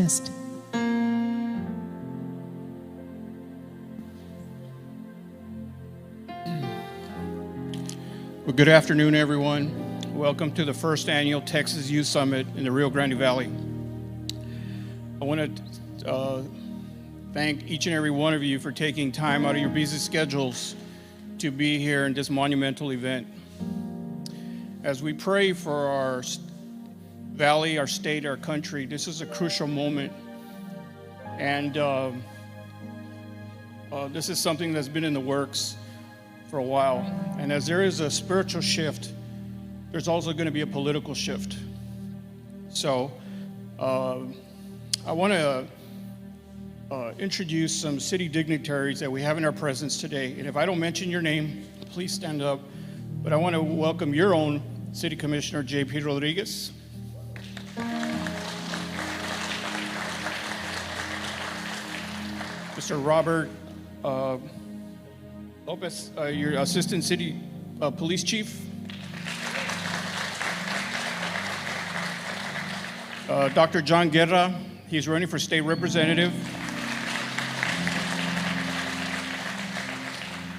test. Well, good afternoon, everyone. Welcome to the first annual Texas Youth Summit in the Rio Grande Valley. I want to thank each and every one of you for taking time out of your busy schedules to be here in this monumental event. As we pray for our valley, our state, our country, this is a crucial moment. And this is something that's been in the works for a while. And as there is a spiritual shift, there's also going to be a political shift. So I want to introduce some city dignitaries that we have in our presence today. And if I don't mention your name, please stand up. But I want to welcome your own City Commissioner, J.P. Rodriguez. Mr. Robert Lopez, your Assistant City Police Chief. Dr. John Guerra, he's running for State Representative.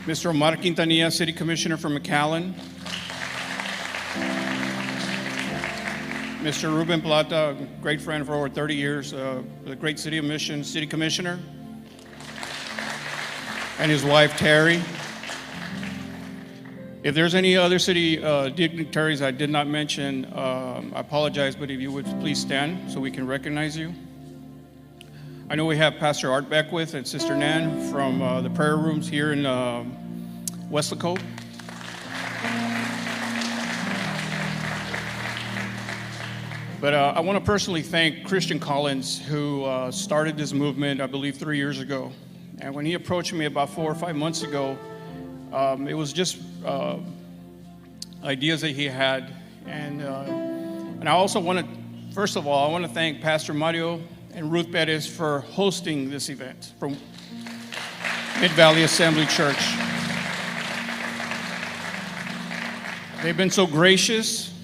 Mr. Omar Quintanilla, City Commissioner from McAllen. Mr. Ruben Plata, a great friend for over 30 years, the great City of Mission City Commissioner. And his wife, Terry. If there's any other city dignitaries I did not mention, I apologize, but if you would please stand so we can recognize you. I know we have Pastor Art Beckwith and Sister Nan from the prayer rooms here in Weslaco. But I want to personally thank Christian Collins, who started this movement, I believe, 3 years ago. And when he approached me about 4 or 5 months ago, it was just ideas that he had. And I also want to, first of all, I want to thank Pastor Mario and Ruth Perez for hosting this event from Mid-Valley Assembly Church. They've been so gracious,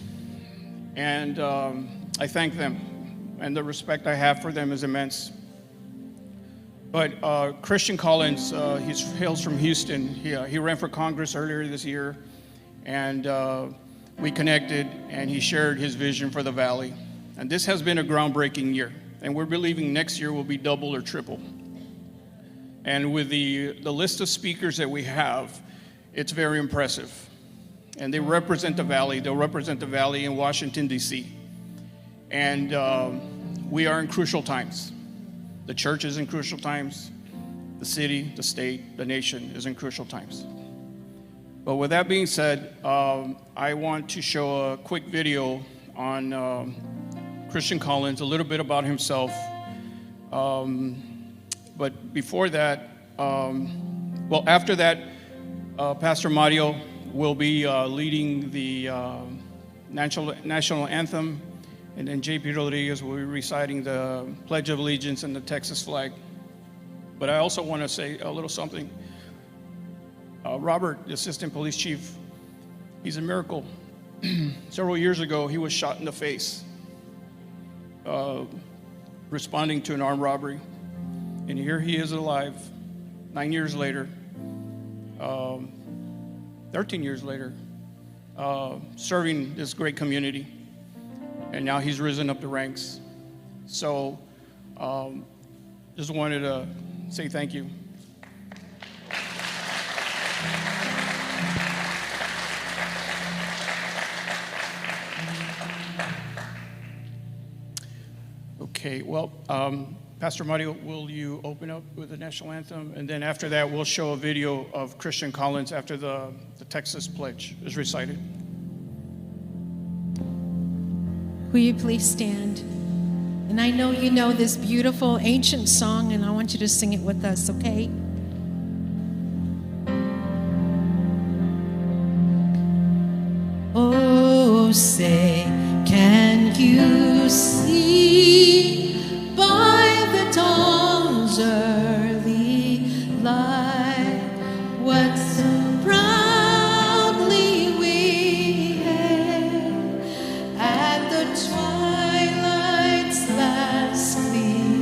and I thank them, and the respect I have for them is immense. But Christian Collins, he hails from Houston. He ran for Congress earlier this year, and we connected, and he shared his vision for the Valley. And this has been a groundbreaking year, and we're believing next year will be double or triple. And with the list of speakers that we have, it's very impressive. And they represent the Valley. They'll represent the Valley in Washington, D.C. And we are in crucial times. The church is in crucial times. The city, the state, the nation is in crucial times. But with that being said, I want to show a quick video on Christian Collins, a little bit about himself. But before that, after that, Pastor Mario will be leading the national anthem, and then J.P. Rodriguez will be reciting the Pledge of Allegiance and the Texas flag. But I also want to say a little something. Robert, the Assistant Police Chief, he's a miracle. Several years ago, he was shot in the face, responding to an armed robbery. And here he is alive, 9 years later, 13 years later, serving this great community. And now he's risen up the ranks. So just wanted to say thank you. Okay, well, Pastor Mario, will you open up with the national anthem? And then after that, we'll show a video of Christian Collins after the Texas pledge is recited. Will you please stand? And I know you know this beautiful ancient song, and I want you to sing it with us, okay? Oh, say, can you see by the dawn's early light what so proudly we hailed at the twilight's last gleam?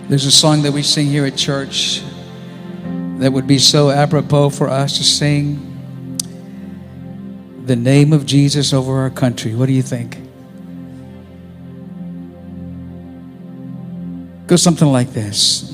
There's a song that we sing here at church that would be so apropos for us to sing, the name of Jesus over our country. What do you think? Goes something like this.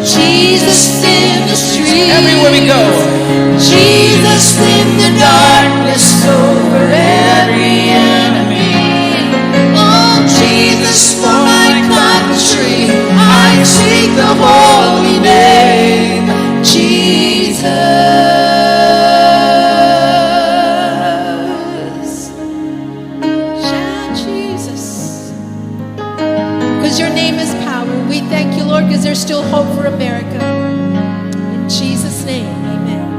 Jesus in the street. Everywhere we go. Jesus in the darkness over every enemy. Oh, Jesus for my country, I seek the holy name, Jesus. Shout Jesus. Because your name is power. We thank you, Lord, because there's still hope for America. In Jesus' name, amen.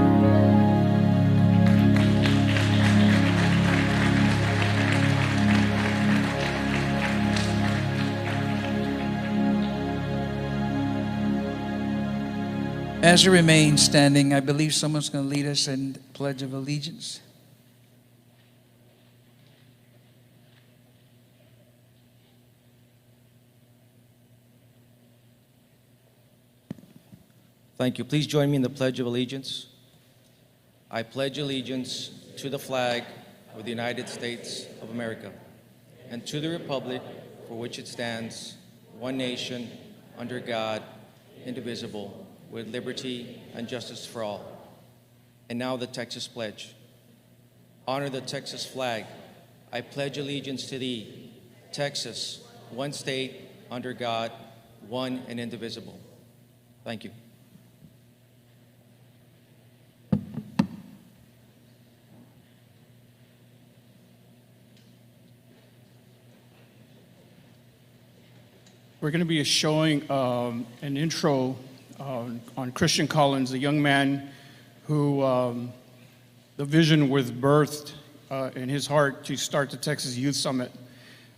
As you remain standing, I believe someone's going to lead us in the Pledge of Allegiance. Thank you. Please join me in the Pledge of Allegiance. I pledge allegiance to the flag of the United States of America and to the republic for which it stands, one nation, under God, indivisible, with liberty and justice for all. And now the Texas Pledge. Honor the Texas flag. I pledge allegiance to thee, Texas, one state, under God, one and indivisible. Thank you. We're going to be showing an intro on Christian Collins, a young man who the vision was birthed in his heart to start the Texas Youth Summit.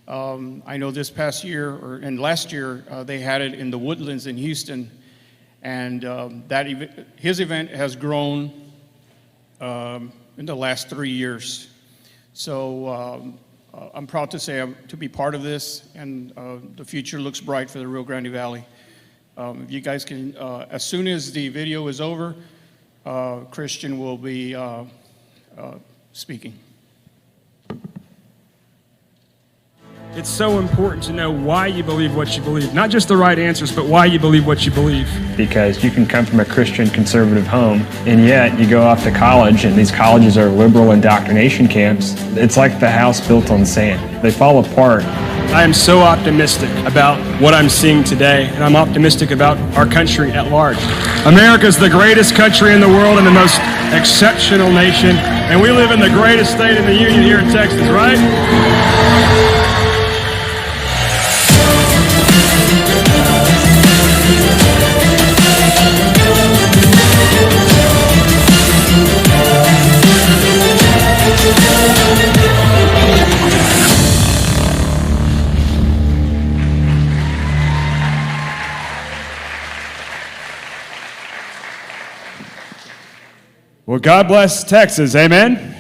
I know this past year, and last year, they had it in the Woodlands in Houston, and his event has grown in the last 3 years. So I'm proud to say to be part of this, and the future looks bright for the Rio Grande Valley. If you guys can, as soon as the video is over, Christian will be speaking. It's so important to know why you believe what you believe. Not just the right answers, but why you believe what you believe. Because you can come from a Christian conservative home, and yet you go off to college, and these colleges are liberal indoctrination camps. It's like the house built on sand. They fall apart. I am so optimistic about what I'm seeing today, and I'm optimistic about our country at large. America is the greatest country in the world and the most exceptional nation, and we live in the greatest state in the union here in Texas, right? Well, God bless Texas, amen?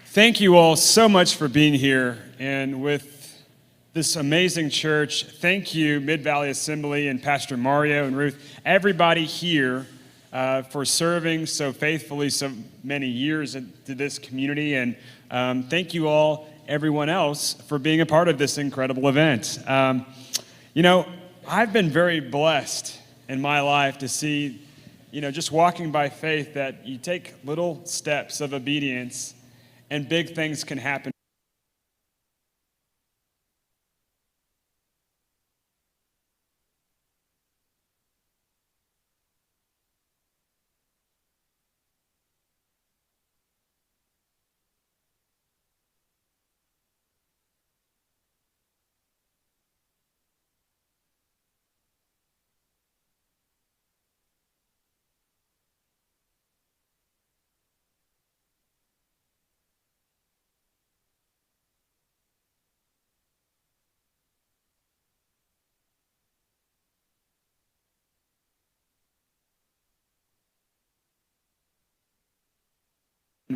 Thank you all so much for being here, and with this amazing church, thank you, Mid-Valley Assembly and Pastor Mario and Ruth, everybody here for serving so faithfully so many years to this community, and thank you all, everyone else, for being a part of this incredible event. I've been very blessed in my life to see, just walking by faith, that you take little steps of obedience and big things can happen.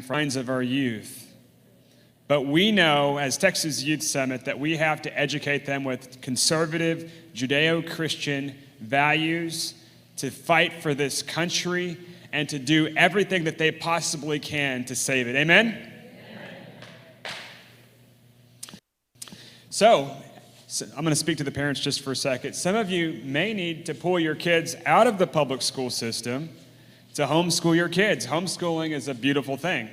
Friends of our youth. But we know as Texas Youth Summit that we have to educate them with conservative Judeo-Christian values to fight for this country and to do everything that they possibly can to save it. Amen? So I'm going to speak to the parents just for a second. Some of you may need to pull your kids out of the public school system to homeschool your kids. Homeschooling is a beautiful thing.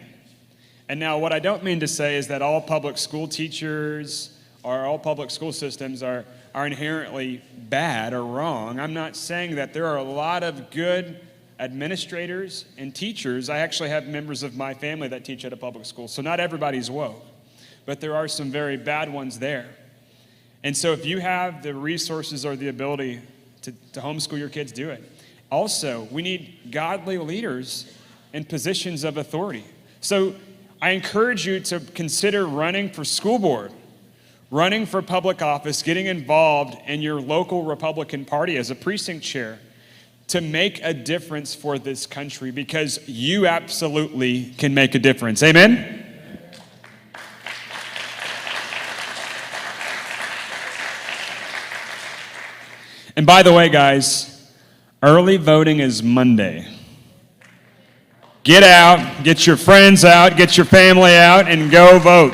And now what I don't mean to say is that all public school teachers or all public school systems are inherently bad or wrong. I'm not saying that. There are a lot of good administrators and teachers. I actually have members of my family that teach at a public school, so not everybody's woke, but there are some very bad ones there. And so if you have the resources or the ability to homeschool your kids, do it. Also, we need godly leaders in positions of authority. So I encourage you to consider running for school board, running for public office, getting involved in your local Republican Party as a precinct chair to make a difference for this country, because you absolutely can make a difference. Amen? And by the way, guys, early voting is Monday. Get out, get your friends out, get your family out, and go vote.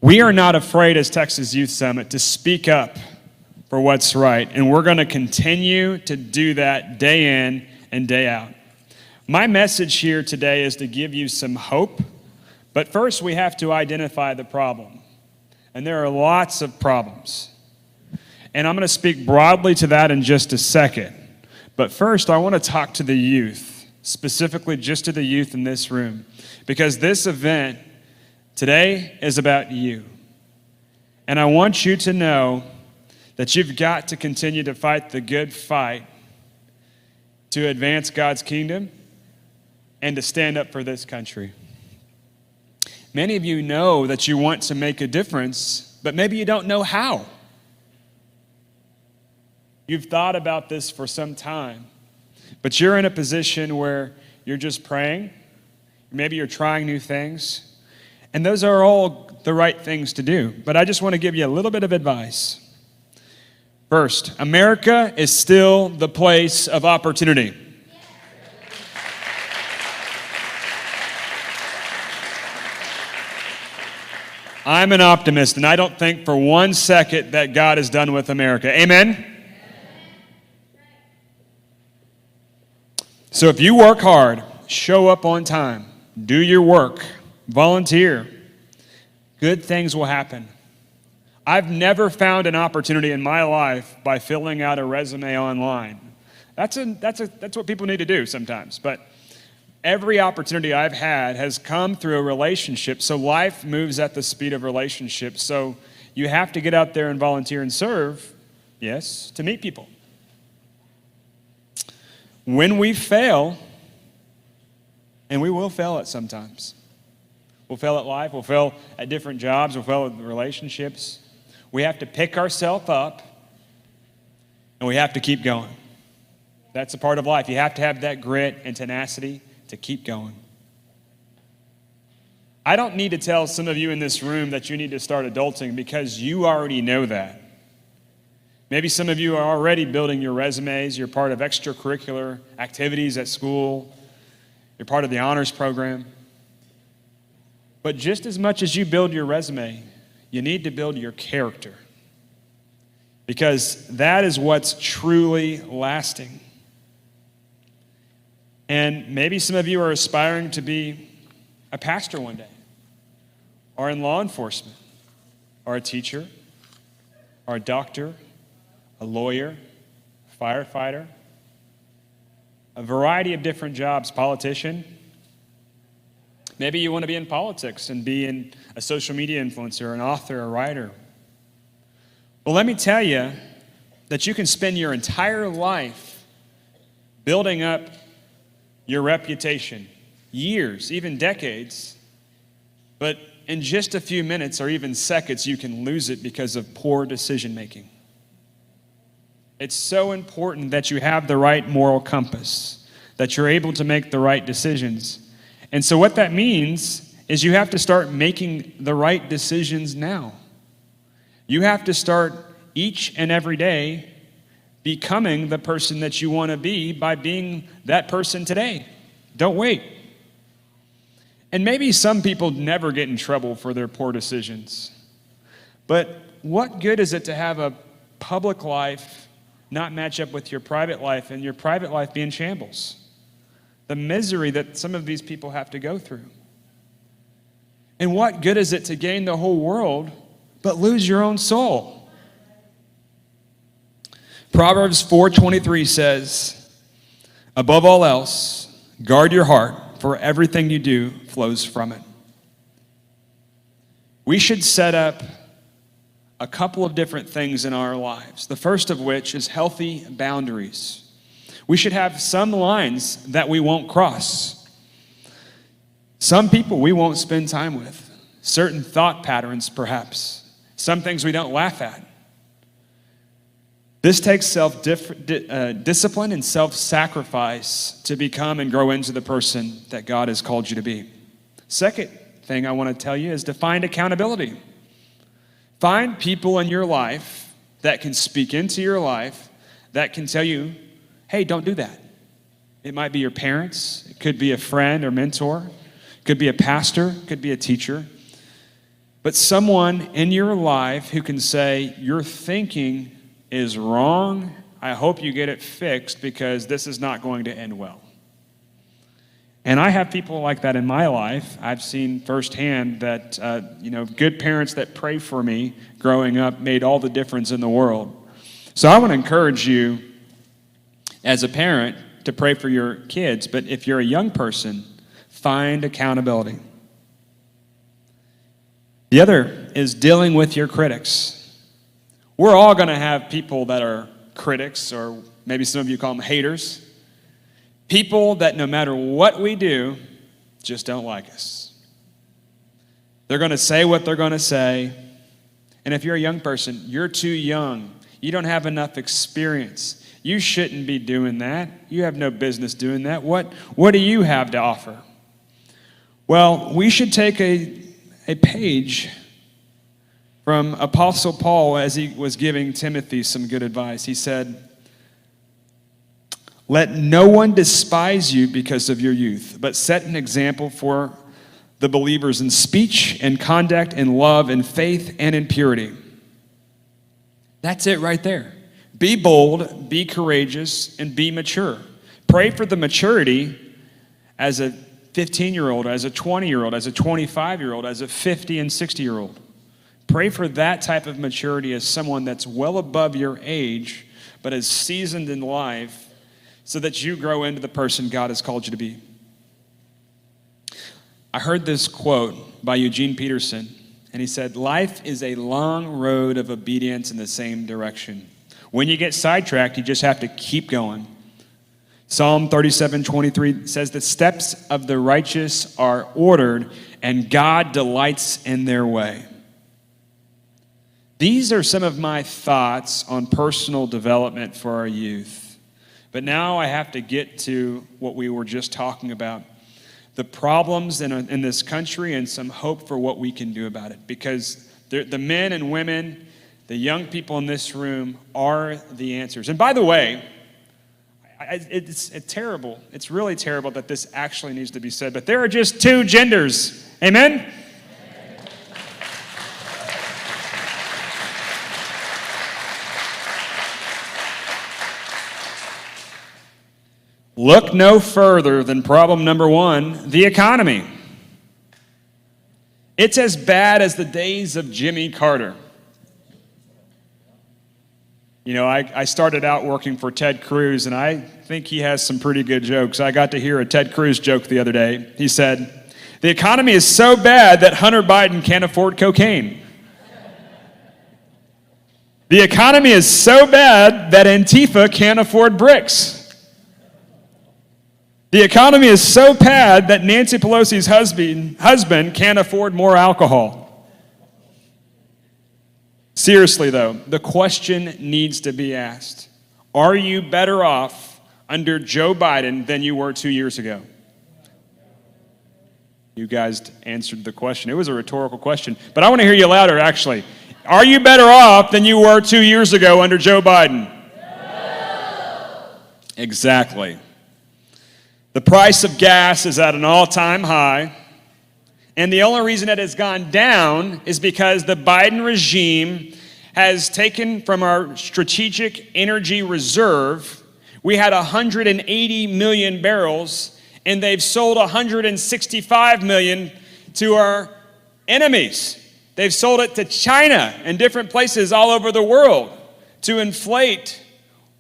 We are not afraid as Texas Youth Summit to speak up for what's right, and we're going to continue to do that day in and day out. My message here today is to give you some hope, but first we have to identify the problem. And there are lots of problems. And I'm going to speak broadly to that in just a second. But first, I want to talk to the youth, specifically just to the youth in this room, because this event today is about you. And I want you to know that you've got to continue to fight the good fight to advance God's kingdom and to stand up for this country. Many of you know that you want to make a difference, but maybe you don't know how. You've thought about this for some time, but you're in a position where you're just praying. Maybe you're trying new things, and those are all the right things to do. But I just want to give you a little bit of advice. First, America is still the place of opportunity. I'm an optimist, and I don't think for 1 second that God is done with America. Amen? So if you work hard, show up on time, do your work, volunteer, good things will happen. I've never found an opportunity in my life by filling out a resume online. That's what people need to do sometimes. But every opportunity I've had has come through a relationship. So life moves at the speed of relationships. So you have to get out there and volunteer and serve, yes, to meet people. When we fail, and we will fail at sometimes. We'll fail at life, we'll fail at different jobs, we'll fail at relationships. We have to pick ourselves up, and we have to keep going. That's a part of life. You have to have that grit and tenacity to keep going. I don't need to tell some of you in this room that you need to start adulting because you already know that. Maybe some of you are already building your resumes. You're part of extracurricular activities at school. You're part of the honors program. But just as much as you build your resume, you need to build your character, because that is what's truly lasting. And maybe some of you are aspiring to be a pastor one day, or in law enforcement, or a teacher, or a doctor, a lawyer, firefighter, a variety of different jobs, politician. Maybe you want to be in politics and be a social media influencer, an author, a writer. Well, let me tell you that you can spend your entire life building up your reputation, years, even decades, but in just a few minutes or even seconds, you can lose it because of poor decision making. It's so important that you have the right moral compass, that you're able to make the right decisions. And so what that means is you have to start making the right decisions now. You have to start each and every day becoming the person that you want to be by being that person today. Don't wait. And maybe some people never get in trouble for their poor decisions. But what good is it to have a public life not match up with your private life and your private life be in shambles? The misery that some of these people have to go through. And what good is it to gain the whole world but lose your own soul? Proverbs 4:23 says, above all else, guard your heart, for everything you do flows from it. We should set up a couple of different things in our lives. The first of which is healthy boundaries. We should have some lines that we won't cross. Some people we won't spend time with. Certain thought patterns, perhaps. Some things we don't laugh at. This takes self-discipline and self-sacrifice to become and grow into the person that God has called you to be. Second thing I want to tell you is to find accountability. Find people in your life that can speak into your life, that can tell you, hey, don't do that. It might be your parents. It could be a friend or mentor. It could be a pastor. It could be a teacher. But someone in your life who can say, your thinking is wrong. I hope you get it fixed because this is not going to end well. And I have people like that in my life. I've seen firsthand that, good parents that pray for me growing up made all the difference in the world. So I want to encourage you as a parent to pray for your kids, but if you're a young person, find accountability. The other is dealing with your critics. We're all going to have people that are critics, or maybe some of you call them haters. People that no matter what we do, just don't like us. They're going to say what they're going to say. And if you're a young person, you're too young. You don't have enough experience. You shouldn't be doing that. You have no business doing that. What do you have to offer? Well, we should take a page from Apostle Paul as he was giving Timothy some good advice. He said, "Let no one despise you because of your youth, but set an example for the believers in speech and conduct and love and faith and in purity." That's it right there. Be bold, be courageous, and be mature. Pray for the maturity as a 15-year-old, as a 20-year-old, as a 25-year-old, as a 50 and 60-year-old. Pray for that type of maturity as someone that's well above your age, but is seasoned in life, so that you grow into the person God has called you to be. I heard this quote by Eugene Peterson, and he said, "Life is a long road of obedience in the same direction. When you get sidetracked, you just have to keep going." Psalm 37:23 says, "The steps of the righteous are ordered, and God delights in their way." These are some of my thoughts on personal development for our youth. But now I have to get to what we were just talking about, the problems in this country and some hope for what we can do about it. Because the men and women, the young people in this room are the answers. And by the way, it's terrible. It's really terrible that this actually needs to be said, but there are just two genders. Amen? Look no further than problem number one, the economy. It's as bad as the days of Jimmy Carter. You know, I started out working for Ted Cruz, and I think he has some pretty good jokes. I got to hear a Ted Cruz joke the other day. He said, "The economy is so bad that Hunter Biden can't afford cocaine. The economy is so bad that Antifa can't afford bricks. The economy is so bad that Nancy Pelosi's husband can't afford more alcohol." Seriously, though, the question needs to be asked. Are you better off under Joe Biden than you were 2 years ago? You guys answered the question. It was a rhetorical question, but I want to hear you louder, actually. Are you better off than you were 2 years ago under Joe Biden? No. Exactly. The price of gas is at an all-time high, and the only reason it has gone down is because the Biden regime has taken from our strategic energy reserve. We had 180 million barrels, and they've sold 165 million to our enemies. They've sold it to China and different places all over the world to inflate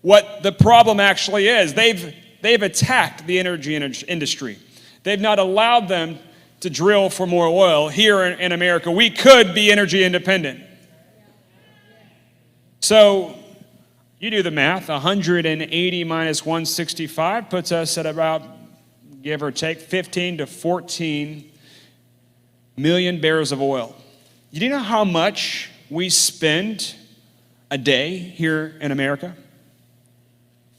what the problem actually is. They've attacked the energy industry. They've not allowed them to drill for more oil. Here in America, we could be energy independent. So you do the math. 180 minus 165 puts us at about, give or take, 15 to 14 million barrels of oil. You do know how much we spend a day here in America?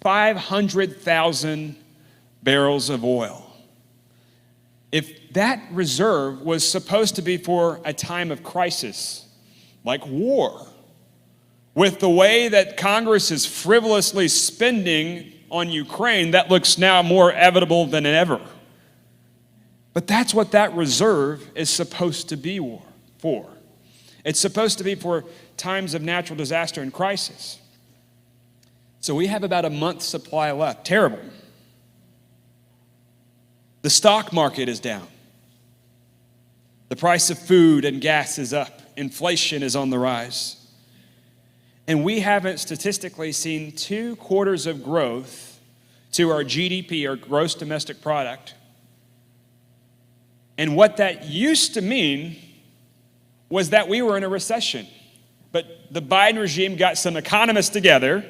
500,000 barrels of oil. If that reserve was supposed to be for a time of crisis, like war, with the way that Congress is frivolously spending on Ukraine, that looks now more inevitable than ever. But that's what that reserve is supposed to be for. It's supposed to be for times of natural disaster and crisis. So we have about a month's supply left. Terrible. The stock market is down. The price of food and gas is up. Inflation is on the rise. And we haven't statistically seen 2 quarters of growth to our GDP, or gross domestic product. And what that used to mean was that we were in a recession. But the Biden regime got some economists together,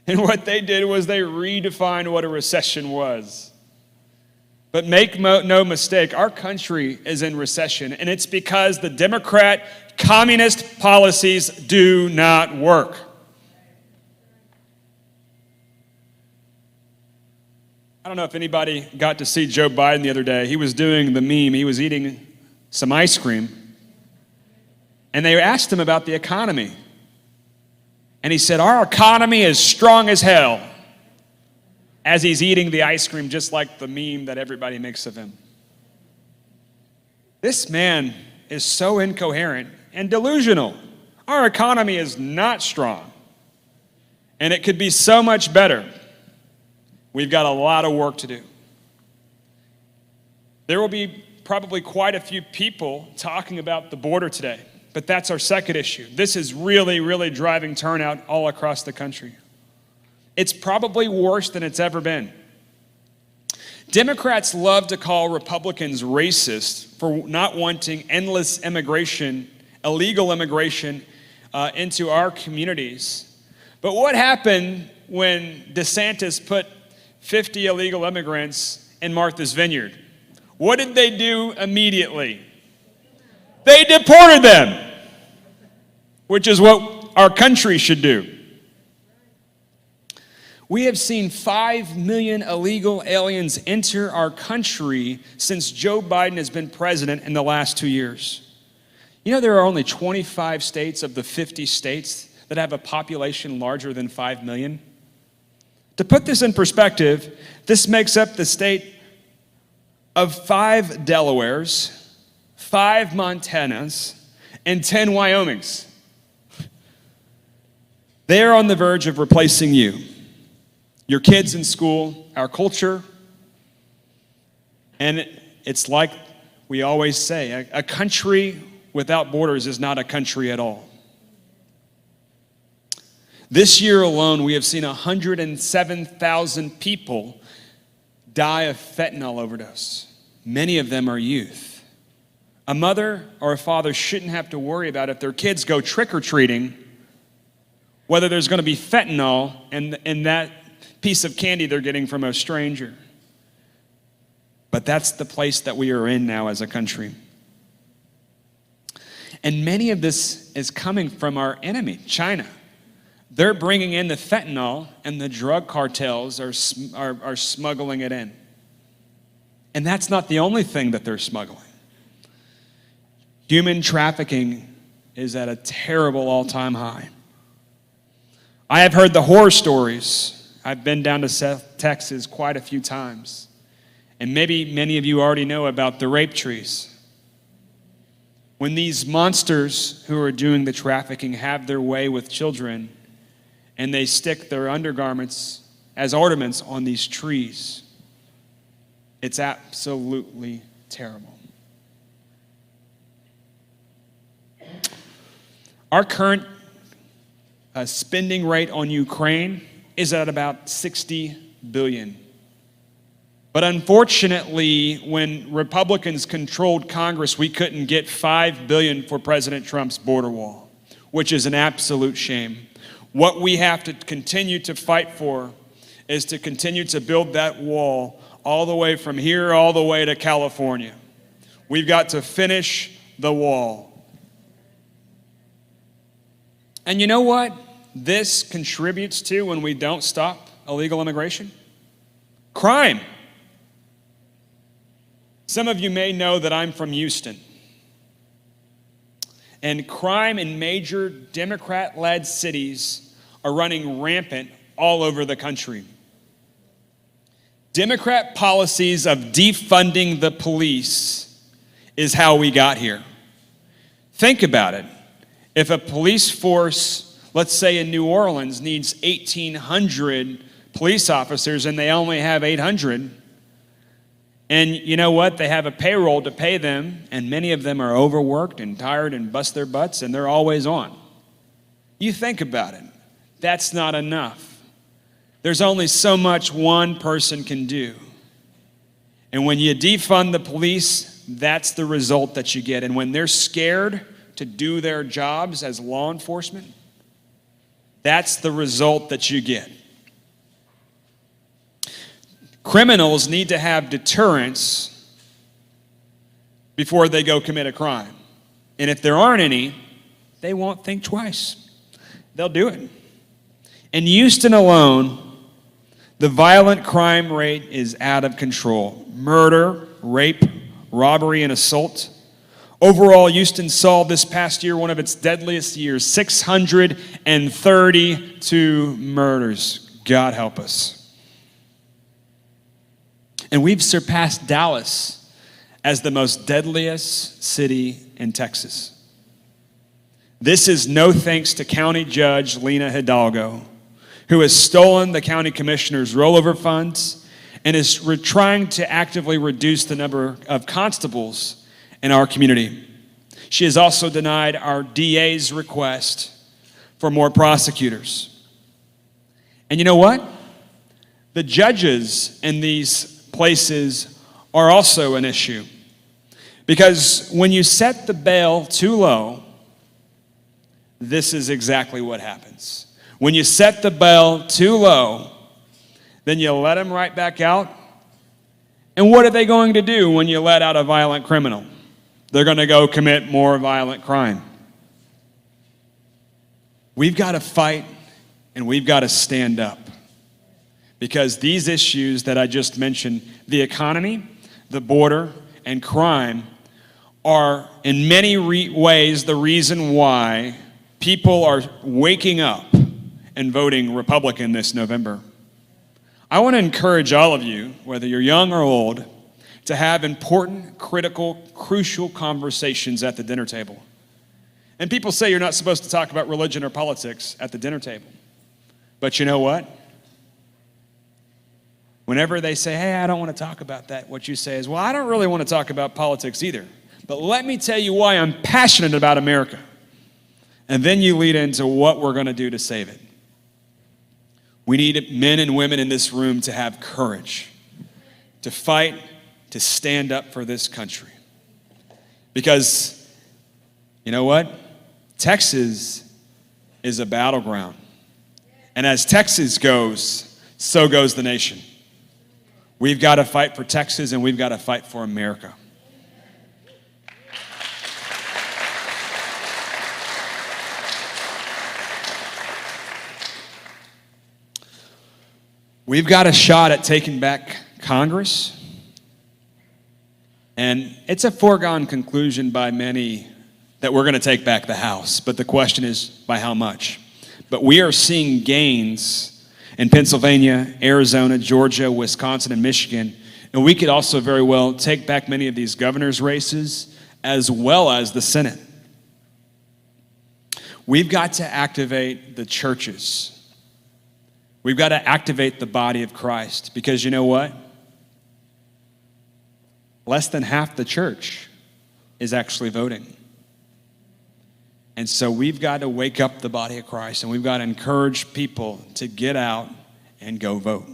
and what they did was they redefined what a recession was. But make no mistake, our country is in recession, and it's because the Democrat communist policies do not work. I don't know if anybody got to see Joe Biden the other day. He was doing the meme. He was eating some ice cream. And they asked him about the economy. And he said, our economy is strong as hell, as he's eating the ice cream, just like the meme that everybody makes of him. This man is so incoherent and delusional. Our economy is not strong, and it could be so much better. We've got a lot of work to do. There will be probably quite a few people talking about the border today, but that's our second issue. This is really, really driving turnout all across the country. It's probably worse than it's ever been. Democrats love to call Republicans racist for not wanting endless immigration, illegal immigration into our communities. But what happened when DeSantis put 50 illegal immigrants in Martha's Vineyard? What did they do immediately? They deported them, which is what our country should do. We have seen 5 million illegal aliens enter our country since Joe Biden has been president in the last 2 years. You know, there are only 25 states of the 50 states that have a population larger than 5 million. To put this in perspective, this makes up the state of 5 Delawares, 5 Montanas, and 10 Wyomings. They are on the verge of replacing you, your kids in school, our culture, and it's like we always say, a country without borders is not a country at all. This year alone, we have seen 107,000 people die of fentanyl overdose. Many of them are youth. A mother or a father shouldn't have to worry about if their kids go trick-or-treating, whether there's going to be fentanyl in that piece of candy they're getting from a stranger. But that's the place that we are in now as a country. And many of this is coming from our enemy, China. They're bringing in the fentanyl, and the drug cartels are smuggling it in. And that's not the only thing that they're smuggling. Human trafficking is at a terrible all-time high. I have heard the horror stories. I've been down to South Texas quite a few times. And maybe many of you already know about the rape trees. When these monsters who are doing the trafficking have their way with children, and they stick their undergarments as ornaments on these trees, it's absolutely terrible. Our current spending rate on Ukraine is at about $60 billion. But unfortunately, when Republicans controlled Congress, we couldn't get $5 billion for President Trump's border wall, which is an absolute shame. What we have to continue to fight for is to continue to build that wall all the way from here all the way to California. We've got to finish the wall. And you know what this contributes to when we don't stop illegal immigration? Crime. Some of you may know that I'm from Houston. And crime in major Democrat-led cities are running rampant all over the country. Democrat policies of defunding the police is how we got here. Think about it. If a police force, let's say in New Orleans, needs 1,800 police officers and they only have 800, and you know what? They have a payroll to pay them, and many of them are overworked and tired and bust their butts, and they're always on. You think about it. That's not enough. There's only so much one person can do. And when you defund the police, that's the result that you get. And when they're scared, to do their jobs as law enforcement, that's the result that you get. Criminals need to have deterrence before they go commit a crime. And if there aren't any, they won't think twice. They'll do it. In Houston alone, the violent crime rate is out of control. Murder, rape, robbery, and assault. Overall, Houston saw this past year one of its deadliest years, 632 murders. God help us. And we've surpassed Dallas as the most deadliest city in Texas. This is no thanks to County Judge Lena Hidalgo, who has stolen the county commissioner's rollover funds and is trying to actively reduce the number of constables in our community. She has also denied our DA's request for more prosecutors. And you know what? The judges in these places are also an issue. Because when you set the bail too low, this is exactly what happens. When you set the bail too low, then you let them right back out. And what are they going to do when you let out a violent criminal? They're going to go commit more violent crime. We've got to fight and we've got to stand up. Because these issues that I just mentioned, the economy, the border, and crime, are in many ways the reason why people are waking up and voting Republican this November. I want to encourage all of you, whether you're young or old, to have important, critical, crucial conversations at the dinner table. And people say you're not supposed to talk about religion or politics at the dinner table. But you know what? Whenever they say, hey, I don't want to talk about that, what you say is, well, I don't really want to talk about politics either. But let me tell you why I'm passionate about America. And then you lead into what we're going to do to save it. We need men and women in this room to have courage, to fight, to stand up for this country. Because, you know what? Texas is a battleground. And as Texas goes, so goes the nation. We've got to fight for Texas and we've got to fight for America. We've got a shot at taking back Congress. And it's a foregone conclusion by many that we're going to take back the House. But the question is, by how much? But we are seeing gains in Pennsylvania, Arizona, Georgia, Wisconsin, and Michigan. And we could also very well take back many of these governor's races as well as the Senate. We've got to activate the churches. We've got to activate the body of Christ because you know what? Less than half the church is actually voting. And so we've got to wake up the body of Christ and we've got to encourage people to get out and go vote.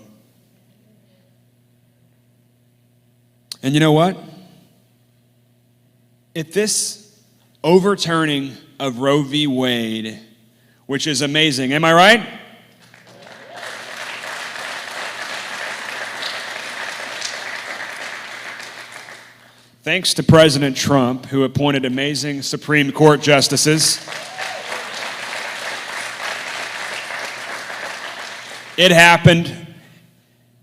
And you know what? If this overturning of Roe v. Wade, which is amazing, am I right? Thanks to President Trump, who appointed amazing Supreme Court justices. It happened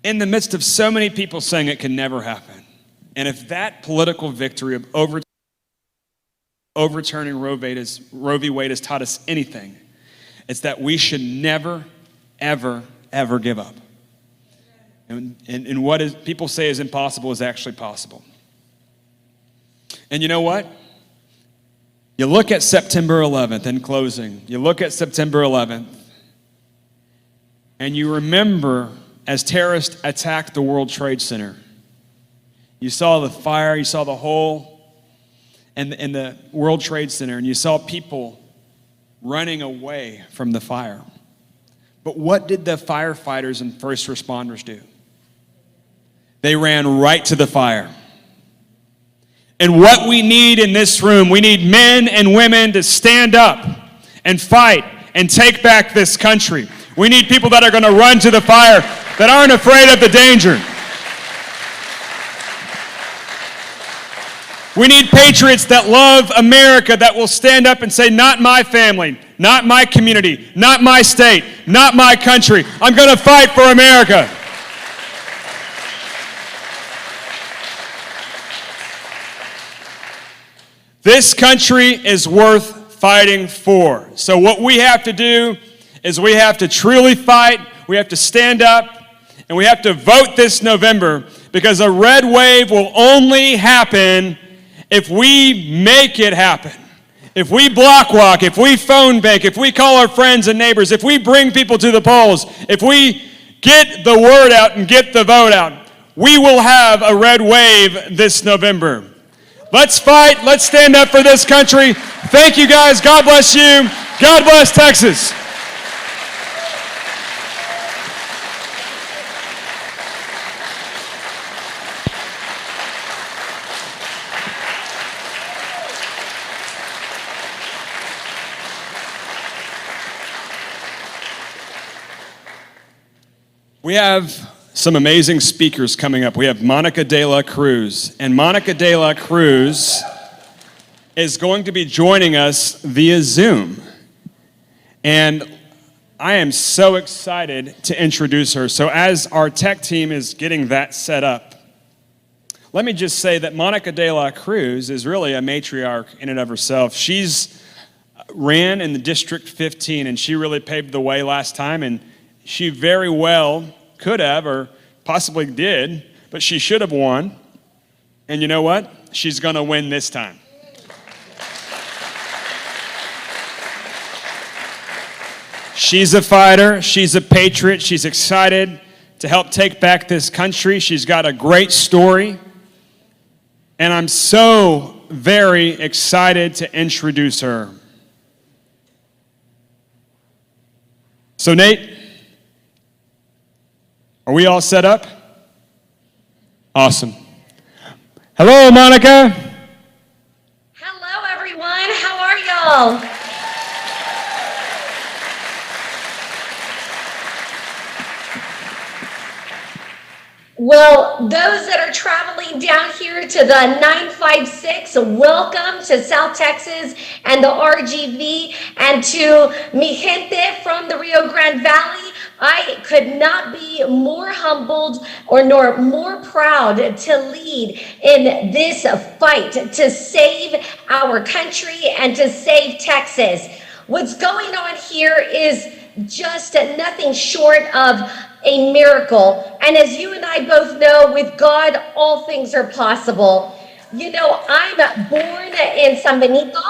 in the midst of so many people saying it can never happen. And if that political victory of overturning Roe v. Wade has taught us anything, it's that we should never, ever, ever give up. And what people say is impossible is actually possible. And you know what? You look at September 11th, in closing, you look at September 11th, and you remember as terrorists attacked the World Trade Center. You saw the fire, you saw the hole in the World Trade Center, and you saw people running away from the fire. But what did the firefighters and first responders do? They ran right to the fire. And what we need in this room, we need men and women to stand up and fight and take back this country. We need people that are going to run to the fire, that aren't afraid of the danger. We need patriots that love America, that will stand up and say, not my family, not my community, not my state, not my country. I'm going to fight for America. This country is worth fighting for. So what we have to do is we have to truly fight, we have to stand up, and we have to vote this November, because a red wave will only happen if we make it happen. If we block walk, if we phone bank, if we call our friends and neighbors, if we bring people to the polls, if we get the word out and get the vote out, we will have a red wave this November. Let's fight. Let's stand up for this country. Thank you, guys. God bless you. God bless Texas. We have some amazing speakers coming up. We have Monica de la Cruz. And Monica de la Cruz is going to be joining us via Zoom. And I am so excited to introduce her. So as our tech team is getting that set up, let me just say that Monica de la Cruz is really a matriarch in and of herself. She's ran in the District 15, and she really paved the way last time, and she very well could have, or possibly did, but she should have won. And you know what? She's going to win this time. She's a fighter. She's a patriot. She's excited to help take back this country. She's got a great story. And I'm so very excited to introduce her. So, Nate, are we all set up? Awesome. Hello, Monica. Hello, everyone. How are y'all? Well, those that are traveling down here to the 956, welcome to South Texas and the RGV, and to mi gente from the Rio Grande Valley. I could not be more humbled nor more proud to lead in this fight to save our country and to save Texas. What's going on here is just nothing short of a miracle. And as you and I both know, with God, all things are possible. You know, I'm born in San Benito.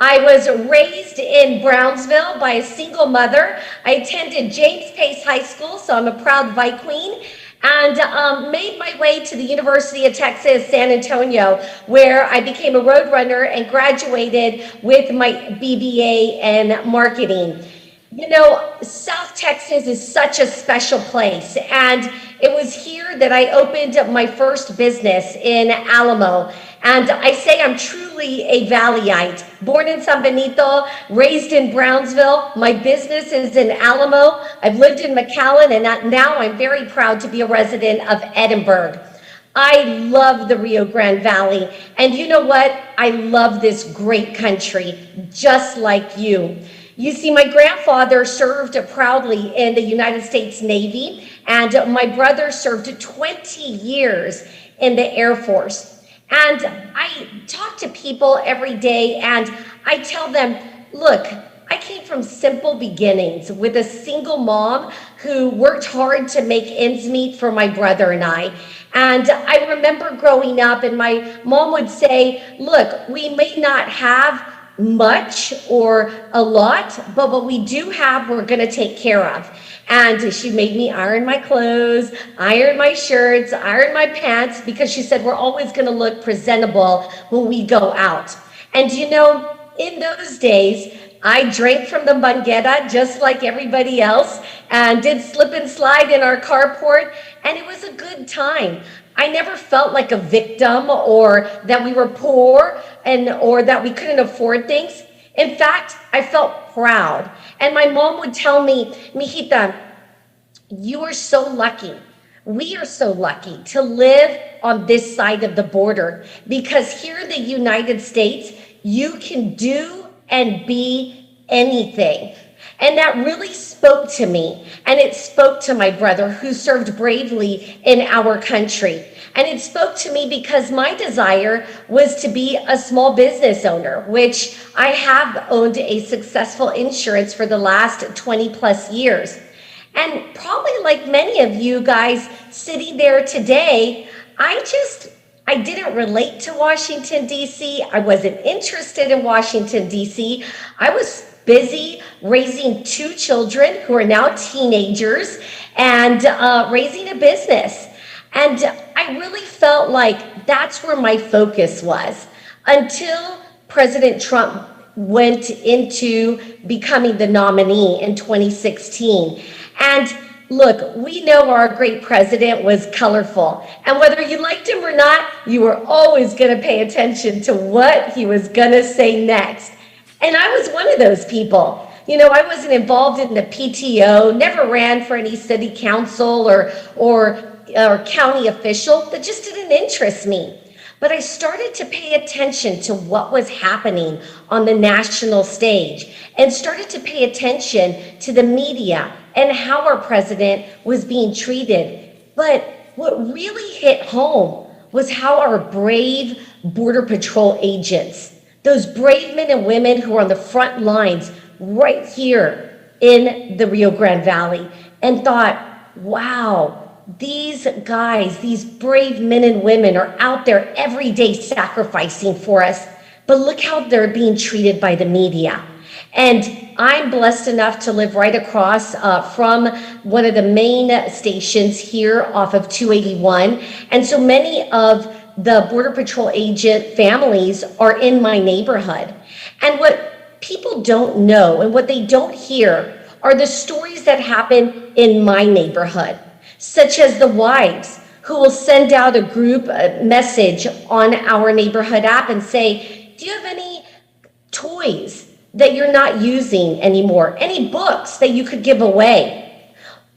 I was raised in Brownsville by a single mother. I attended James Pace High School, so I'm a proud Vi Queen, and made my way to the University of Texas, San Antonio, where I became a road runner and graduated with my BBA in marketing. You know, South Texas is such a special place, and it was here that I opened my first business in Alamo. And I say I'm truly a Valleyite. Born in San Benito, raised in Brownsville. My business is in Alamo. I've lived in McAllen, and now I'm very proud to be a resident of Edinburgh. I love the Rio Grande Valley. And you know what? I love this great country, just like you. You see, my grandfather served proudly in the United States Navy, and my brother served 20 years in the Air Force. And I talk to people every day, and I tell them, look, I came from simple beginnings with a single mom who worked hard to make ends meet for my brother and I. And I remember growing up, and my mom would say, look, we may not have much or a lot, but what we do have, we're going to take care of. And she made me iron my clothes, iron my shirts, iron my pants, because she said we're always going to look presentable when we go out. And you know, in those days, I drank from the manguera just like everybody else, and did slip and slide in our carport, and it was a good time. I never felt like a victim or that we were poor or that we couldn't afford things. In fact, I felt proud. And my mom would tell me, "Mijita, you are so lucky. We are so lucky to live on this side of the border, because here in the United States, you can do and be anything." And that really spoke to me, and it spoke to my brother who served bravely in our country. And it spoke to me because my desire was to be a small business owner, which I have owned a successful insurance for the last 20 plus years. And probably like many of you guys sitting there today, I didn't relate to Washington, D.C. I wasn't interested in Washington, D.C. I was busy raising 2 children who are now teenagers and raising a business. And I really felt like that's where my focus was until President Trump went into becoming the nominee in 2016. And look, we know our great president was colorful. And whether you liked him or not, you were always going to pay attention to what he was going to say next. And I was one of those people. You know, I wasn't involved in the PTO, never ran for any city council or county official. That just didn't interest me. But I started to pay attention to what was happening on the national stage and started to pay attention to the media and how our president was being treated. But what really hit home was how our brave Border Patrol agents, those brave men and women who are on the front lines right here in the Rio Grande Valley, and thought, wow, these guys, these brave men and women are out there every day sacrificing for us, but look how they're being treated by the media. And I'm blessed enough to live right across from one of the main stations here off of 281. And so many of the Border Patrol agent families are in my neighborhood. And what people don't know and what they don't hear are the stories that happen in my neighborhood, such as the wives who will send out a group message on our neighborhood app and say, "Do you have any toys that you're not using anymore? Any books that you could give away?"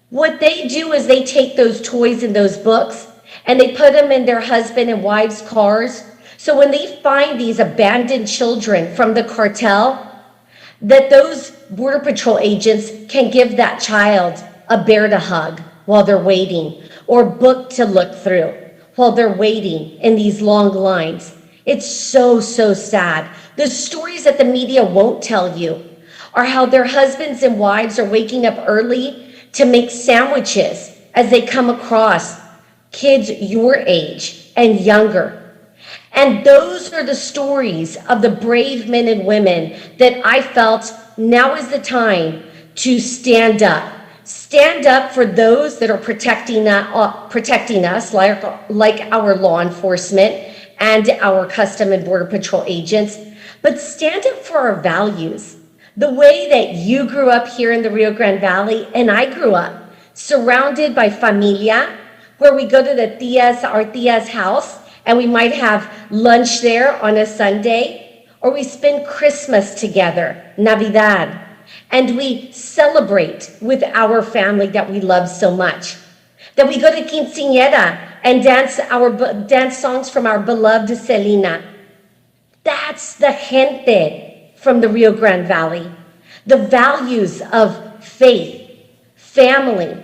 What they do is they take those toys and those books and they put them in their husband and wives' cars. So when they find these abandoned children from the cartel, that those Border Patrol agents can give that child a bear to hug while they're waiting, or book to look through while they're waiting in these long lines. It's so, so sad. The stories that the media won't tell you are how their husbands and wives are waking up early to make sandwiches as they come across kids your age and younger. And those are the stories of the brave men and women that I felt now is the time to stand up. Stand up for those that are protecting us, like our law enforcement and our Custom and Border Patrol agents, but stand up for our values. The way that you grew up here in the Rio Grande Valley, and I grew up surrounded by familia, where we go to our tia's house, and we might have lunch there on a Sunday, or we spend Christmas together, Navidad, and we celebrate with our family that we love so much. That we go to quinceañera and dance songs from our beloved Selena. That's the gente from the Rio Grande Valley. The values of faith, family,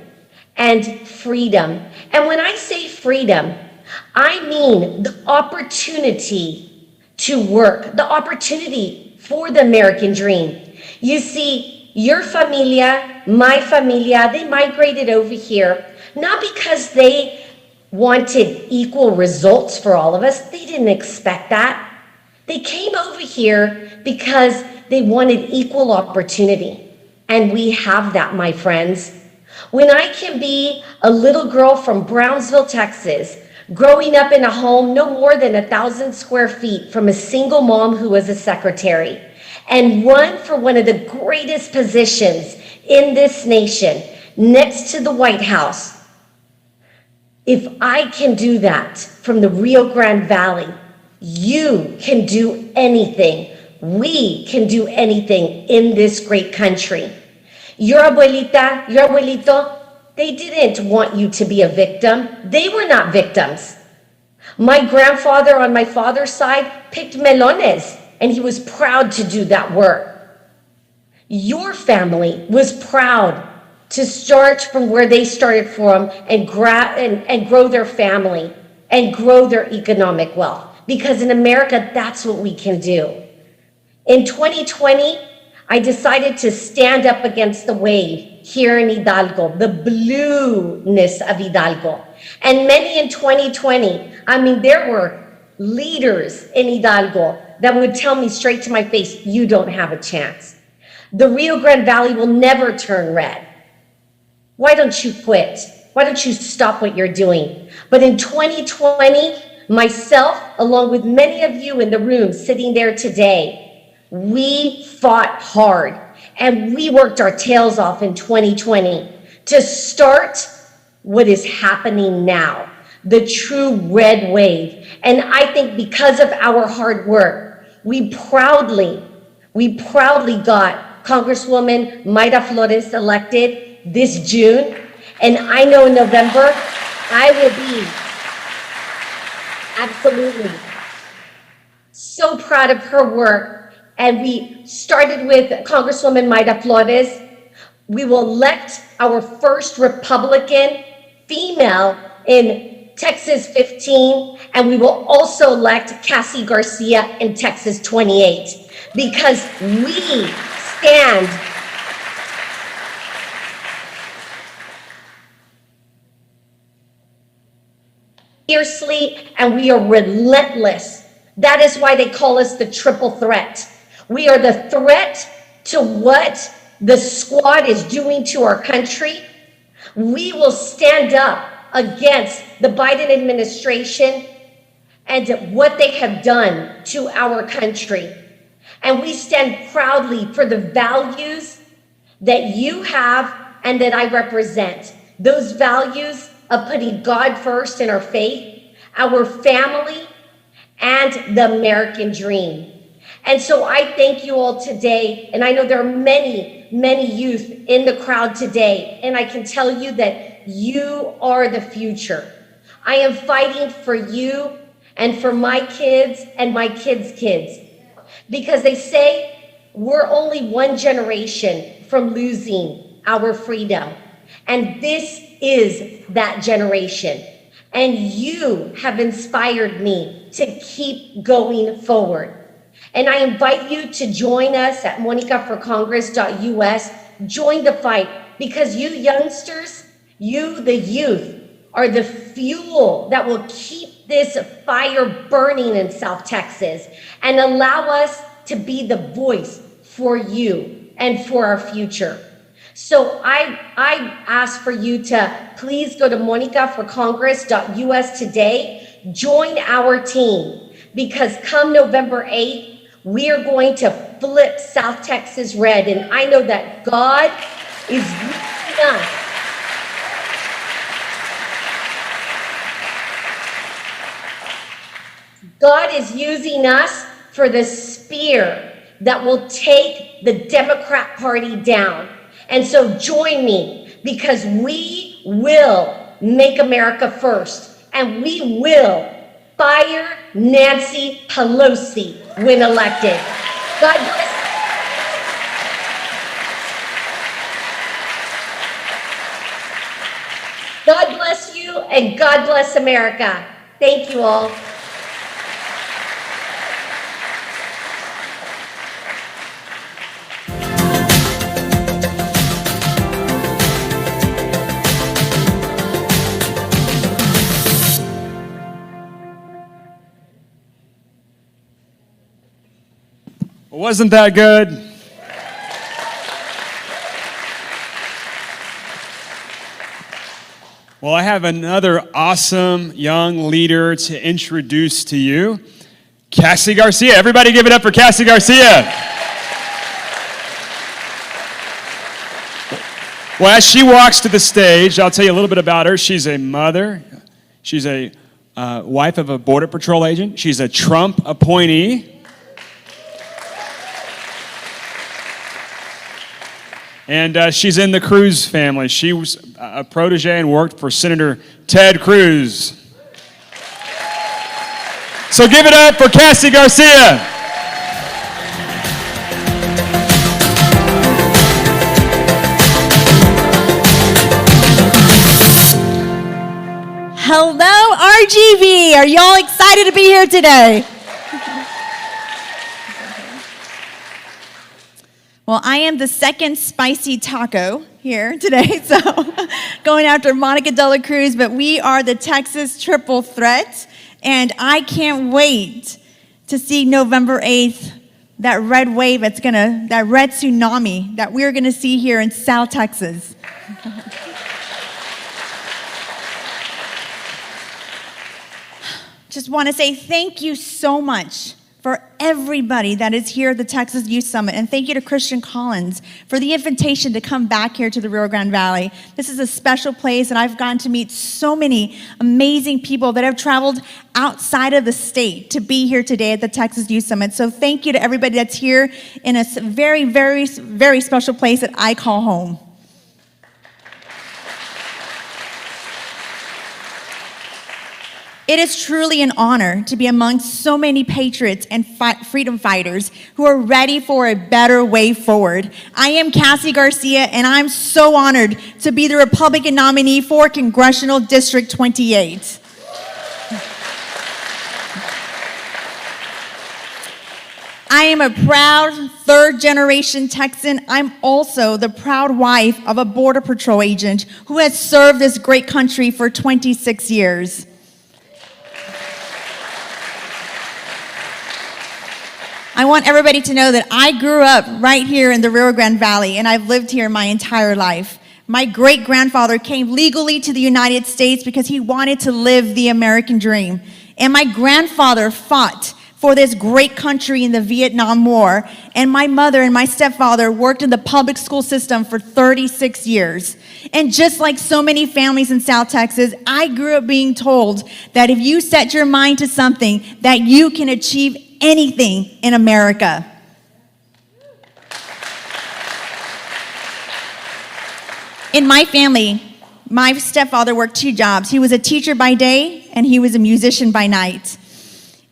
and freedom. And when I say freedom, I mean the opportunity to work, the opportunity for the American dream. You see, your familia, my familia, they migrated over here, not because they wanted equal results for all of us. They didn't expect that. They came over here because they wanted equal opportunity. And we have that, my friends. When I can be a little girl from Brownsville, Texas, growing up in a home no more than 1,000 square feet from a single mom who was a secretary, and run for one of the greatest positions in this nation, next to the White House, If I can do that from the Rio Grande Valley, you can do anything. We can do anything in this great country. Your abuelita, your abuelito, they didn't want you to be a victim. They were not victims. My grandfather on my father's side picked melones, and he was proud to do that work. Your family was proud to start from where they started from and grow their family and grow their economic wealth. Because in America, that's what we can do. In 2020, I decided to stand up against the wave here in Hidalgo, the blueness of Hidalgo. And many in 2020, there were leaders in Hidalgo that would tell me straight to my face, you don't have a chance. The Rio Grande Valley will never turn red. Why don't you quit? Why don't you stop what you're doing? But in 2020, myself, along with many of you in the room sitting there today, we fought hard and we worked our tails off in 2020 to start what is happening now, the true red wave. And I think because of our hard work, we proudly got Congresswoman Mayra Flores elected this June. And I know in November, I will be absolutely so proud of her work. And we started with Congresswoman Mayra Flores. We will elect our first Republican female in Texas 15, and we will also elect Cassie Garcia in Texas 28, because we stand fiercely and we are relentless. That is why they call us the triple threat. We are the threat to what the squad is doing to our country. We will stand up against the Biden administration and what they have done to our country. And we stand proudly for the values that you have and that I represent. Those values of putting God first in our faith, our family, and the American dream. And so I thank you all today. And I know there are many, many youth in the crowd today. And I can tell you that you are the future. I am fighting for you and for my kids and my kids' kids. Because they say we're only one generation from losing our freedom. And this is that generation. And you have inspired me to keep going forward. And I invite you to join us at monicaforcongress.us. Join the fight, because you youngsters, you, the youth, are the fuel that will keep this fire burning in South Texas and allow us to be the voice for you and for our future. So I ask for you to please go to monicaforcongress.us today. Join our team, because come November 8th, we are going to flip South Texas red. And I know that God is using us. God is using us for the spear that will take the Democrat Party down. And so join me, because we will make America first, and we will fire Nancy Pelosi when elected. God bless. God bless you, and God bless America. Thank you all. Wasn't that good? Well, I have another awesome young leader to introduce to you, Cassie Garcia. Everybody give it up for Cassie Garcia. Well, as she walks to the stage, I'll tell you a little bit about her. She's a mother, She's a wife of a Border Patrol agent. She's a Trump appointee. And she's in the Cruz family. She was a protege and worked for Senator Ted Cruz. So give it up for Cassie Garcia. Hello, RGV. Are y'all excited to be here today? Well, I am the second spicy taco here today, so going after Monica De La Cruz, but we are the Texas Triple Threat, and I can't wait to see November 8th, that red wave that red tsunami that we're gonna see here in South Texas. Just want to say thank you so much for everybody that is here at the Texas Youth Summit. And thank you to Christian Collins for the invitation to come back here to the Rio Grande Valley. This is a special place, and I've gotten to meet so many amazing people that have traveled outside of the state to be here today at the Texas Youth Summit. So thank you to everybody that's here in a very, very, very special place that I call home. It is truly an honor to be among so many patriots and freedom fighters who are ready for a better way forward. I am Cassie Garcia, and I'm so honored to be the Republican nominee for Congressional District 28. I am a proud third-generation Texan. I'm also the proud wife of a Border Patrol agent who has served this great country for 26 years. I want everybody to know that I grew up right here in the Rio Grande Valley, and I've lived here my entire life. My great-grandfather came legally to the United States because he wanted to live the American dream. And my grandfather fought for this great country in the Vietnam War. And my mother and my stepfather worked in the public school system for 36 years. And just like so many families in South Texas, I grew up being told that if you set your mind to something, that you can achieve anything in America. In my family, my stepfather worked 2 jobs. He was a teacher by day, and he was a musician by night.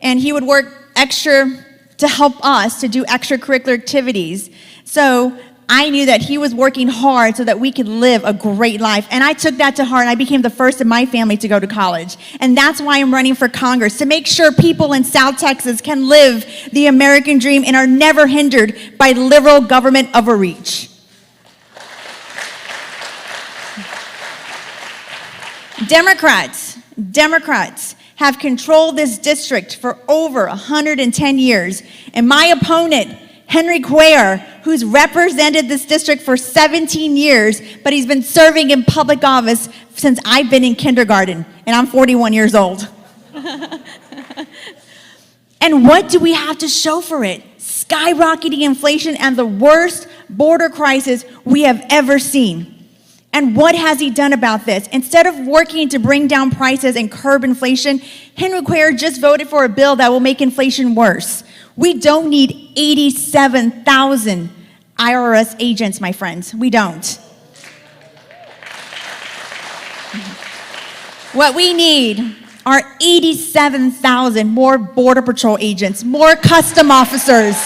And he would work extra to help us to do extracurricular activities. So I knew that he was working hard so that we could live a great life. And I took that to heart, and I became the first in my family to go to college. And that's why I'm running for Congress, to make sure people in South Texas can live the American dream and are never hindered by liberal government overreach. Democrats have controlled this district for over 110 years. And my opponent, Henry Cuellar, who's represented this district for 17 years, but he's been serving in public office since I've been in kindergarten, and I'm 41 years old. And what do we have to show for it? Skyrocketing inflation and the worst border crisis we have ever seen. And what has he done about this? Instead of working to bring down prices and curb inflation, Henry Cuellar just voted for a bill that will make inflation worse. We don't need 87,000 IRS agents, my friends. We don't. What we need are 87,000 more Border Patrol agents, more custom officers,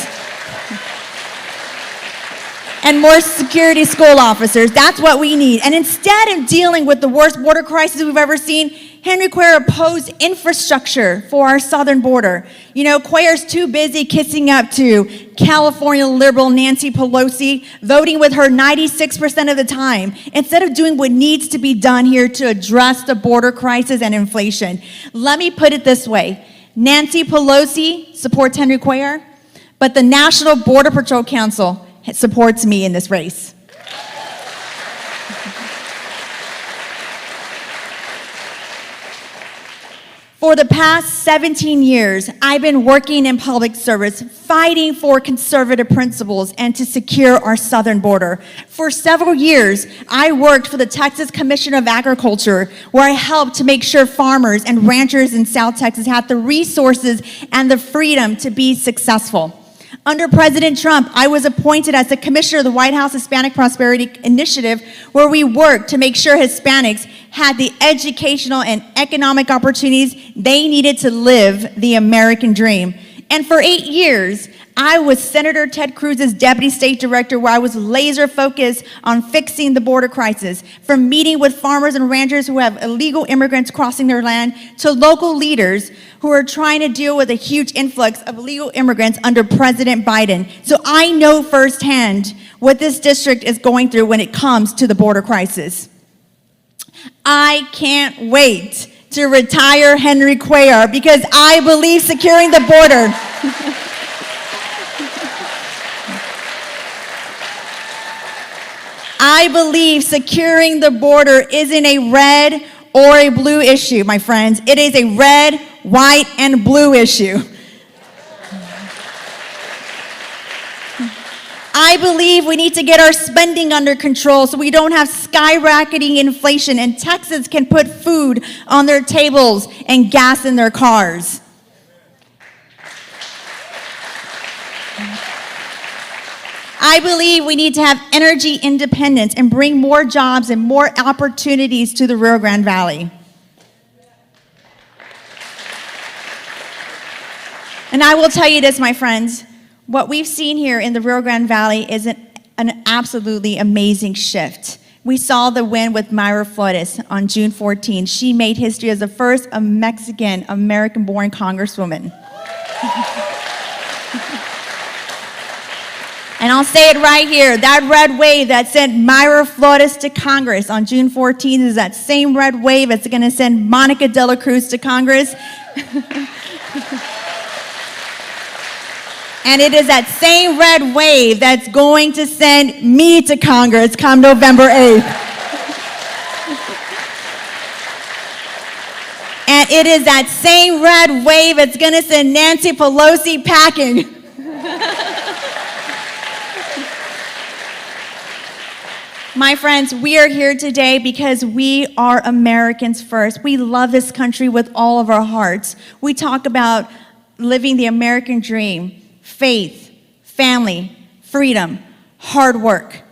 and more security school officers. That's what we need. And instead of dealing with the worst border crisis we've ever seen, Henry Cuellar opposed infrastructure for our southern border. You know, Cuellar's too busy kissing up to California liberal Nancy Pelosi, voting with her 96% of the time, instead of doing what needs to be done here to address the border crisis and inflation. Let me put it this way. Nancy Pelosi supports Henry Cuellar, but the National Border Patrol Council supports me in this race. For the past 17 years, I've been working in public service, fighting for conservative principles and to secure our southern border. For several years, I worked for the Texas Commission of Agriculture, where I helped to make sure farmers and ranchers in South Texas had the resources and the freedom to be successful. Under President Trump, I was appointed as the commissioner of the White House Hispanic Prosperity Initiative, where we worked to make sure Hispanics had the educational and economic opportunities they needed to live the American dream. And for 8 years, I was Senator Ted Cruz's deputy state director, where I was laser focused on fixing the border crisis, from meeting with farmers and ranchers who have illegal immigrants crossing their land to local leaders who are trying to deal with a huge influx of illegal immigrants under President Biden. So I know firsthand what this district is going through when it comes to the border crisis. I can't wait to retire Henry Cuellar because I believe securing the border I believe securing the border isn't a red or a blue issue, my friends. It is a red, white, and blue issue. I believe we need to get our spending under control so we don't have skyrocketing inflation and Texans can put food on their tables and gas in their cars. I believe we need to have energy independence and bring more jobs and more opportunities to the Rio Grande Valley. And I will tell you this, my friends, what we've seen here in the Rio Grande Valley is an absolutely amazing shift. We saw the win with Mayra Flores on June 14. She made history as the first Mexican American-born congresswoman. And I'll say it right here, that red wave that sent Mayra Flores to Congress on June 14th is that same red wave that's going to send Monica de la Cruz to Congress. And it is that same red wave that's going to send me to Congress come November 8th. And it is that same red wave that's going to send Nancy Pelosi packing. My friends, we are here today because we are Americans first. We love this country with all of our hearts. We talk about living the American dream, faith, family, freedom, hard work.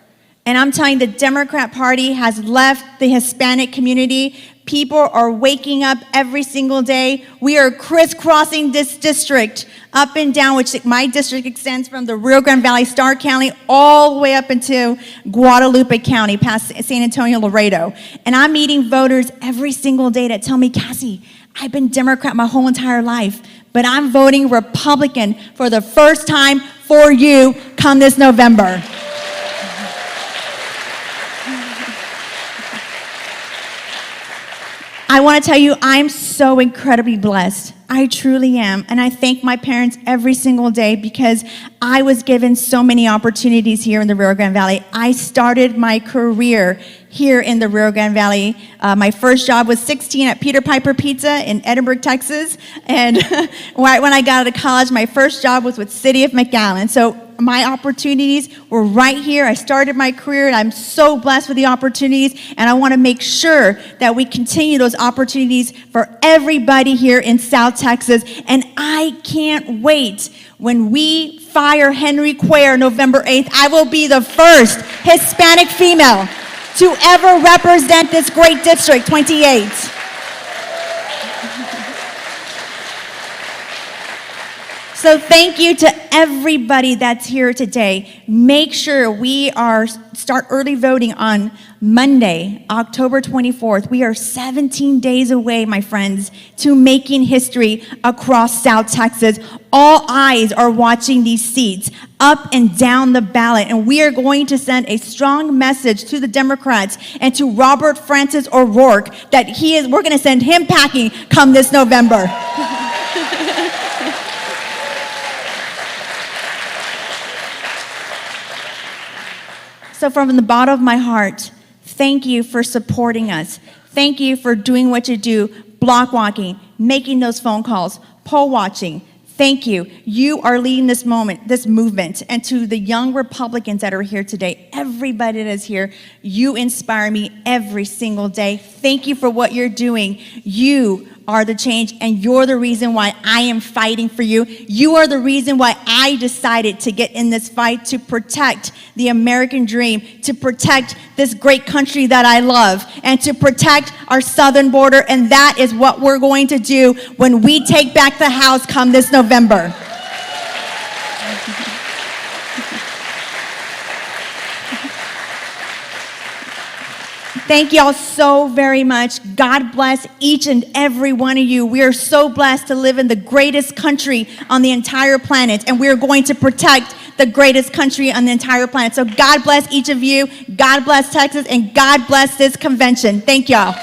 And I'm telling you, the Democrat Party has left the Hispanic community. People are waking up every single day. We are crisscrossing this district up and down, which my district extends from the Rio Grande Valley, Starr County, all the way up into Guadalupe County, past San Antonio, Laredo. And I'm meeting voters every single day that tell me, Cassie, I've been Democrat my whole entire life, but I'm voting Republican for the first time for you come this November. I want to tell you, I'm so incredibly blessed. I truly am. And I thank my parents every single day because I was given so many opportunities here in the Rio Grande Valley. I started my career here in the Rio Grande Valley. My first job was 16 at Peter Piper Pizza in Edinburgh, Texas. And right when I got out of college, my first job was with City of McAllen. So my opportunities were right here. I started my career and I'm so blessed with the opportunities, and I want to make sure that we continue those opportunities for everybody here in South Texas. And I can't wait when we fire Henry Cuellar November 8th. I will be the first Hispanic female to ever represent this great district, 28. So thank you to everybody that's here today. Make sure we start early voting on Monday, October 24th. We are 17 days away, my friends, to making history across South Texas. All eyes are watching these seats up and down the ballot, and we are going to send a strong message to the Democrats and to Robert Francis O'Rourke that we're going to send him packing come this November. So from the bottom of my heart, thank you for supporting us. Thank you for doing what you do, block walking, making those phone calls, poll watching. Thank you. You are leading this movement. And to the young Republicans that are here today, everybody that is here, you inspire me every single day. Thank you for what you're doing. You are the change, and you're the reason why I am fighting for you. You are the reason why I decided to get in this fight to protect the American dream, to protect this great country that I love, and to protect our southern border. And that is what we're going to do when we take back the House come this November. Thank y'all so very much. God bless each and every one of you. We are so blessed to live in the greatest country on the entire planet, and we are going to protect the greatest country on the entire planet. So God bless each of you. God bless Texas, and God bless this convention. Thank y'all.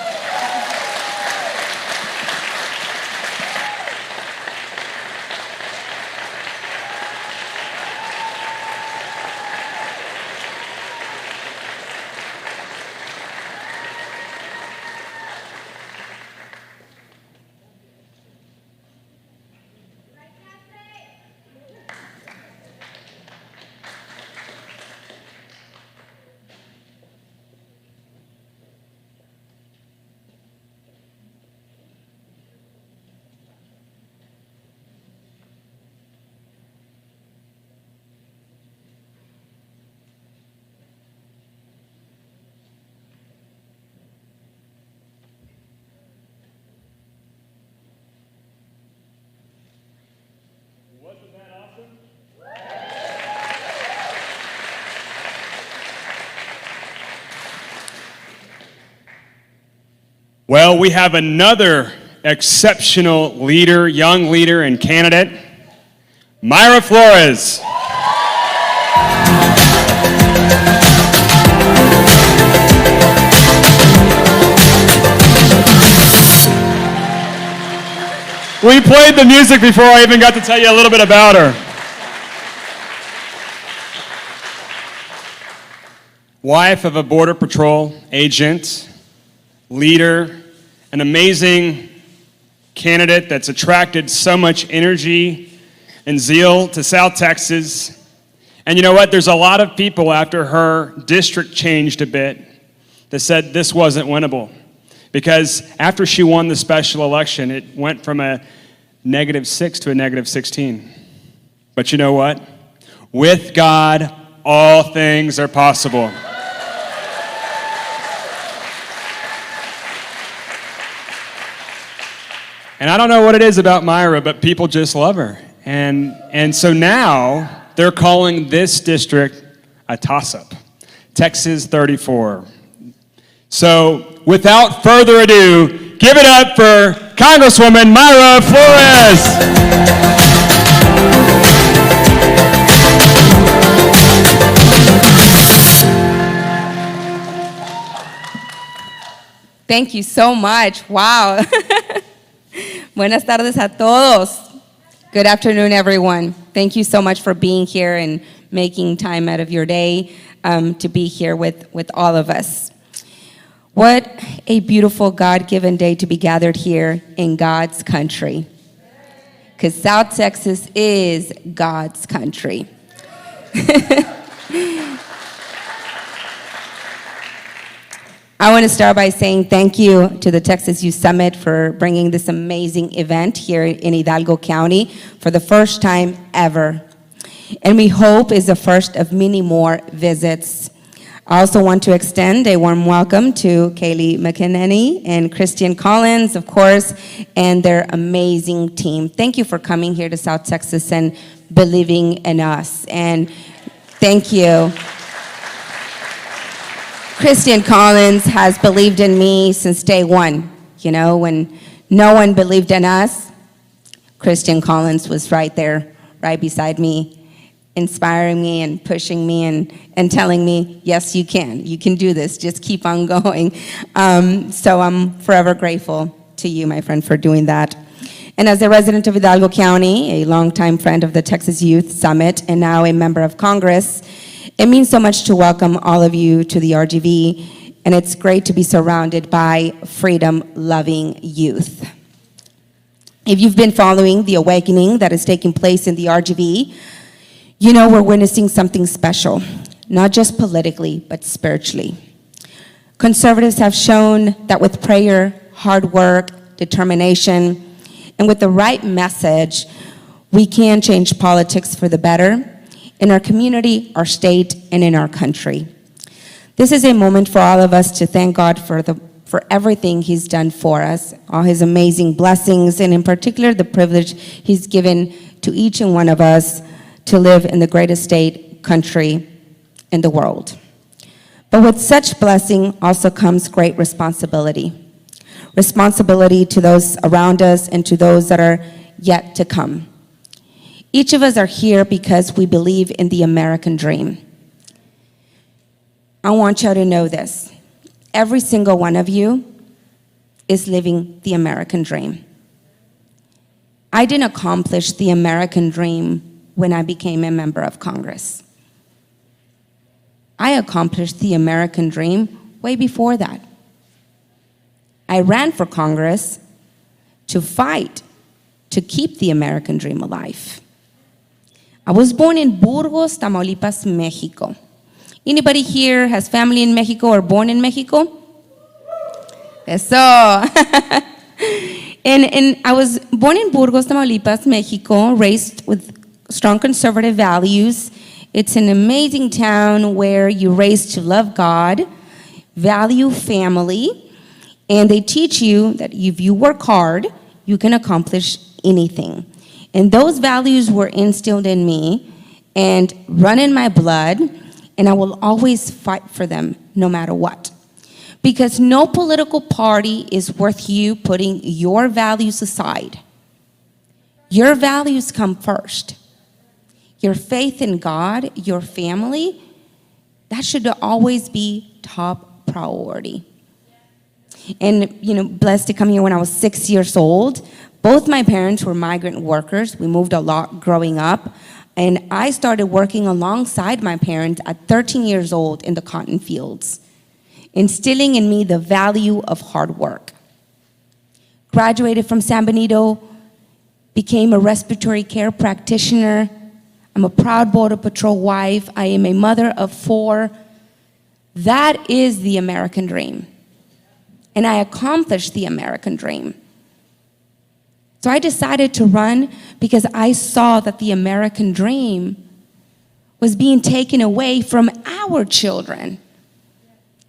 Well, we have another exceptional leader, young leader and candidate, Mayra Flores. We played the music before I even got to tell you a little bit about her. Wife of a Border Patrol agent, leader, an amazing candidate that's attracted so much energy and zeal to South Texas. And you know what? There's a lot of people after her district changed a bit that said this wasn't winnable. Because after she won the special election, it went from a -6 to a -16. But you know what? With God, all things are possible. And I don't know what it is about Mayra, but people just love her. And so now they're calling this district a toss-up, Texas 34. So without further ado, give it up for Congresswoman Mayra Flores. Thank you so much. Wow. Buenas tardes a todos. Good afternoon, everyone. Thank you so much for being here and making time out of your day to be here with all of us. What a beautiful God-given day to be gathered here in God's country. Because South Texas is God's country. I want to start by saying thank you to the Texas Youth Summit for bringing this amazing event here in Hidalgo County for the first time ever. And we hope is the first of many more visits. I also want to extend a warm welcome to Kayleigh McEnany and Christian Collins, of course, and their amazing team. Thank you for coming here to South Texas and believing in us. And thank you. Christian Collins has believed in me since day one. You know, when no one believed in us, Christian Collins was right there, right beside me, inspiring me and pushing me and telling me, yes, you can do this, just keep on going. So I'm forever grateful to you, my friend, for doing that. And as a resident of Hidalgo County, a longtime friend of the Texas Youth Summit, and now a member of Congress, it means so much to welcome all of you to the RGV, and it's great to be surrounded by freedom-loving youth. If you've been following the awakening that is taking place in the RGV, you know we're witnessing something special, not just politically, but spiritually. Conservatives have shown that with prayer, hard work, determination, and with the right message, we can change politics for the better in our community, our state, and in our country. This is a moment for all of us to thank God for everything He's done for us, all His amazing blessings, and in particular, the privilege He's given to each and one of us to live in the greatest state, country in the world. But with such blessing also comes great responsibility. Responsibility to those around us and to those that are yet to come. Each of us are here because we believe in the American dream. I want you to know this. Every single one of you is living the American dream. I didn't accomplish the American dream when I became a member of Congress. I accomplished the American dream way before that. I ran for Congress to fight to keep the American dream alive. I was born in Burgos, Tamaulipas, Mexico. Anybody here has family in Mexico or born in Mexico? Eso. And I was born in Burgos, Tamaulipas, Mexico, raised with strong conservative values. It's an amazing town where you're raised to love God, value family, and they teach you that if you work hard, you can accomplish anything. And those values were instilled in me and run in my blood, and I will always fight for them no matter what. Because no political party is worth you putting your values aside. Your values come first. Your faith in God, your family, that should always be top priority. And, blessed to come here when I was 6 years old. Both my parents were migrant workers. We moved a lot growing up. And I started working alongside my parents at 13 years old in the cotton fields, instilling in me the value of hard work. Graduated from San Benito, became a respiratory care practitioner. I'm a proud Border Patrol wife. I am a mother of 4. That is the American dream. And I accomplished the American dream. So I decided to run because I saw that the American dream was being taken away from our children.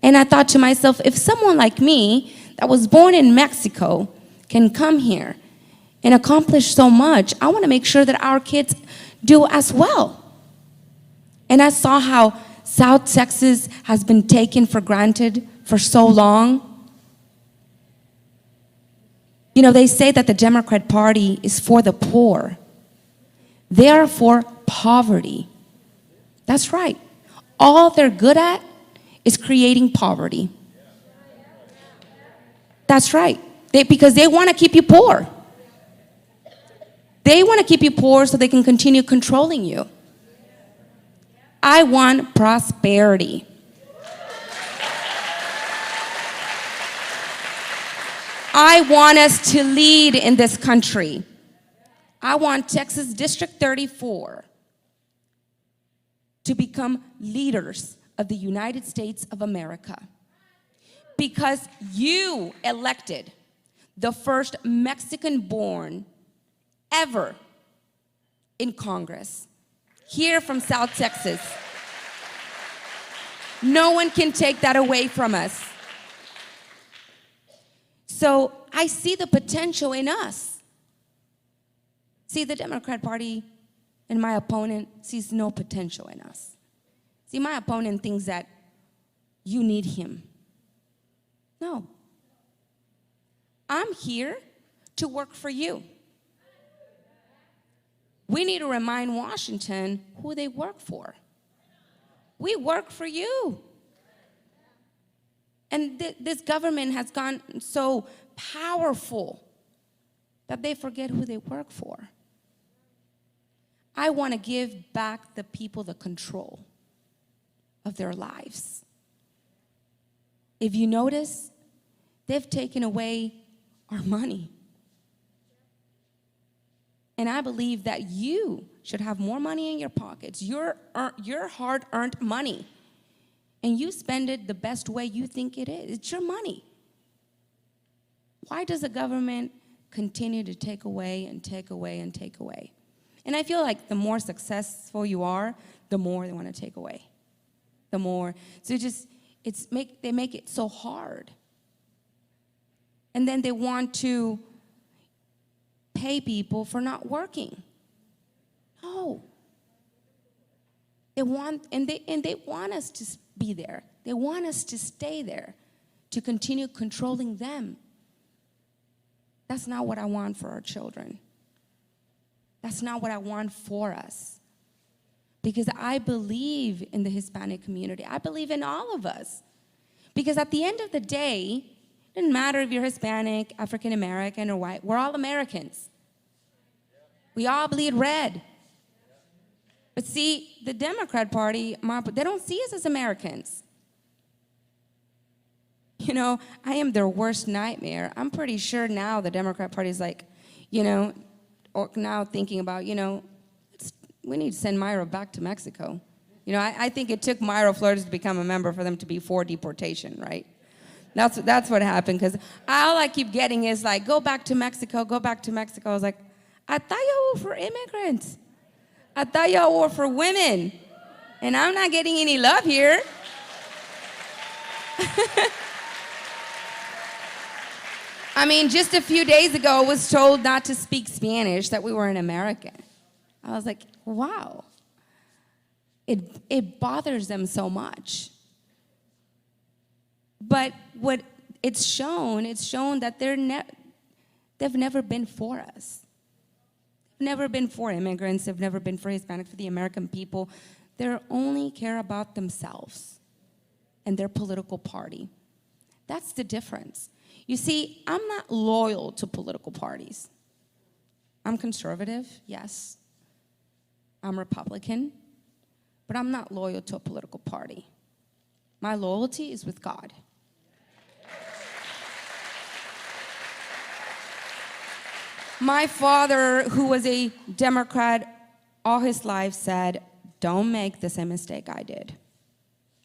And I thought to myself, if someone like me that was born in Mexico can come here and accomplish so much, I want to make sure that our kids do as well. And I saw how South Texas has been taken for granted for so long. They say that the Democrat Party is for the poor. They are for poverty. That's right. All they're good at is creating poverty. That's right. Because they want to keep you poor. They want to keep you poor so they can continue controlling you. I want prosperity. I want us to lead in this country. I want Texas District 34 to become leaders of the United States of America. Because you elected the first Mexican-born ever in Congress, here from South Texas. No one can take that away from us. So I see the potential in us. See, the Democrat Party and my opponent sees no potential in us. See, my opponent thinks that you need him. No. I'm here to work for you. We need to remind Washington who they work for. We work for you. And this government has gone so powerful that they forget who they work for. I want to give back the people the control of their lives. If you notice, they've taken away our money. And I believe that you should have more money in your pockets, your hard-earned money, and you spend it the best way you think it is. It's your money. Why does the government continue to take away and take away and take away? And I feel like the more successful you are, the more they want to take away. The more. So they make it so hard. And then they want to pay people for not working. No. They want us to be there. They want us to stay there, to continue controlling them. That's not what I want for our children. That's not what I want for us. Because I believe in the Hispanic community. I believe in all of us. Because at the end of the day, it doesn't matter if you're Hispanic, African American, or white. We're all Americans. We all bleed red. But see, the Democrat Party, they don't see us as Americans. You know, I am their worst nightmare. I'm pretty sure now the Democrat Party is like, or now thinking about, we need to send Mayra back to Mexico. I think it took Mayra Flores to become a member for them to be for deportation, right? That's what happened, because all I keep getting is like, go back to Mexico, go back to Mexico. I was like, I thought y'all were for immigrants. I thought y'all were for women. And I'm not getting any love here. I mean, just a few days ago, I was told not to speak Spanish, that we were in America. I was like, wow. It bothers them so much. But what it's shown that they've never been for us. They've never been for immigrants. They've never been for Hispanic, for the American people. They only care about themselves and their political party. That's the difference. You see, I'm not loyal to political parties. I'm conservative, yes. I'm Republican, but I'm not loyal to a political party. My loyalty is with God. My father, who was a Democrat all his life, said, don't make the same mistake I did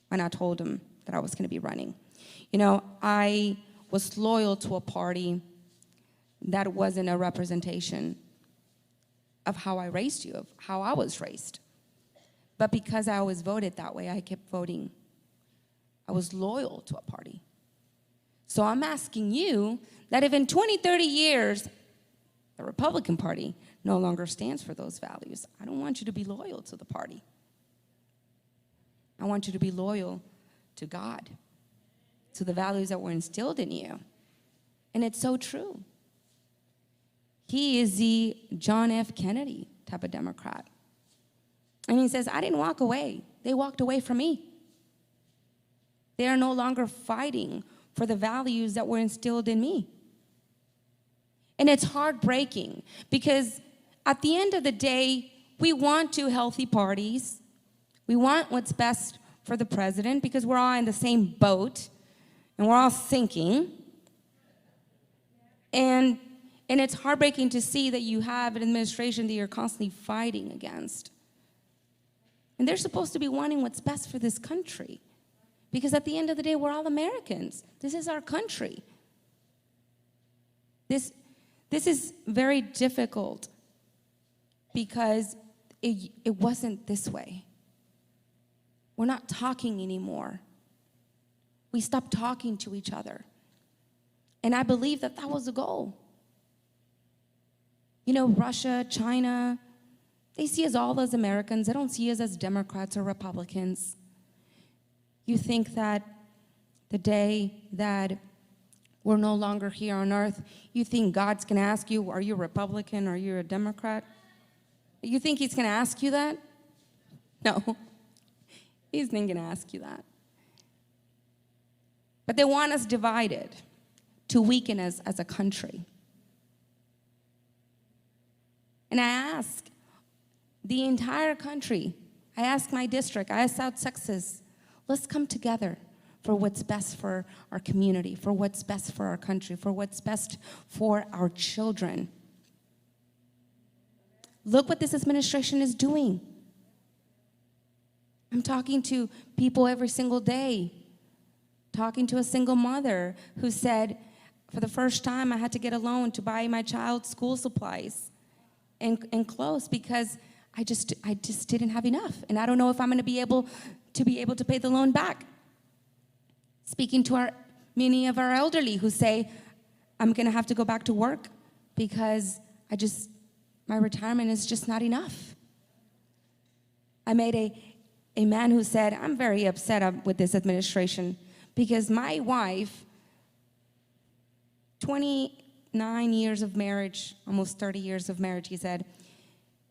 when I told him that I was going to be running. I was loyal to a party that wasn't a representation of how I raised you, of how I was raised. But because I always voted that way, I kept voting. I was loyal to a party. So I'm asking you that if in 20, 30 years, the Republican Party no longer stands for those values, I don't want you to be loyal to the party. I want you to be loyal to God, to the values that were instilled in you. And it's so true. He is the John F. Kennedy type of Democrat. And he says, I didn't walk away. They walked away from me. They are no longer fighting for the values that were instilled in me. And it's heartbreaking because at the end of the day, we want two healthy parties. We want what's best for the president because we're all in the same boat and we're all sinking. And it's heartbreaking to see that you have an administration that you're constantly fighting against. And they're supposed to be wanting what's best for this country. Because at the end of the day, we're all Americans. This is our country. This is very difficult because it wasn't this way. We're not talking anymore. We stopped talking to each other. And I believe that was the goal. Russia, China, they see us all as Americans. They don't see us as Democrats or Republicans. You think that the day that we're no longer here on earth, you think God's going to ask you, are you a Republican or are you a Democrat? You think he's going to ask you that? No. He's not going to ask you that. But they want us divided to weaken us as a country. And I ask the entire country, I ask my district, I ask South Texas, let's come together for what's best for our community, for what's best for our country, for what's best for our children. Look what this administration is doing. I'm talking to people every single day, talking to a single mother who said, for the first time, I had to get a loan to buy my child's school supplies and clothes because I just didn't have enough. And I don't know if I'm going to be able to pay the loan back. Speaking to many of our elderly who say, I'm going to have to go back to work because my retirement is just not enough. I made a man who said, I'm very upset with this administration because my wife, 29 years of marriage, almost 30 years of marriage, he said,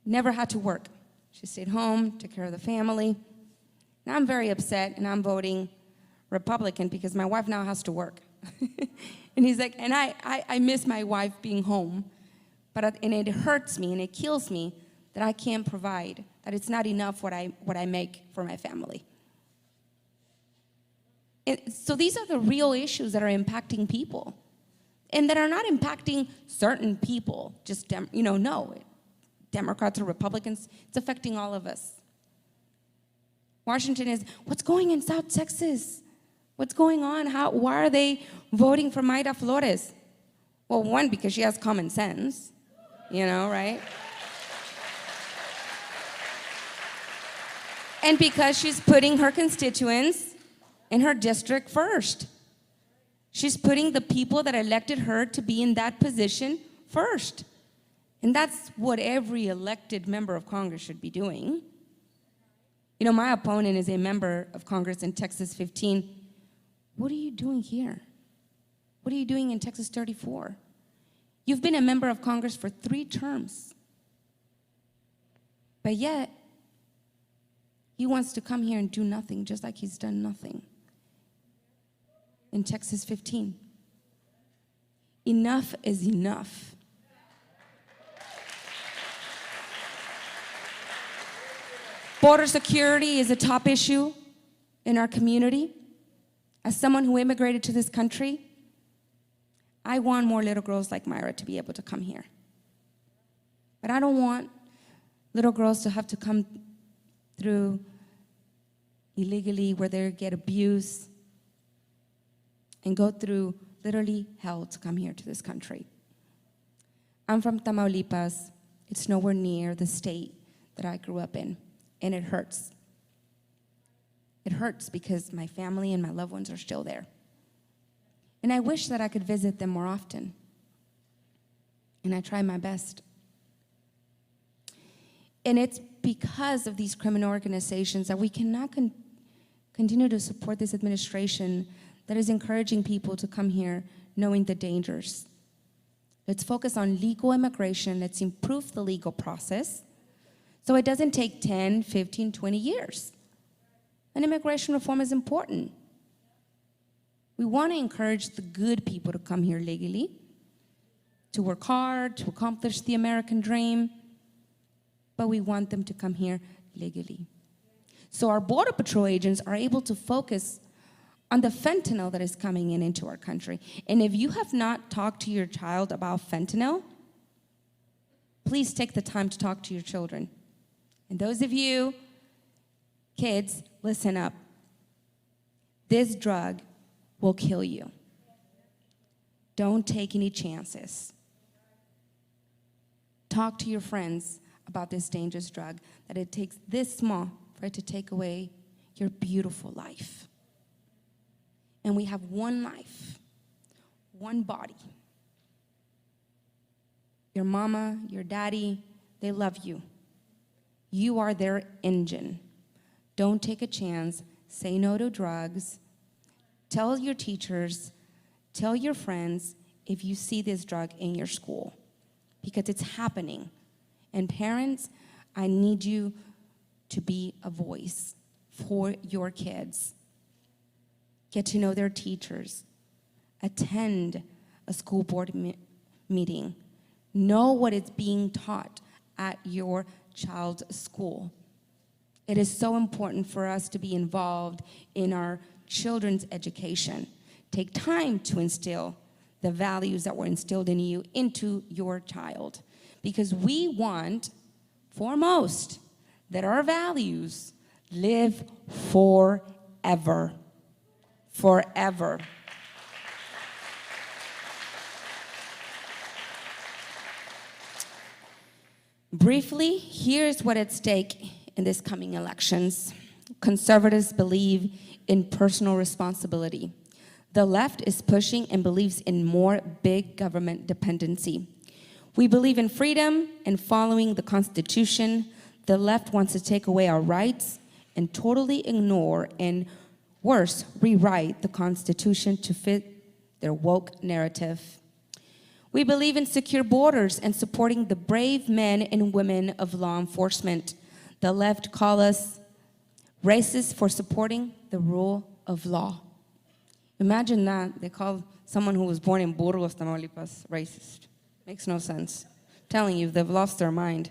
never had to work. She stayed home, took care of the family. Now I'm very upset and I'm voting Republican because my wife now has to work. And he's like, and I miss my wife being home, and it hurts me and it kills me that I can't provide, that it's not enough what I make for my family. And so these are the real issues that are impacting people, and that are not impacting certain people, just, no, Democrats or Republicans, it's affecting all of us. Washington is, what's going in South Texas? What's going on? Why are they voting for Mayra Flores? Well, one, because she has common sense, right? And because she's putting her constituents in her district first. She's putting the people that elected her to be in that position first. And that's what every elected member of Congress should be doing. My opponent is a member of Congress in Texas 15. What are you doing here? What are you doing in Texas 34? You've been a member of Congress for 3 terms. But yet, he wants to come here and do nothing, just like he's done nothing in Texas 15. Enough is enough. Border security is a top issue in our community. As someone who immigrated to this country, I want more little girls like Mayra to be able to come here. But I don't want little girls to have to come through illegally where they get abused and go through literally hell to come here to this country. I'm from Tamaulipas. It's nowhere near the state that I grew up in, and it hurts. It hurts because my family and my loved ones are still there. And I wish that I could visit them more often. And I try my best. And it's because of these criminal organizations that we cannot continue to support this administration that is encouraging people to come here knowing the dangers. Let's focus on legal immigration. Let's improve the legal process so it doesn't take 10, 15, 20 years. And immigration reform is important. We want to encourage the good people to come here legally, to work hard, to accomplish the American dream, but we want them to come here legally. So our Border Patrol agents are able to focus on the fentanyl that is coming into our country. And if you have not talked to your child about fentanyl, please take the time to talk to your children. And those of you, kids, listen up. This drug will kill you. Don't take any chances. Talk to your friends about this dangerous drug, that it takes this small for it to take away your beautiful life. And we have one life, one body. Your mama, your daddy, they love you. You are their engine. Don't take a chance. Say no to drugs. Tell your teachers, tell your friends if you see this drug in your school, because it's happening. And parents, I need you to be a voice for your kids. Get to know their teachers. Attend a school board meeting. Know what is being taught at your child's school. It is so important for us to be involved in our children's education. Take time to instill the values that were instilled in you into your child, because we want foremost, that our values live forever. Forever. Briefly, here's what at stake in this coming elections. Conservatives believe in personal responsibility. The left is pushing and believes in more big government dependency. We believe in freedom and following the Constitution. The left wants to take away our rights and totally ignore and, worse, rewrite the Constitution to fit their woke narrative. We believe in secure borders and supporting the brave men and women of law enforcement. The left call us racist for supporting the rule of law. Imagine that. They call someone who was born in Burgos, Tamaulipas, racist. Makes no sense. Telling you, they've lost their mind.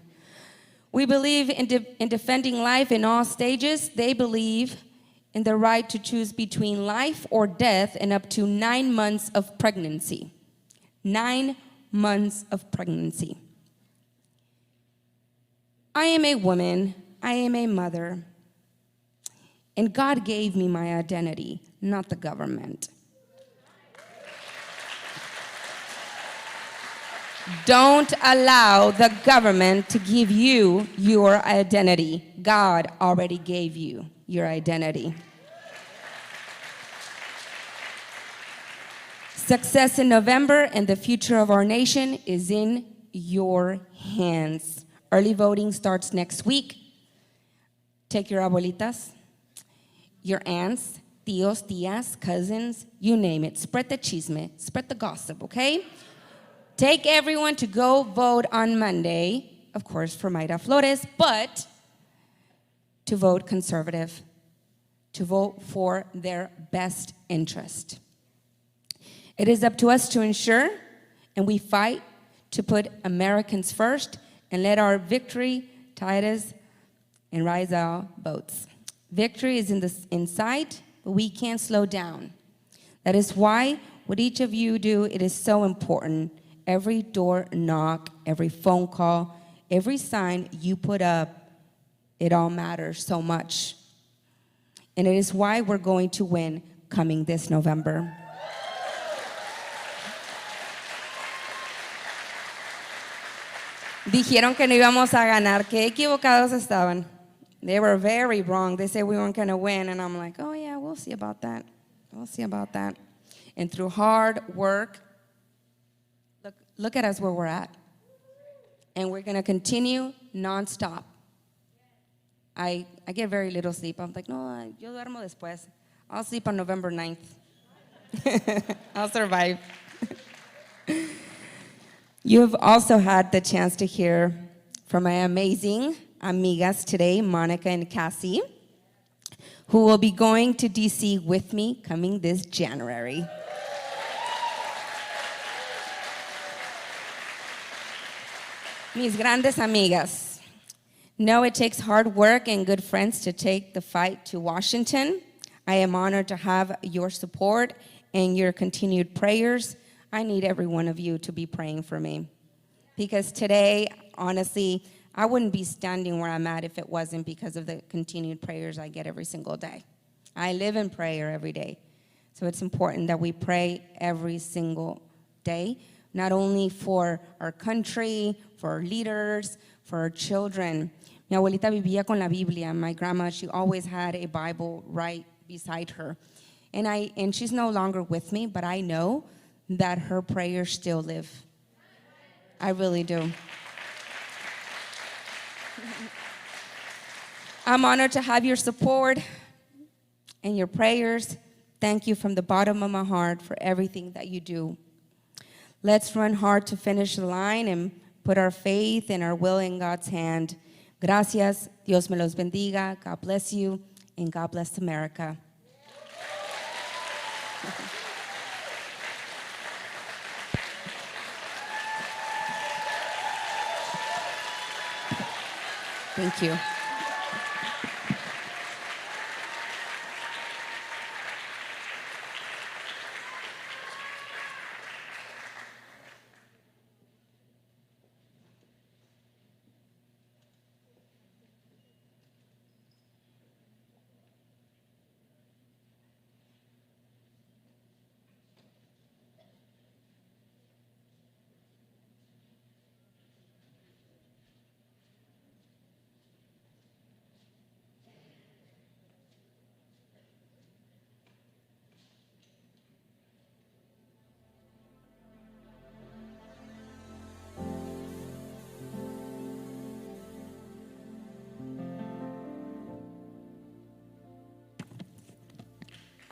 We believe in defending life in all stages. They believe in the right to choose between life or death and up to 9 months of pregnancy. 9 months of pregnancy. I am a woman. I am a mother. And God gave me my identity, not the government. Don't allow the government to give you your identity. God already gave you your identity. Success in November and the future of our nation is in your hands. Early voting starts next week. Take your abuelitas, your aunts, tíos, tías, cousins, you name it. Spread the chisme, spread the gossip, okay? Take everyone to go vote on Monday, of course, for Mayra Flores, but to vote conservative, to vote for their best interest. It is up to us to ensure, and we fight to put Americans first and let our victory tide us and rise our boats. Victory is in sight, but we can't slow down. That is why what each of you do, it is so important. Every door knock, every phone call, every sign you put up, it all matters so much. And it is why we're going to win coming this November. Dijeron que no íbamos a ganar. Qué equivocados estaban. They were very wrong. They said we weren't going to win. And I'm like, oh, yeah, we'll see about that. We'll see about that. And through hard work, look at us where we're at. And we're going to continue nonstop. I get very little sleep. I'm like, no, yo duermo después. I'll sleep on November 9th. I'll survive. You have also had the chance to hear from my amazing amigas today, Monica and Cassie, who will be going to DC with me coming this January. Mis grandes amigas. No, it takes hard work and good friends to take the fight to Washington. I am honored to have your support and your continued prayers. I need every one of you to be praying for me. Because today, honestly, I wouldn't be standing where I'm at if it wasn't because of the continued prayers I get every single day. I live in prayer every day. So it's important that we pray every single day, not only for our country, for our leaders, for our children. Mi abuelita vivía con la Biblia. My grandma, she always had a Bible right beside her. And she's no longer with me, but I know that her prayers still live. I really do. I'm honored to have your support and your prayers. Thank you from the bottom of my heart for everything that you do. Let's run hard to finish the line and put our faith and our will in God's hand. Gracias. Dios me los bendiga. God bless you, and God bless America. Thank you.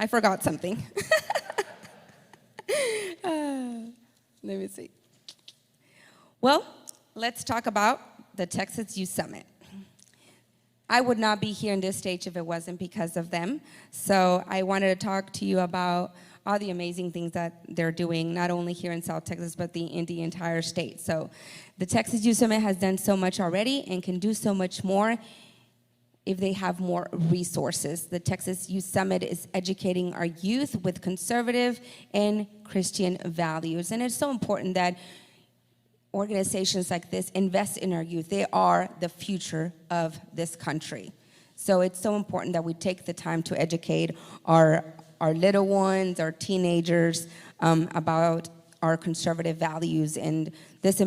I forgot something. Let me see. Well, let's talk about the Texas Youth Summit. I would not be here on this stage if it wasn't because of them. So I wanted to talk to you about all the amazing things that they're doing, not only here in South Texas, but in the entire state. So the Texas Youth Summit has done so much already and can do so much more if they have more resources. The Texas Youth Summit is educating our youth with conservative and Christian values. And it's so important that organizations like this invest in our youth. They are the future of this country. So it's so important that we take the time to educate our little ones, our teenagers, about our conservative values, and this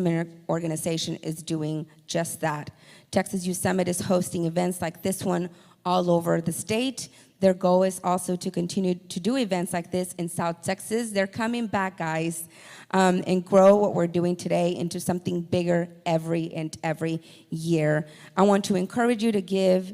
organization is doing just that. Texas Youth Summit is hosting events like this one all over the state. Their goal is also to continue to do events like this in South Texas. They're coming back, guys, and grow what we're doing today into something bigger every year. I want to encourage you to give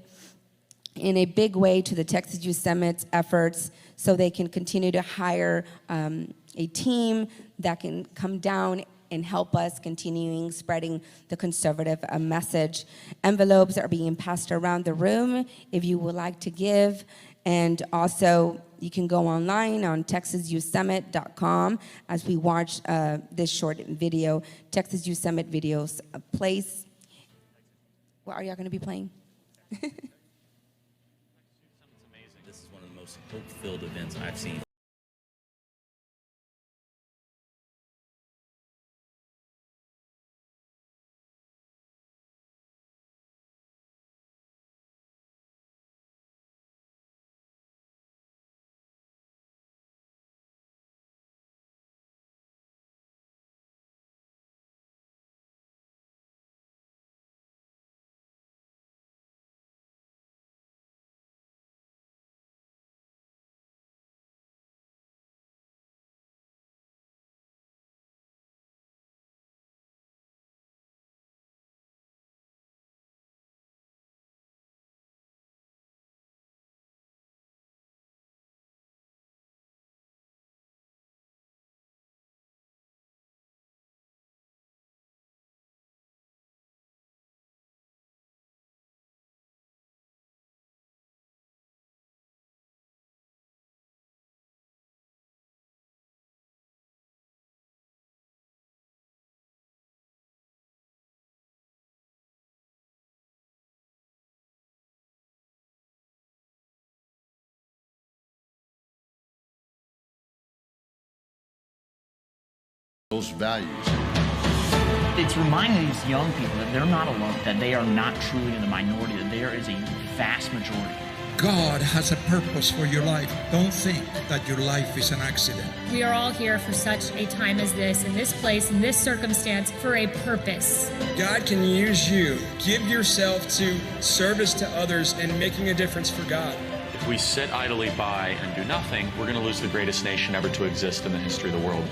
in a big way to the Texas Youth Summit's efforts so they can continue to hire a team that can come down and help us continuing spreading the conservative message. Envelopes are being passed around the room if you would like to give. And also, you can go online on texasyouthsummit.com as we watch this short video. Texas Youth Summit videos plays. What are y'all going to be playing? This is one of the most hope-filled events I've seen. Those values. It's reminding these young people that they're not alone, that they are not truly in the minority, that there is a vast majority. God has a purpose for your life. Don't think that your life is an accident. We are all here for such a time as this, in this place, in this circumstance, for a purpose. God can use you. Give yourself to service to others and making a difference for God. If we sit idly by and do nothing, we're going to lose the greatest nation ever to exist in the history of the world.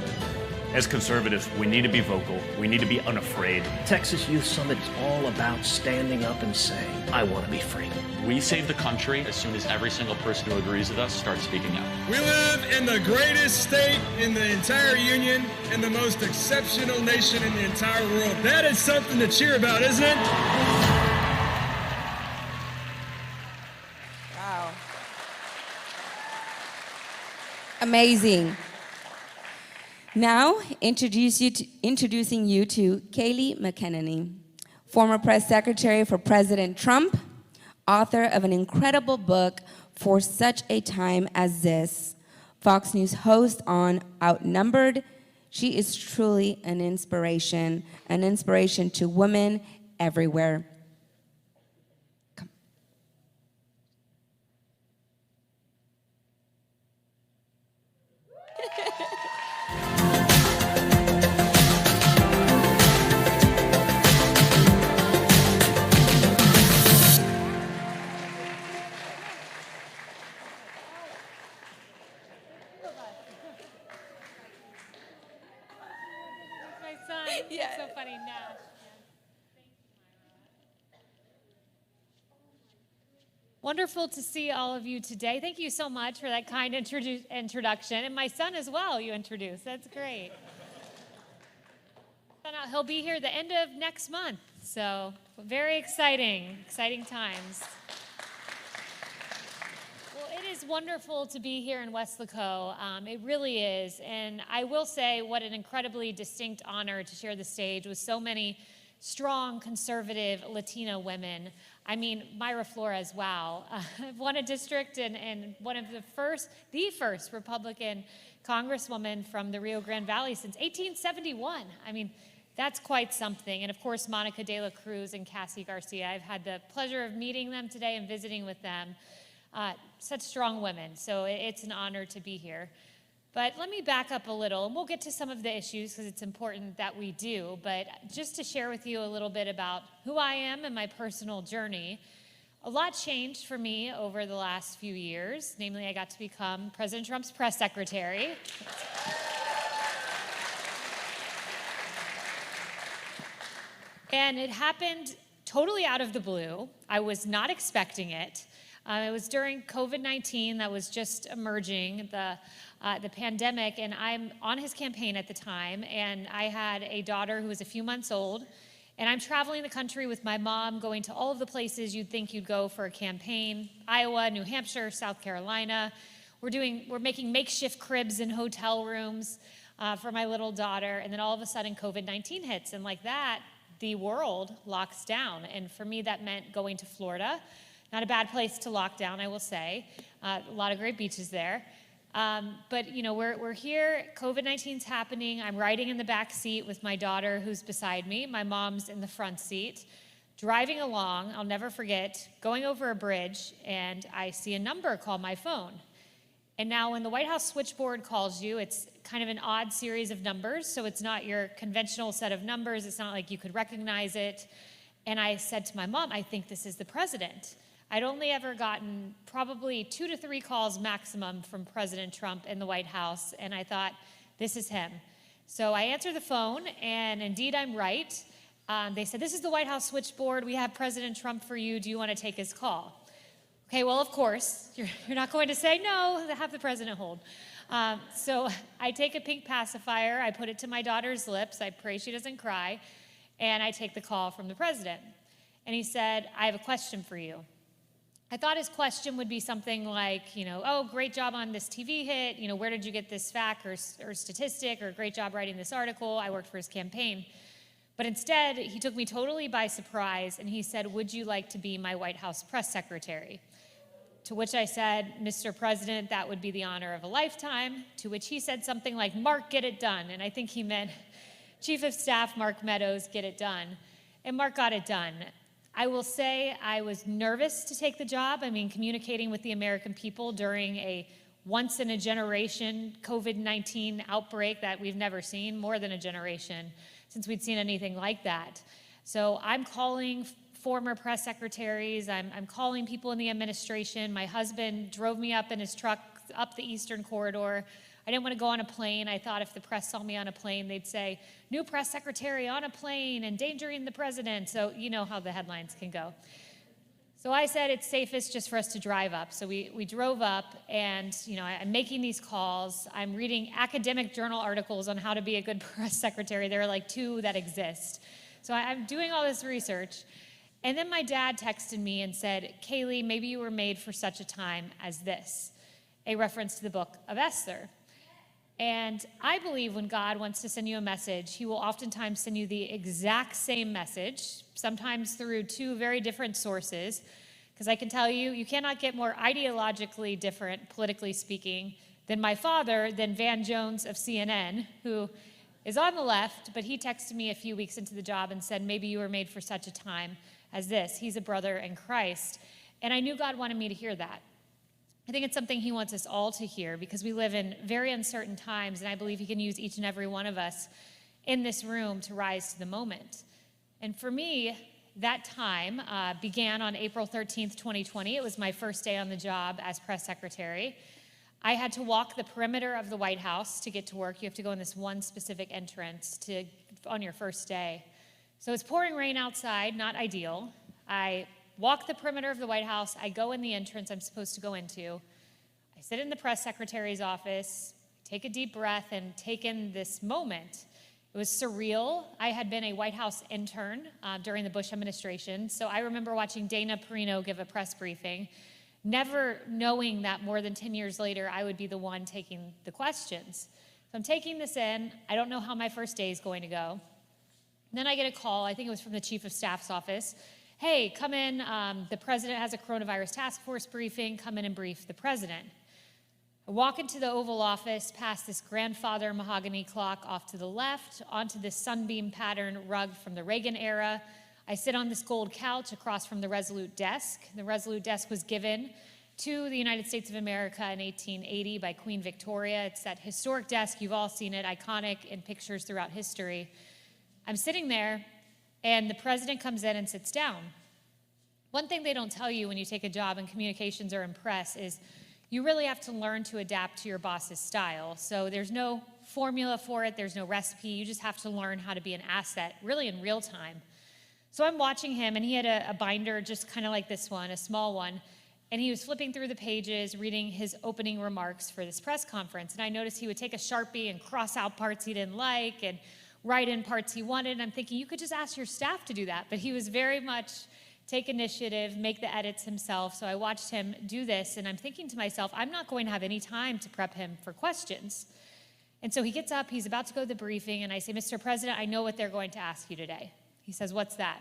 As conservatives, we need to be vocal. We need to be unafraid. Texas Youth Summit is all about standing up and saying, I want to be free. We save the country as soon as every single person who agrees with us starts speaking out. We live in the greatest state in the entire union and the most exceptional nation in the entire world. That is something to cheer about, isn't it? Wow. Amazing. Now, introducing you to Kayleigh McEnany, former press secretary for President Trump, author of an incredible book, For Such a Time as This, Fox News host on Outnumbered. She is truly an inspiration to women everywhere. Yeah. It's so funny now. Wonderful to see all of you today. Thank you so much for that kind introduction. And my son as well, you introduced. That's great. He'll be here the end of next month. So very exciting times. Well, it is wonderful to be here in Weslaco. It really is. And I will say what an incredibly distinct honor to share the stage with so many strong, conservative Latina women. I mean, Mayra Flores, wow. I've won a district and one of the first Republican congresswoman from the Rio Grande Valley since 1871. I mean, that's quite something. And of course, Monica de la Cruz and Cassie Garcia. I've had the pleasure of meeting them today and visiting with them. Such strong women, so it's an honor to be here. But let me back up a little, and we'll get to some of the issues because it's important that we do, but just to share with you a little bit about who I am and my personal journey. A lot changed for me over the last few years. Namely, I got to become President Trump's press secretary. And it happened totally out of the blue. I was not expecting it. It was during COVID-19 that was just emerging, the pandemic, and I'm on his campaign at the time, and I had a daughter who was a few months old, and I'm traveling the country with my mom, going to all of the places you'd think you'd go for a campaign: Iowa, New Hampshire, South Carolina. We're making makeshift cribs in hotel rooms for my little daughter, and then all of a sudden COVID-19 hits, and like that, the world locks down. And for me, that meant going to Florida. Not a bad place to lock down, I will say. A lot of great beaches there. But you know, we're here, COVID-19's happening. I'm riding in the back seat with my daughter who's beside me. My mom's in the front seat. Driving along, I'll never forget, going over a bridge, and I see a number call my phone. And now when the White House switchboard calls you, it's kind of an odd series of numbers, so it's not your conventional set of numbers. It's not like you could recognize it. And I said to my mom, I think this is the president. I'd only ever gotten probably 2 to 3 calls maximum from President Trump in the White House, and I thought, this is him. So I answer the phone, and indeed I'm right. They said, this is the White House switchboard. We have President Trump for you. Do you want to take his call? Okay, well, of course, you're not going to say no, have the president hold. So I take a pink pacifier, I put it to my daughter's lips, I pray she doesn't cry, and I take the call from the president. And he said, I have a question for you. I thought his question would be something like, you know, oh, great job on this TV hit, you know, where did you get this fact or statistic, or great job writing this article, I worked for his campaign. But instead, he took me totally by surprise, and he said, would you like to be my White House press secretary? To which I said, Mr. President, that would be the honor of a lifetime. To which he said something like, Mark, get it done. And I think he meant Chief of Staff Mark Meadows, get it done. And Mark got it done. I will say I was nervous to take the job. I mean, communicating with the American people during a once-in-a-generation COVID-19 outbreak that we've never seen, more than a generation, since we'd seen anything like that. So I'm calling former press secretaries, I'm calling people in the administration. My husband drove me up in his truck up the Eastern Corridor. I didn't want to go on a plane. I thought if the press saw me on a plane, they'd say, new press secretary on a plane, endangering the president. So you know how the headlines can go. So I said it's safest just for us to drive up. So we drove up, and you know, I'm making these calls. I'm reading academic journal articles on how to be a good press secretary. There are like 2 that exist. So I'm doing all this research. And then my dad texted me and said, Kayleigh, maybe you were made for such a time as this, a reference to the book of Esther. And I believe when God wants to send you a message, he will oftentimes send you the exact same message, sometimes through 2 very different sources. Because I can tell you, you cannot get more ideologically different, politically speaking, than my father, than Van Jones of CNN, who is on the left, but he texted me a few weeks into the job and said, maybe you were made for such a time as this. He's a brother in Christ. And I knew God wanted me to hear that. I think it's something he wants us all to hear because we live in very uncertain times, and I believe he can use each and every one of us in this room to rise to the moment. And for me, that time began on April 13th, 2020. It was my first day on the job as press secretary. I had to walk the perimeter of the White House to get to work. You have to go in this one specific entrance on your first day. So it's pouring rain outside, not ideal. I walk the perimeter of the White House. I go in the entrance I'm supposed to go into. I sit in the press secretary's office, take a deep breath, and take in this moment. It was surreal. I had been a White House intern during the Bush administration, so I remember watching Dana Perino give a press briefing, never knowing that more than 10 years later, I would be the one taking the questions. So I'm taking this in. I don't know how my first day is going to go. And then I get a call, I think it was from the Chief of Staff's office. Hey, come in, the president has a coronavirus task force briefing, come in and brief the president. I walk into the Oval Office, past this grandfather mahogany clock off to the left, onto this sunbeam pattern rug from the Reagan era. I sit on this gold couch across from the Resolute desk. The Resolute desk was given to the United States of America in 1880 by Queen Victoria. It's that historic desk, you've all seen it, iconic in pictures throughout history. I'm sitting there, and the president comes in and sits down. One thing they don't tell you when you take a job in communications or in press is you really have to learn to adapt to your boss's style. So there's no formula for it, there's no recipe, you just have to learn how to be an asset, really in real time. So I'm watching him, and he had a binder just kind of like this one, a small one, and he was flipping through the pages, reading his opening remarks for this press conference. And I noticed he would take a Sharpie and cross out parts he didn't like and write in parts he wanted. And I'm thinking, you could just ask your staff to do that. But he was very much take initiative, make the edits himself. So I watched him do this, and I'm thinking to myself, I'm not going to have any time to prep him for questions. And so he gets up, he's about to go to the briefing, and I say, Mr. President, I know what they're going to ask you today. He says, what's that?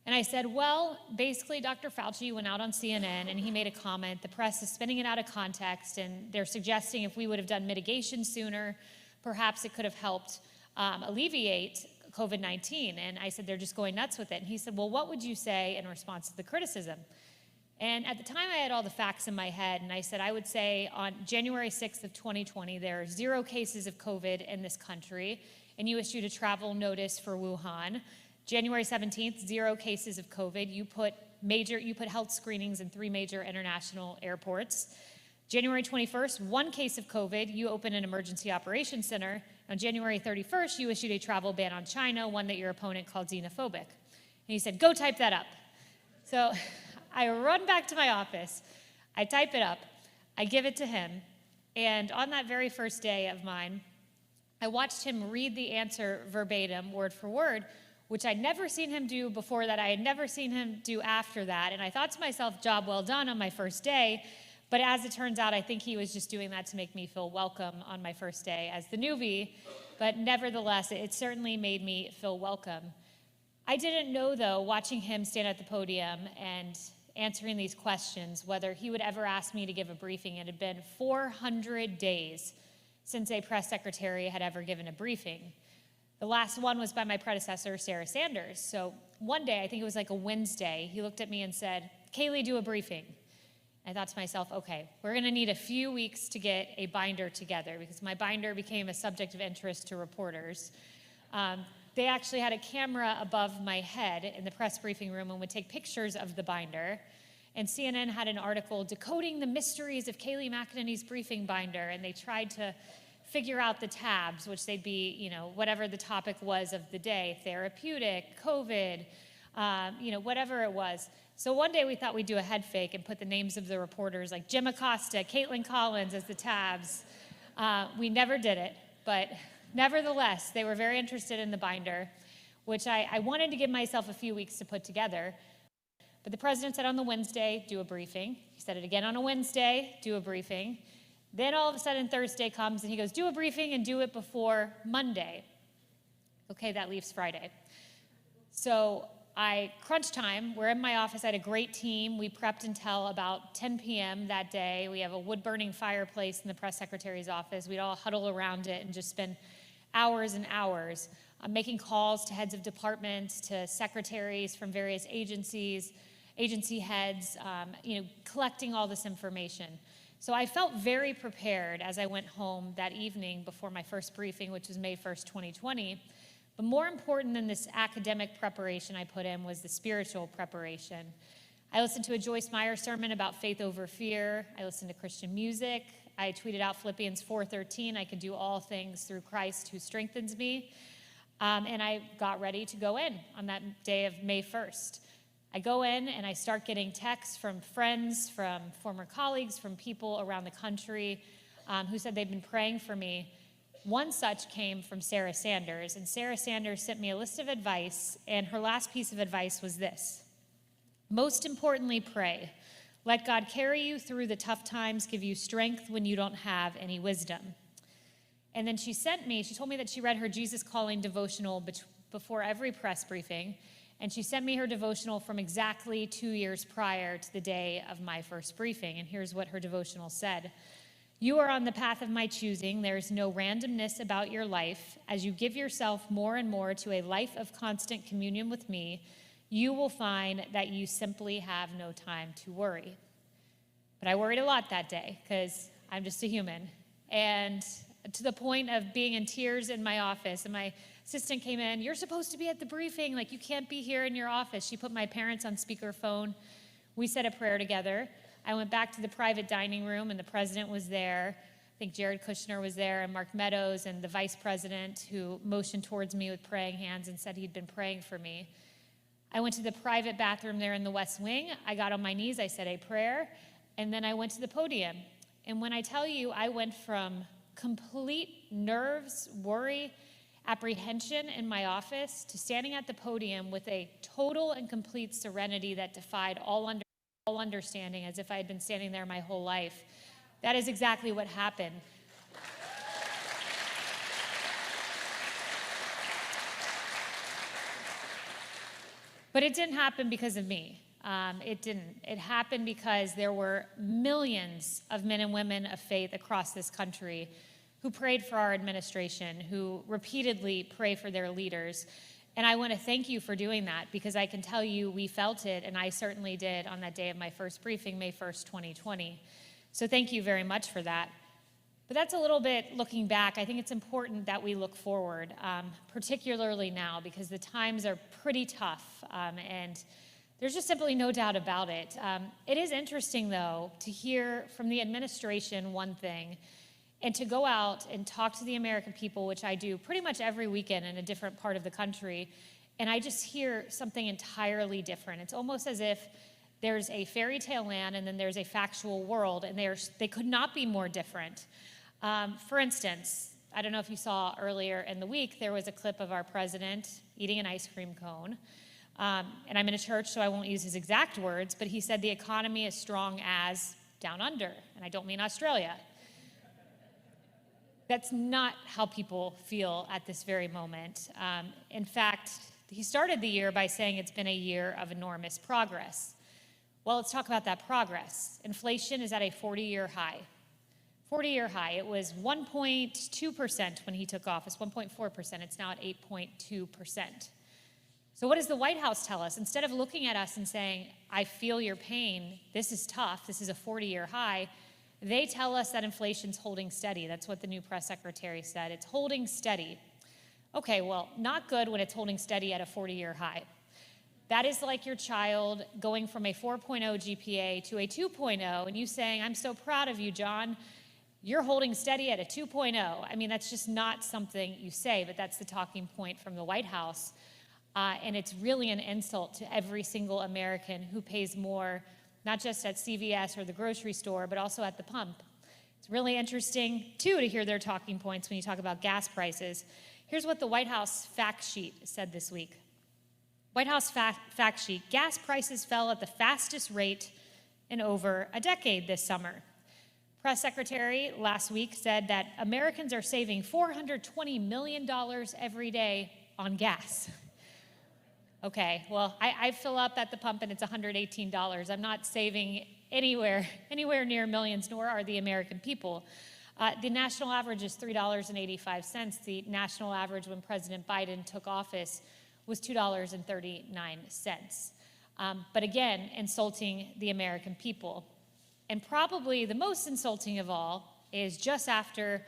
And I said, well, basically, Dr. Fauci went out on CNN, and he made a comment. The press is spinning it out of context, and they're suggesting if we would have done mitigation sooner, perhaps it could have helped alleviate COVID-19. And I said, they're just going nuts with it. And he said, well, what would you say in response to the criticism? And at the time, I had all the facts in my head, and I said, I would say on January 6th of 2020, there are 0 cases of COVID in this country, and you issued a travel notice for Wuhan. January 17th, 0 cases of COVID. You put health screenings in 3 major international airports. January 21st, 1 case of COVID. You opened an emergency operations center. On January 31st, you issued a travel ban on China, one that your opponent called xenophobic. And he said, go type that up. So I run back to my office. I type it up. I give it to him. And on that very first day of mine, I watched him read the answer verbatim, word for word, which I'd never seen him do before that. I had never seen him do after that. And I thought to myself, job well done on my first day. But as it turns out, I think he was just doing that to make me feel welcome on my first day as the newbie. But nevertheless, it certainly made me feel welcome. I didn't know, though, watching him stand at the podium and answering these questions, whether he would ever ask me to give a briefing. It had been 400 days since a press secretary had ever given a briefing. The last one was by my predecessor, Sarah Sanders. So one day, I think it was like a Wednesday, he looked at me and said, Kayleigh, do a briefing. I thought to myself, okay, we're gonna need a few weeks to get a binder together because my binder became a subject of interest to reporters. They actually had a camera above my head in the press briefing room and would take pictures of the binder. And CNN had an article decoding the mysteries of Kayleigh McEnany's briefing binder, and they tried to figure out the tabs, which they'd be, whatever the topic was of the day, therapeutic, COVID, whatever it was. So one day we thought we'd do a head fake and put the names of the reporters like Jim Acosta, Caitlin Collins as the tabs. We never did it, but nevertheless, they were very interested in the binder, which I wanted to give myself a few weeks to put together. But the president said on the Wednesday, do a briefing. He said it again on a Wednesday, do a briefing. Then all of a sudden Thursday comes and he goes, do a briefing and do it before Monday. Okay, that leaves Friday. So I crunch time. We're in my office. I had a great team. We prepped until about 10 p.m. that day. We have a wood-burning fireplace in the press secretary's office. We'd all huddle around it and just spend hours and hours making calls to heads of departments, to secretaries from various agencies, agency heads, collecting all this information. So I felt very prepared as I went home that evening before my first briefing, which was May 1st, 2020. But more important than this academic preparation I put in was the spiritual preparation. I listened to a Joyce Meyer sermon about faith over fear. I listened to Christian music. I tweeted out Philippians 4:13, I can do all things through Christ who strengthens me. And I got ready to go in on that day of May 1st. I go in and I start getting texts from friends, from former colleagues, from people around the country who said they've been praying for me. One such came from Sarah Sanders, and Sarah Sanders sent me a list of advice, and her last piece of advice was this: most importantly, pray. Let God carry you through the tough times, give you strength when you don't have any wisdom. And then she told me that she read her Jesus Calling devotional before every press briefing, and she sent me her devotional from exactly 2 years prior to the day of my first briefing. And here's what her devotional said: you are on the path of my choosing. There is no randomness about your life. As you give yourself more and more to a life of constant communion with me, you will find that you simply have no time to worry. But I worried a lot that day because I'm just a human. And to the point of being in tears in my office, and my assistant came in, you're supposed to be at the briefing, like you can't be here in your office. She put my parents on speakerphone. We said a prayer together. I went back to the private dining room, and the president was there. I think Jared Kushner was there, and Mark Meadows, and the vice president, who motioned towards me with praying hands and said he'd been praying for me. I went to the private bathroom there in the West Wing. I got on my knees, I said a prayer, and then I went to the podium. And when I tell you, I went from complete nerves, worry, apprehension in my office to standing at the podium with a total and complete serenity that defied all understanding, as if I had been standing there my whole life. That is exactly what happened. But it didn't happen because of me. It didn't. It happened because there were millions of men and women of faith across this country who prayed for our administration, who repeatedly pray for their leaders. And I want to thank you for doing that, because I can tell you we felt it, and I certainly did on that day of my first briefing, May 1st, 2020. So thank you very much for that. But that's a little bit looking back. I think it's important that we look forward, particularly now, because the times are pretty tough, and there's just simply no doubt about it. It is interesting, though, to hear from the administration one thing, and to go out and talk to the American people, which I do pretty much every weekend in a different part of the country, and I just hear something entirely different. It's almost as if there's a fairy tale land and then there's a factual world, and they could not be more different. For instance, I don't know if you saw earlier in the week, there was a clip of our president eating an ice cream cone. And I'm in a church, so I won't use his exact words, but he said the economy is strong as down under, and I don't mean Australia. That's not how people feel at this very moment. In fact, he started the year by saying it's been a year of enormous progress. Well, let's talk about that progress. Inflation is at a 40-year high. 40-year high. It was 1.2% when he took office, 1.4%. It's now at 8.2%. So what does the White House tell us? Instead of looking at us and saying, I feel your pain, this is tough, this is a 40-year high, they tell us that inflation's holding steady. That's what the new press secretary said. It's holding steady. Okay, well, not good when it's holding steady at a 40-year high. That is like your child going from a 4.0 GPA to a 2.0, and you saying, I'm so proud of you, John. You're holding steady at a 2.0. I mean, that's just not something you say, but that's the talking point from the White House. And it's really an insult to every single American who pays more, not just at CVS or the grocery store, but also at the pump. It's really interesting, too, to hear their talking points when you talk about gas prices. Here's what the White House fact sheet said this week. White House fact sheet: gas prices fell at the fastest rate in over a decade this summer. Press secretary last week said that Americans are saving $420 million every day on gas. Okay, well, I fill up at the pump and it's $118. I'm not saving anywhere near millions, nor are the American people. The national average is $3.85. The national average when President Biden took office was $2.39. But again, insulting the American people. And probably the most insulting of all is just after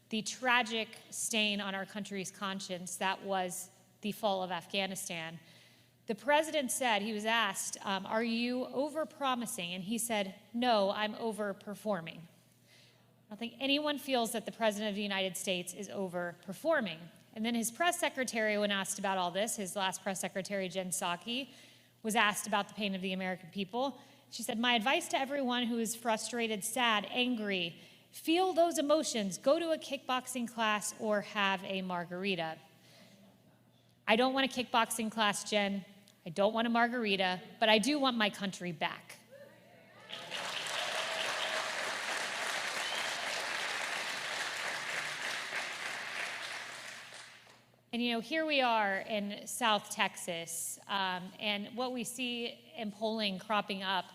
the tragic stain on our country's conscience that was the fall of Afghanistan. The president said, he was asked, are you over-promising? And he said, no, I'm over-performing. I don't think anyone feels that the president of the United States is over-performing. And then his press secretary, when asked about all this, his last press secretary, Jen Psaki, was asked about the pain of the American people. She said, "My advice to everyone who is frustrated, sad, angry, feel those emotions, go to a kickboxing class or have a margarita." I don't want a kickboxing class, Jen. I don't want a margarita, but I do want my country back. And here we are in South Texas, and what we see in polling cropping up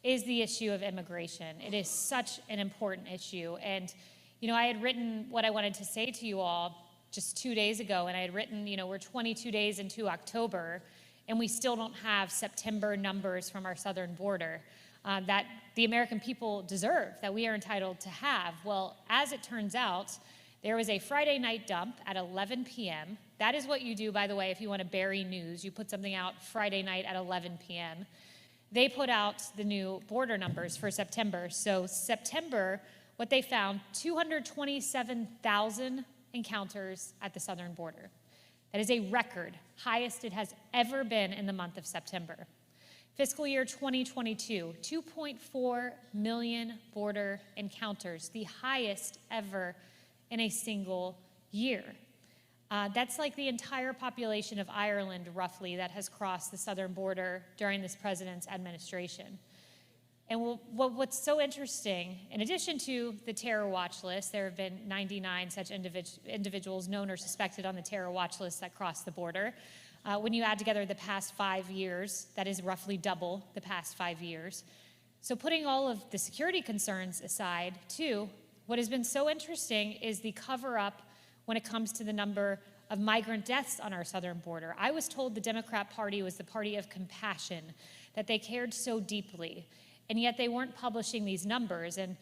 is the issue of immigration. It is such an important issue. And, I had written what I wanted to say to you all just 2 days ago, and I had written, we're 22 days into October, and we still don't have September numbers from our southern border that the American people deserve, that we are entitled to have. Well, as it turns out, there was a Friday night dump at 11 p.m. That is what you do, by the way, if you want to bury news. You put something out Friday night at 11 p.m. They put out the new border numbers for September. So September, what they found, 227,000 encounters at the southern border. That is a record, highest it has ever been in the month of September. Fiscal year 2022, 2.4 million border encounters, the highest ever in a single year. That's like the entire population of Ireland, roughly, that has crossed the southern border during this president's administration. And what's so interesting, in addition to the terror watch list, there have been 99 such individuals known or suspected on the terror watch list that crossed the border. When you add together the past 5 years, that is roughly double the past 5 years. So putting all of the security concerns aside, too, what has been so interesting is the cover-up when it comes to the number of migrant deaths on our southern border. I was told the Democrat Party was the party of compassion, that they cared so deeply, and yet they weren't publishing these numbers. And,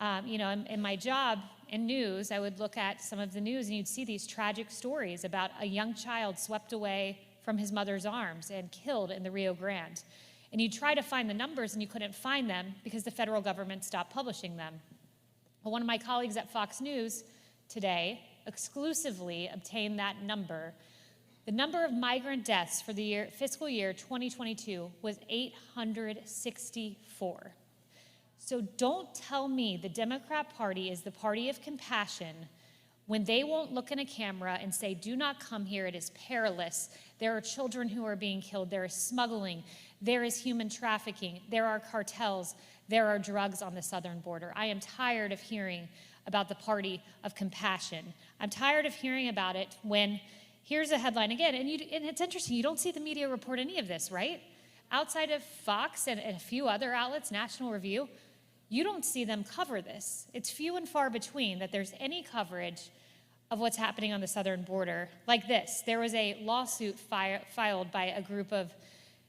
in my job in news, I would look at some of the news and you'd see these tragic stories about a young child swept away from his mother's arms and killed in the Rio Grande. And you'd try to find the numbers and you couldn't find them because the federal government stopped publishing them. Well, one of my colleagues at Fox News today exclusively obtained that number. The number of migrant deaths for the fiscal year 2022 was 864. So don't tell me the Democrat Party is the party of compassion when they won't look in a camera and say, "Do not come here, it is perilous. There are children who are being killed, there is smuggling, there is human trafficking, there are cartels, there are drugs on the southern border." I am tired of hearing about the party of compassion. I'm tired of hearing about it when, here's a headline again, and it's interesting, you don't see the media report any of this, right? Outside of Fox and a few other outlets, National Review, you don't see them cover this. It's few and far between that there's any coverage of what's happening on the southern border. Like this, there was a lawsuit filed by a group of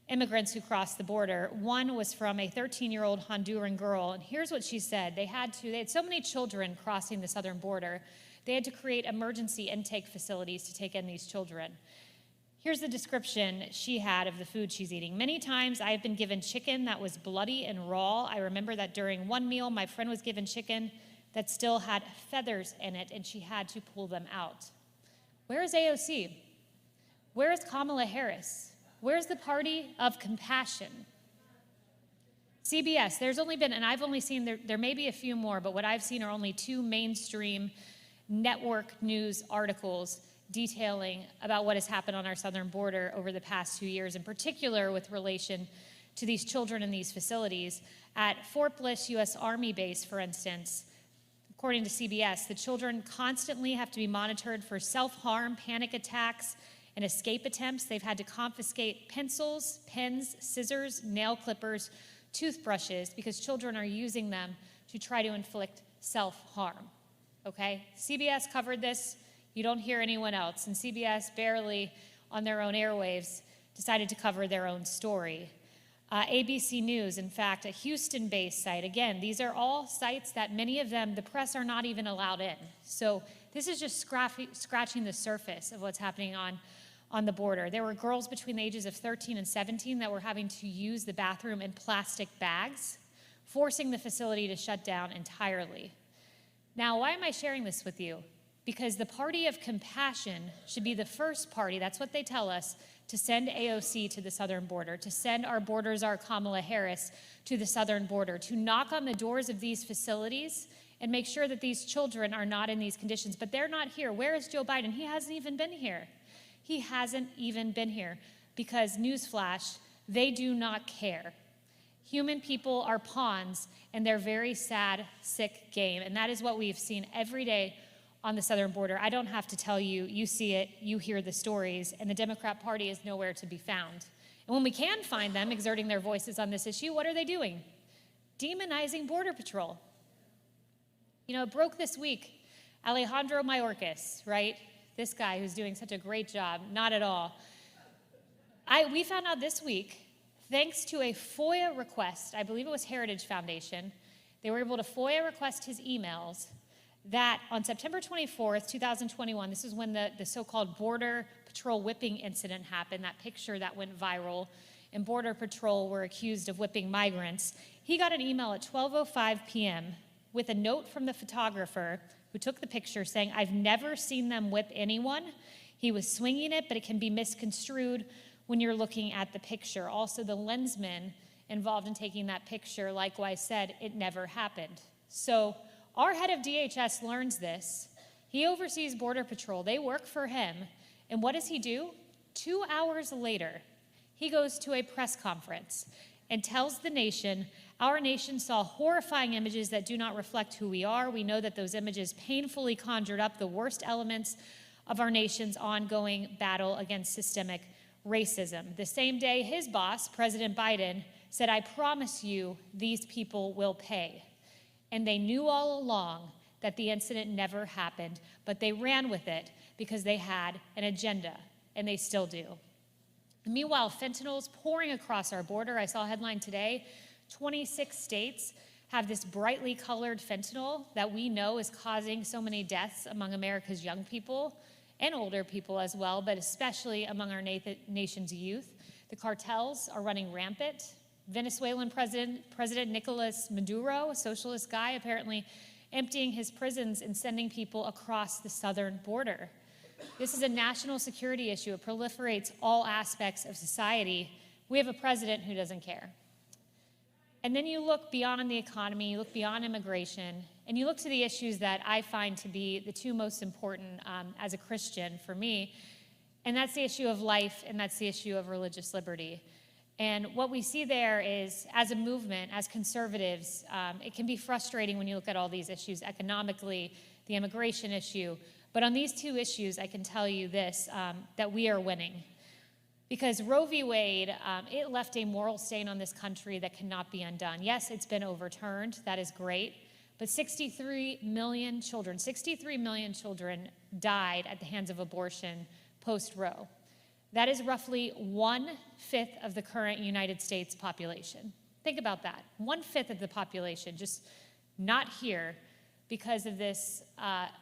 immigrants who crossed the border. One was from a 13-year-old Honduran girl, and here's what she said. They had so many children crossing the southern border, they had to create emergency intake facilities to take in these children. Here's the description she had of the food she's eating. "Many times I have been given chicken that was bloody and raw. I remember that during one meal, my friend was given chicken that still had feathers in it, and she had to pull them out." Where is AOC? Where is Kamala Harris? Where's the party of compassion? CBS, there's only been, and I've only seen, there may be a few more, but what I've seen are only 2 mainstream network news articles detailing about what has happened on our southern border over the past 2 years, in particular with relation to these children in these facilities. At Fort Bliss U.S. Army Base, for instance, according to CBS, the children constantly have to be monitored for self-harm, panic attacks, and escape attempts. They've had to confiscate pencils, pens, scissors, nail clippers, toothbrushes, because children are using them to try to inflict self-harm. Okay? CBS covered this. You don't hear anyone else. And CBS barely on their own airwaves decided to cover their own story. ABC News, in fact, a Houston-based site. Again, these are all sites that many of them, the press are not even allowed in. So this is just scratching the surface of what's happening on the border. There were girls between the ages of 13 and 17 that were having to use the bathroom in plastic bags, forcing the facility to shut down entirely. Now, why am I sharing this with you? because the party of compassion should be the first party, that's what they tell us, to send AOC to the southern border, to send our border czar Kamala Harris to the southern border, to knock on the doors of these facilities and make sure that these children are not in these conditions. But they're not here. Where is Joe Biden? He hasn't even been here. He hasn't even been here because, newsflash, they do not care. Human people are pawns in their very sad, sick game. And that is what we've seen every day on the southern border. I don't have to tell you, you see it, you hear the stories, and the Democrat Party is nowhere to be found. And when we can find them exerting their voices on this issue, what are they doing? Demonizing Border Patrol. You know, it broke this week. Alejandro Mayorkas, right? This guy who's doing such a great job. Not at all. We found out this week, thanks to a FOIA request, I believe it was Heritage Foundation, they were able to FOIA request his emails, that on September 24th, 2021, this is when the so-called Border Patrol whipping incident happened, that picture that went viral, and Border Patrol were accused of whipping migrants. He got an email at 12:05 p.m. with a note from the photographer who took the picture saying, "I've never seen them whip anyone. He was swinging it, but it can be misconstrued when you're looking at the picture." Also, the lensman involved in taking that picture likewise said it never happened. So our head of DHS learns this. He oversees Border Patrol. They work for him. And what does he do? 2 hours later, he goes to a press conference and tells the nation, our nation saw horrifying images that do not reflect who we are. We know that those images painfully conjured up the worst elements of our nation's ongoing battle against systemic racism. The same day, his boss, President Biden, said, "I promise you these people will pay." And they knew all along that the incident never happened, but they ran with it because they had an agenda, and they still do. Meanwhile, fentanyl's pouring across our border. I saw a headline today, 26 states have this brightly colored fentanyl that we know is causing so many deaths among America's young people and older people as well, but especially among our nation's youth. The cartels are running rampant. Venezuelan President Nicolas Maduro, a socialist guy, apparently emptying his prisons and sending people across the southern border. This is a national security issue. It proliferates all aspects of society. We have a president who doesn't care. And then you look beyond the economy, you look beyond immigration, and you look to the issues that I find to be the two most important as a Christian for me, and that's the issue of life, and that's the issue of religious liberty. And what we see there is, as a movement, as conservatives, it can be frustrating when you look at all these issues economically, the immigration issue. But on these two issues, I can tell you this, that we are winning. Because Roe v. Wade, it left a moral stain on this country that cannot be undone. Yes, it's been overturned. That is great. But 63 million children died at the hands of abortion post-Roe. That is roughly 1/5 of the current United States population. Think about that. 1/5 of the population just not here because of this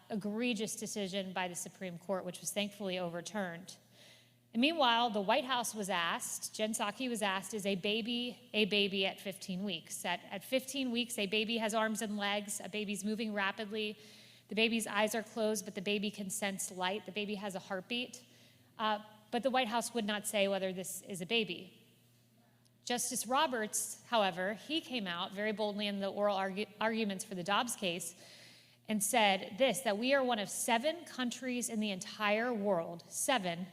egregious decision by the Supreme Court, which was thankfully overturned. And meanwhile, the White House was asked, Jen Psaki was asked, is a baby at 15 weeks? At 15 weeks, a baby has arms and legs, a baby's moving rapidly, the baby's eyes are closed, but the baby can sense light, the baby has a heartbeat. But the White House would not say whether this is a baby. Justice Roberts, however, he came out very boldly in the oral arguments for the Dobbs case and said this, that we are one of 7 countries in the entire world, 7,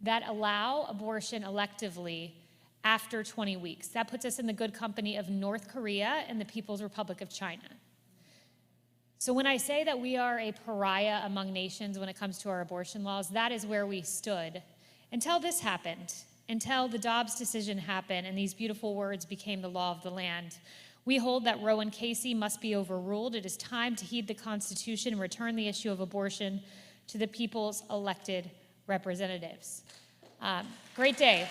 that allow abortion electively after 20 weeks. That puts us in the good company of North Korea and the People's Republic of China. So when I say that we are a pariah among nations when it comes to our abortion laws, that is where we stood until this happened, until the Dobbs decision happened and these beautiful words became the law of the land. We hold that Roe and Casey must be overruled. It is time to heed the Constitution and return the issue of abortion to the people's elected representatives. Great day.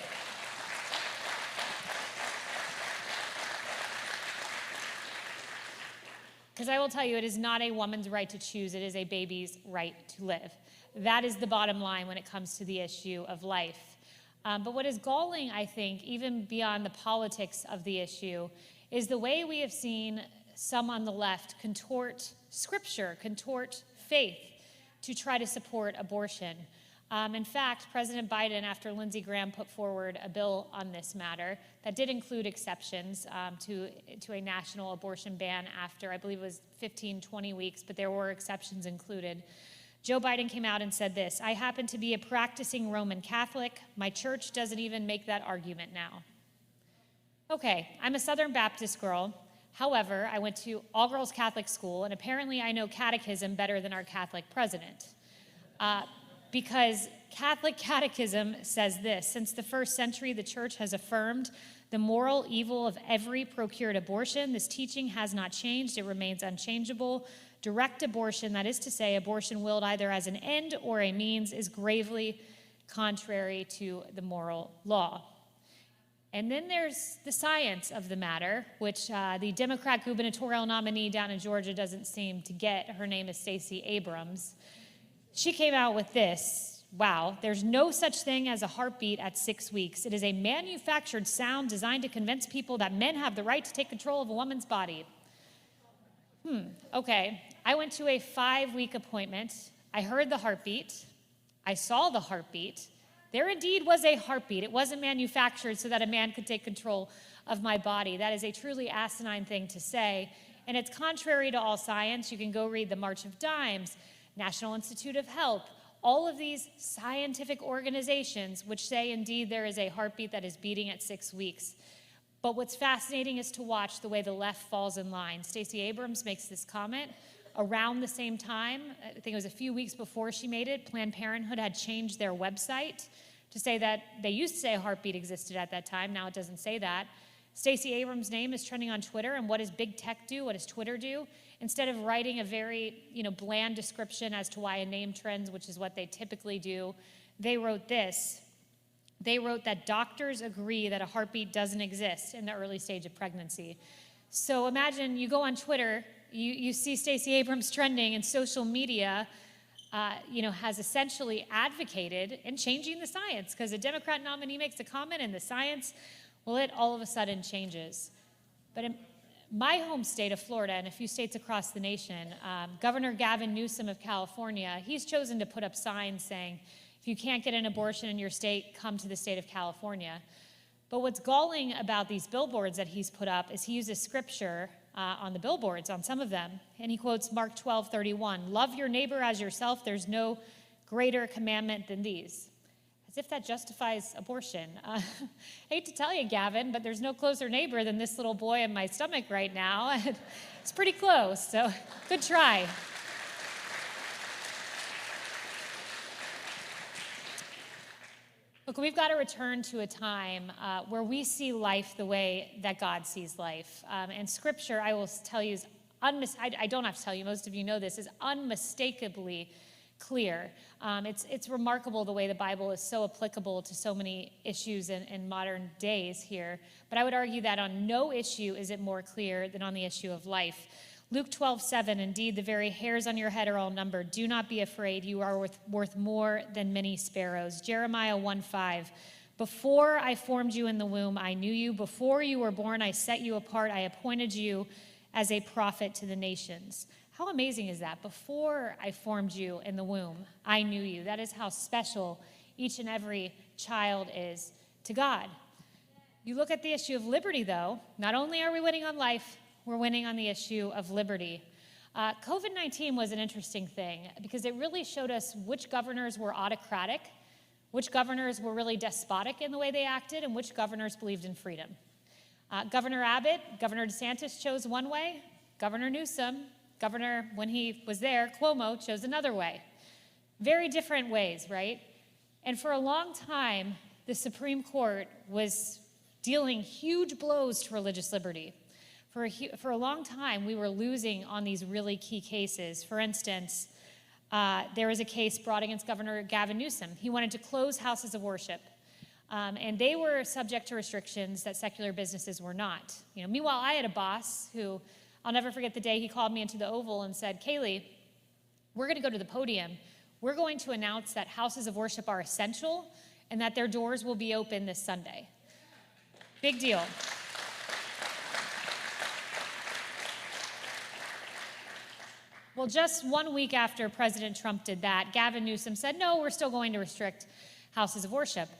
Because I will tell you, it is not a woman's right to choose, it is a baby's right to live. That is the bottom line when it comes to the issue of life. But what is galling, I think, even beyond the politics of the issue, is the way we have seen some on the left contort scripture, contort faith, to try to support abortion. In fact, President Biden, after Lindsey Graham put forward a bill on this matter that did include exceptions to a national abortion ban after, I believe it was 15, 20 weeks, but there were exceptions included. Joe Biden came out and said this: "I happen to be a practicing Roman Catholic. My church doesn't even make that argument now." Okay, I'm a Southern Baptist girl. However, I went to all-girls Catholic school, and apparently I know catechism better than our Catholic president. Because Catholic catechism says this: "Since the first century, the church has affirmed the moral evil of every procured abortion. This teaching has not changed. It remains unchangeable. Direct abortion, that is to say, abortion willed either as an end or a means, is gravely contrary to the moral law." And then there's the science of the matter, which the Democrat gubernatorial nominee down in Georgia doesn't seem to get. Her name is Stacey Abrams. She came out with this: "Wow, there's no such thing as a heartbeat at 6 weeks. It is a manufactured sound designed to convince people that men have the right to take control of a woman's body." Okay, I went to a 5-week appointment. I heard the heartbeat. I saw the heartbeat. There indeed was a heartbeat. It wasn't manufactured so that a man could take control of my body. That is a truly asinine thing to say, and it's contrary to all science. You can go read the March of Dimes, National Institute of Health, all of these scientific organizations which say indeed there is a heartbeat that is beating at 6 weeks. But what's fascinating is to watch the way the left falls in line. Stacey Abrams makes this comment around the same time. I think it was a few weeks before she made it. Planned Parenthood had changed their website to say that they used to say a heartbeat existed at that time. Now it doesn't say that. Stacey Abrams' name is trending on Twitter, and what does big tech do? What does Twitter do? Instead of writing a very bland description as to why a name trends, which is what they typically do, they wrote this. They wrote that doctors agree that a heartbeat doesn't exist in the early stage of pregnancy. So imagine you go on Twitter, you see Stacey Abrams trending, and social media has essentially advocated and changing the science, because a Democrat nominee makes a comment and the science, well, it all of a sudden changes. But in my home state of Florida and a few states across the nation, Governor Gavin Newsom of California, he's chosen to put up signs saying, if you can't get an abortion in your state, come to the state of California. But what's galling about these billboards that he's put up is he uses scripture on the billboards, on some of them, and he quotes Mark 12:31, "Love your neighbor as yourself. There's no greater commandment than these." As if that justifies abortion. I hate to tell you, Gavin, but there's no closer neighbor than this little boy in my stomach right now. It's pretty close, so good try. Look, we've got to return to a time where we see life the way that God sees life. And Scripture, I will tell you, I don't have to tell you, most of you know this, is unmistakably clear. It's remarkable the way the Bible is so applicable to so many issues in modern days here. But I would argue that on no issue is it more clear than on the issue of life. Luke 12:7, "Indeed, the very hairs on your head are all numbered. Do not be afraid. You are worth more than many sparrows." Jeremiah 1:5, "Before I formed you in the womb, I knew you. Before you were born, I set you apart. I appointed you as a prophet to the nations." How amazing is that? Before I formed you in the womb, I knew you. That is how special each and every child is to God. You look at the issue of liberty, though, not only are we winning on life, we're winning on the issue of liberty. COVID-19 was an interesting thing because it really showed us which governors were autocratic, which governors were really despotic in the way they acted, and which governors believed in freedom. Governor Abbott, Governor DeSantis chose one way. Governor Newsom, Governor, when he was there, Cuomo, chose another way. Very different ways, right? And for a long time, the Supreme Court was dealing huge blows to religious liberty. For a long time, we were losing on these really key cases. For instance, there was a case brought against Governor Gavin Newsom. He wanted to close houses of worship, and they were subject to restrictions that secular businesses were not. Meanwhile, I had a boss who, I'll never forget the day he called me into the Oval and said, "Kayleigh, we're going to go to the podium. We're going to announce that houses of worship are essential and that their doors will be open this Sunday." Big deal. Well, just 1 week after President Trump did that, Gavin Newsom said, no, we're still going to restrict houses of worship.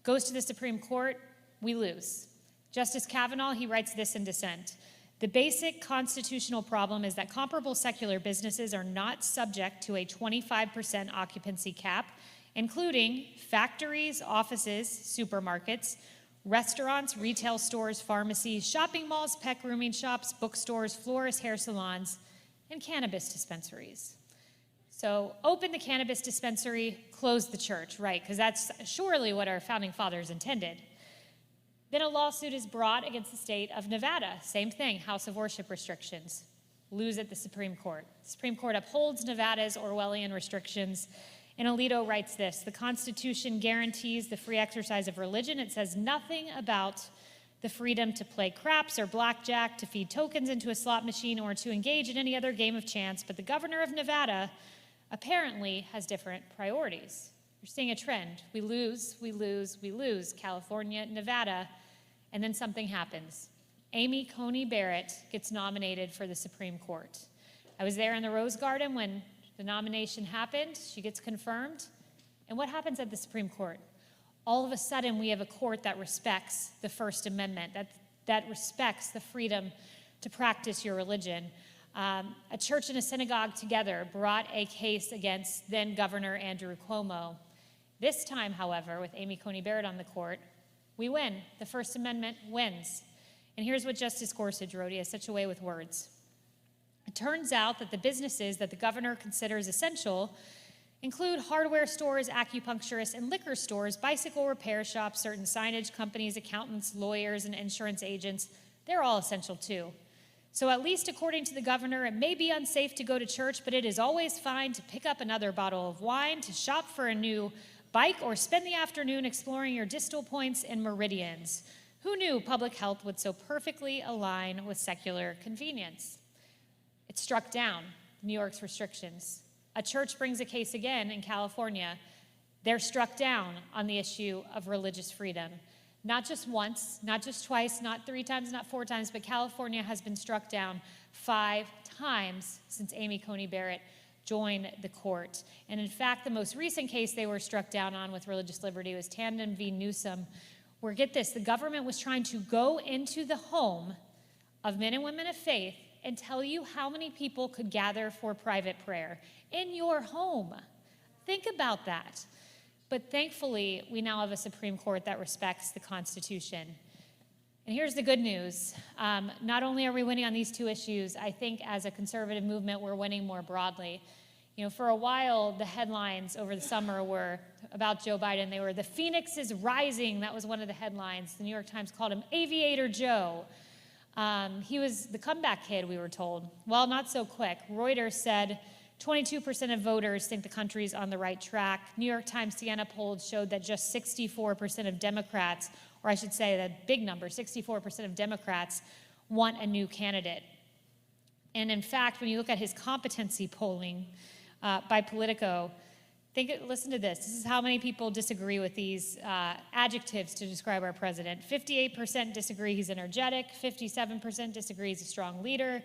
Goes to the Supreme Court, we lose. Justice Kavanaugh, he writes this in dissent. The basic constitutional problem is that comparable secular businesses are not subject to a 25% occupancy cap, including factories, offices, supermarkets, restaurants, retail stores, pharmacies, shopping malls, pet grooming shops, bookstores, florists, hair salons, and cannabis dispensaries. So open the cannabis dispensary, close the church, right? Because that's surely what our founding fathers intended. Then a lawsuit is brought against the state of Nevada. Same thing, house of worship restrictions. Lose at the Supreme Court. The Supreme Court upholds Nevada's Orwellian restrictions. And Alito writes this, the Constitution guarantees the free exercise of religion. It says nothing about the freedom to play craps or blackjack, to feed tokens into a slot machine, or to engage in any other game of chance. But the governor of Nevada apparently has different priorities. You're seeing a trend. We lose, we lose, we lose. California, Nevada, and then something happens. Amy Coney Barrett gets nominated for the Supreme Court. I was there in the Rose Garden when the nomination happened. She gets confirmed. And what happens at the Supreme Court? All of a sudden, we have a court that respects the First Amendment, that respects the freedom to practice your religion. A church and a synagogue together brought a case against then Governor Andrew Cuomo. This time, however, with Amy Coney Barrett on the court, we win. The First Amendment wins. And here's what Justice Gorsuch wrote. He has such a way with words. It turns out that the businesses that the governor considers essential include hardware stores, acupuncturists, and liquor stores, bicycle repair shops, certain signage companies, accountants, lawyers, and insurance agents. They're all essential too. So at least according to the governor, it may be unsafe to go to church, but it is always fine to pick up another bottle of wine, to shop for a new bike, or spend the afternoon exploring your distal points and meridians. Who knew public health would so perfectly align with secular convenience? It struck down New York's restrictions. A church brings a case again in California. They're struck down on the issue of religious freedom. Not just once, not just twice, not 3 times, not 4 times, but California has been struck down 5 times since Amy Coney Barrett joined the court. And in fact, the most recent case they were struck down on with religious liberty was Tandem v. Newsom, where, get this, the government was trying to go into the home of men and women of faith and tell you how many people could gather for private prayer in your home. Think about that. But thankfully, we now have a Supreme Court that respects the Constitution. And here's the good news. Not only are we winning on these 2 issues, I think as a conservative movement, we're winning more broadly. You know, for a while, the headlines over the summer were about Joe Biden. They were, "The Phoenix is rising." That was one of the headlines. The New York Times called him Aviator Joe. He was the comeback kid, we were told. Well, not so quick. Reuters said 22% of voters think the country's on the right track. New York Times Siena polls showed that just 64% of Democrats, or I should say that big number, 64% of Democrats want a new candidate. And in fact, when you look at his competency polling by Politico, listen to this. This is how many people disagree with these adjectives to describe our president. 58% disagree he's energetic. 57% disagree he's a strong leader.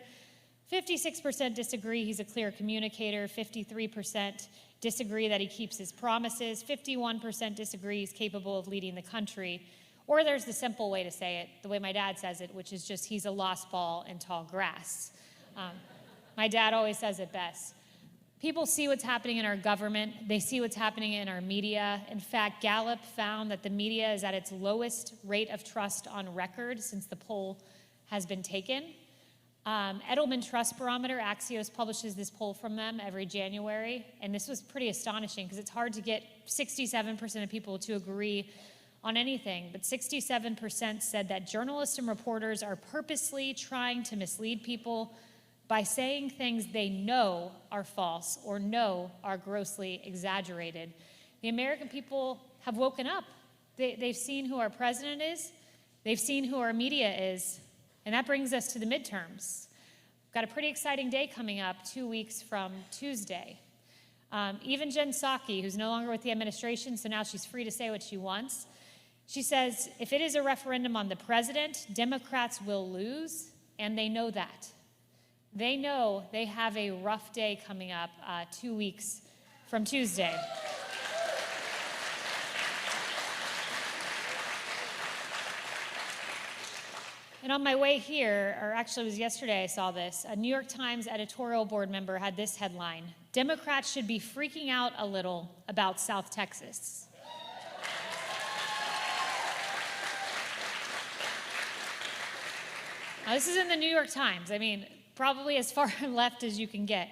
56% disagree he's a clear communicator. 53% disagree that he keeps his promises. 51% disagree he's capable of leading the country. Or there's the simple way to say it, the way my dad says it, which is just he's a lost ball in tall grass. My dad always says it best. People see what's happening in our government. They see what's happening in our media. In fact, Gallup found that the media is at its lowest rate of trust on record since the poll has been taken. Edelman Trust Barometer, Axios publishes this poll from them every January, and this was pretty astonishing because it's hard to get 67% of people to agree on anything, but 67% said that journalists and reporters are purposely trying to mislead people by saying things they know are false or know are grossly exaggerated. The American people have woken up. They've seen who our president is. They've seen who our media is. And that brings us to the midterms. We've got a pretty exciting day coming up 2 weeks from Tuesday. Even Jen Psaki, who's no longer with the administration, so now she's free to say what she wants. She says, if it is a referendum on the president, Democrats will lose, and they know that. They know they have a rough day coming up 2 weeks from Tuesday. And on my way here, or actually it was yesterday I saw this, a New York Times editorial board member had this headline: Democrats should be freaking out a little about South Texas. Now, this is in the New York Times. I mean, probably as far left as you can get.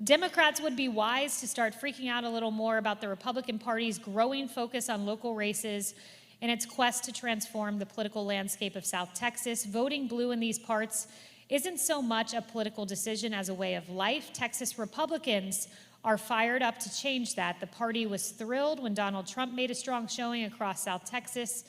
Democrats would be wise to start freaking out a little more about the Republican Party's growing focus on local races in its quest to transform the political landscape of South Texas. Voting blue in these parts isn't so much a political decision as a way of life. Texas Republicans are fired up to change that. The party was thrilled when Donald Trump made a strong showing across South Texas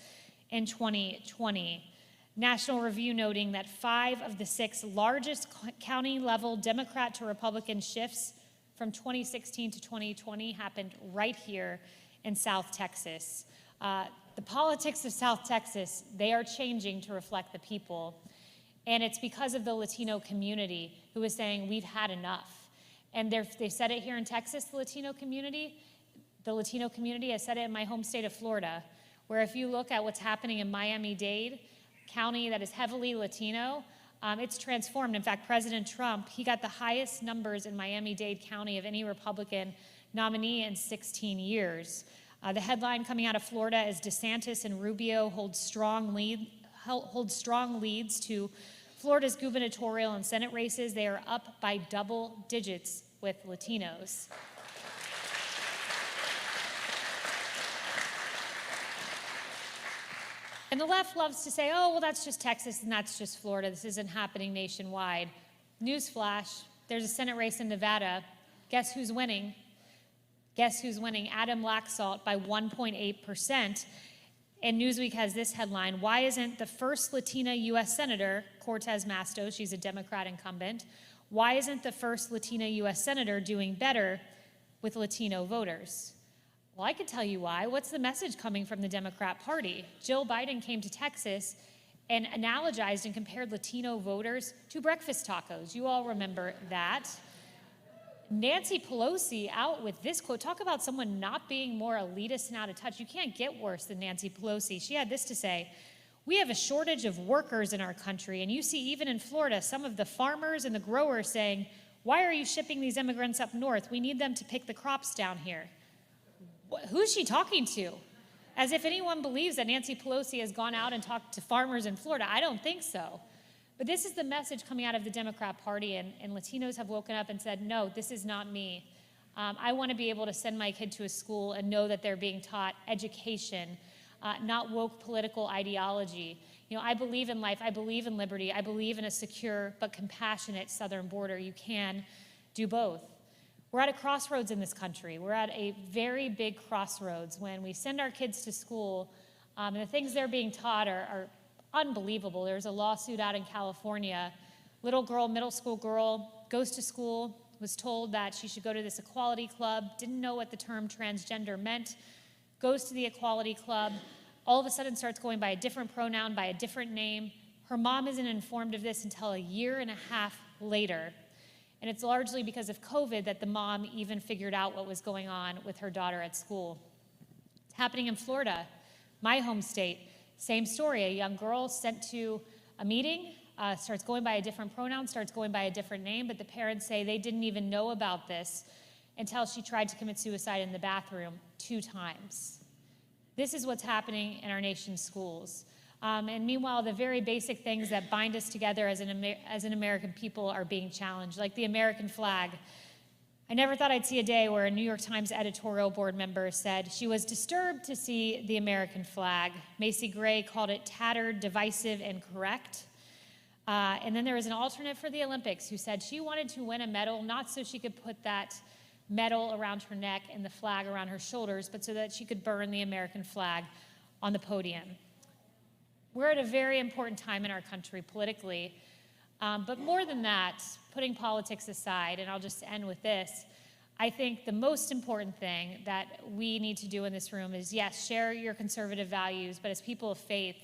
in 2020. National Review noting that 5 of the 6 largest county-level Democrat to Republican shifts from 2016 to 2020 happened right here in South Texas. The politics of South Texas, they are changing to reflect the people. And it's because of the Latino community who is saying, we've had enough. And they said it here in Texas, the Latino community. The Latino community has said it in my home state of Florida, where if you look at what's happening in Miami-Dade, county that is heavily Latino, it's transformed. In fact, President Trump, he got the highest numbers in Miami-Dade County of any Republican nominee in 16 years. The headline coming out of Florida is DeSantis and Rubio hold strong leads to Florida's gubernatorial and Senate races. They are up by double digits with Latinos. And the left loves to say, oh, well, that's just Texas and that's just Florida. This isn't happening nationwide. Newsflash, there's a Senate race in Nevada. Guess who's winning? Guess who's winning? Adam Laxalt by 1.8%. And Newsweek has this headline: why isn't the first Latina U.S. Senator, Cortez Masto, she's a Democrat incumbent, why isn't the first Latina U.S. Senator doing better with Latino voters? Well, I could tell you why. What's the message coming from the Democrat Party? Jill Biden came to Texas and analogized and compared Latino voters to breakfast tacos. You all remember that. Nancy Pelosi out with this quote. Talk about someone not being more elitist and out of touch. You can't get worse than Nancy Pelosi. She had this to say: we have a shortage of workers in our country, and you see even in Florida some of the farmers and the growers saying, why are you shipping these immigrants up north? We need them to pick the crops down here. Who's she talking to? As if anyone believes that Nancy Pelosi has gone out and talked to farmers in Florida. I don't think so. But this is the message coming out of the Democrat Party, and Latinos have woken up and said, no, this is not me. I want to be able to send my kid to a school and know that they're being taught education, not woke political ideology. You know, I believe in life, I believe in liberty, I believe in a secure but compassionate southern border. You can do both. We're at a crossroads in this country. We're at a very big crossroads when we send our kids to school, and the things they're being taught are unbelievable. There's a lawsuit out in California. Little girl, middle school girl, goes to school, was told that she should go to this equality club, didn't know what the term transgender meant, goes to the equality club, all of a sudden starts going by a different pronoun, by a different name. Her mom isn't informed of this until a year and a half later. And it's largely because of COVID that the mom even figured out what was going on with her daughter at school. It's happening in Florida, my home state. Same story, a young girl sent to a meeting, starts going by a different pronoun, starts going by a different name, but the parents say they didn't even know about this until she tried to commit suicide in the bathroom 2 times. This is what's happening in our nation's schools. And meanwhile, the very basic things that bind us together as an American people are being challenged, like the American flag. I never thought I'd see a day where a New York Times editorial board member said she was disturbed to see the American flag. Macy Gray called it tattered, divisive, and correct. And then there was an alternate for the Olympics who said she wanted to win a medal, not so she could put that medal around her neck and the flag around her shoulders, but so that she could burn the American flag on the podium. We're at a very important time in our country politically. But more than that, putting politics aside, and I'll just end with this, I think the most important thing that we need to do in this room is, yes, share your conservative values, but as people of faith,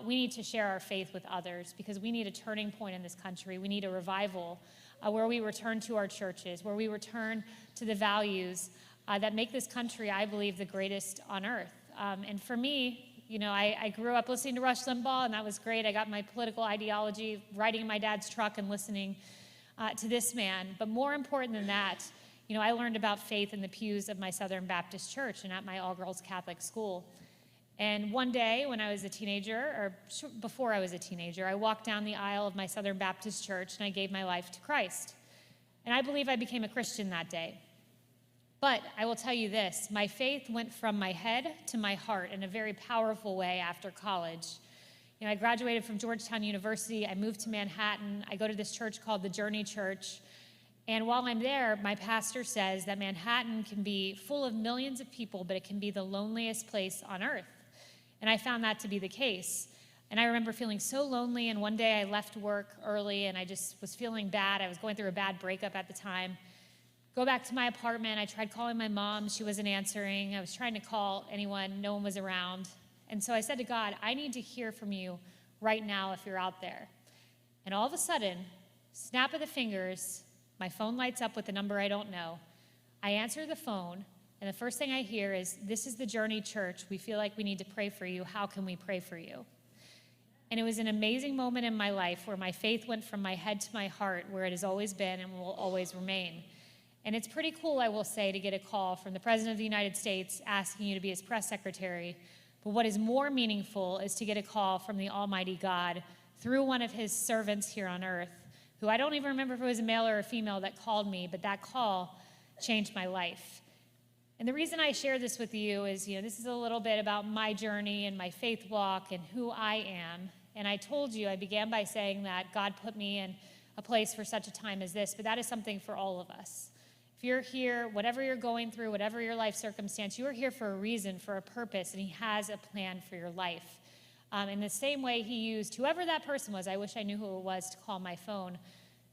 we need to share our faith with others because we need a turning point in this country. We need a revival where we return to our churches, where we return to the values that make this country, I believe, the greatest on earth. And for me, you know, I grew up listening to Rush Limbaugh, and that was great. I got my political ideology riding in my dad's truck and listening to this man. But more important than that, you know, I learned about faith in the pews of my Southern Baptist church and at my all-girls Catholic school. And one day when I was a teenager, or before I was a teenager, I walked down the aisle of my Southern Baptist church and I gave my life to Christ. And I believe I became a Christian that day. But I will tell you this, my faith went from my head to my heart in a very powerful way after college. You know, I graduated from Georgetown University, I moved to Manhattan, I go to this church called the Journey Church. And while I'm there, my pastor says that Manhattan can be full of millions of people, but it can be the loneliest place on earth. And I found that to be the case. And I remember feeling so lonely, and one day I left work early and I just was feeling bad. I was going through a bad breakup at the time. Go back to my apartment, I tried calling my mom, she wasn't answering. I was trying to call anyone, no one was around. And so I said to God, I need to hear from you right now if you're out there. And all of a sudden, snap of the fingers, my phone lights up with a number I don't know. I answer the phone, and the first thing I hear is, this is the Journey Church. We feel like we need to pray for you. How can we pray for you? And it was an amazing moment in my life where my faith went from my head to my heart, where it has always been and will always remain. And it's pretty cool, I will say, to get a call from the President of the United States asking you to be his press secretary. But what is more meaningful is to get a call from the Almighty God through one of his servants here on earth, who I don't even remember if it was a male or a female that called me, but that call changed my life. And the reason I share this with you is, you know, this is a little bit about my journey and my faith walk and who I am. And I told you, I began by saying that God put me in a place for such a time as this, but that is something for all of us. If you're here, whatever you're going through, whatever your life circumstance, you are here for a reason, for a purpose, and he has a plan for your life. In the same way he used whoever that person was, I wish I knew who it was to call my phone,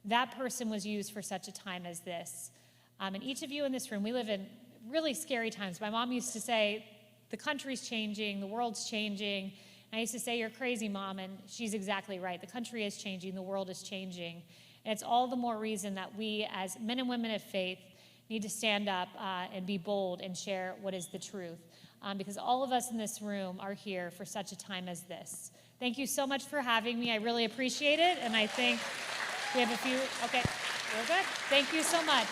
that person was used for such a time as this. And each of you in this room, we live in really scary times. My mom used to say, the country's changing, the world's changing. And I used to say, you're crazy, Mom, and she's exactly right. The country is changing, the world is changing. And it's all the more reason that we, as men and women of faith, need to stand up and be bold and share what is the truth. Because all of us in this room are here for such a time as this. Thank you so much for having me. I really appreciate it. And I think we have a few, okay, we're good. Thank you so much.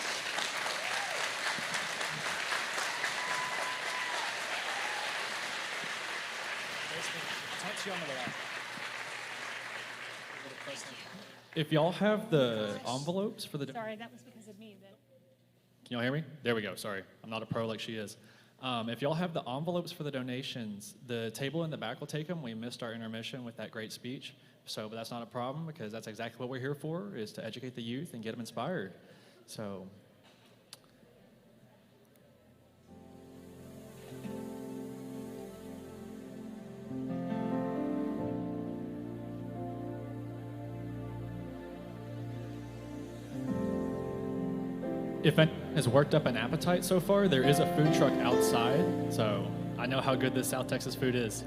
If y'all have the envelopes for the... Sorry, that was because of me. Can y'all hear me? There we go, sorry. I'm not a pro like she is. If y'all have the envelopes for the donations, the table in the back will take them. We missed our intermission with that great speech. But that's not a problem because that's exactly what we're here for, is to educate the youth and get them inspired. So... If anyone has worked up an appetite so far, there is a food truck outside, so I know how good this South Texas food is.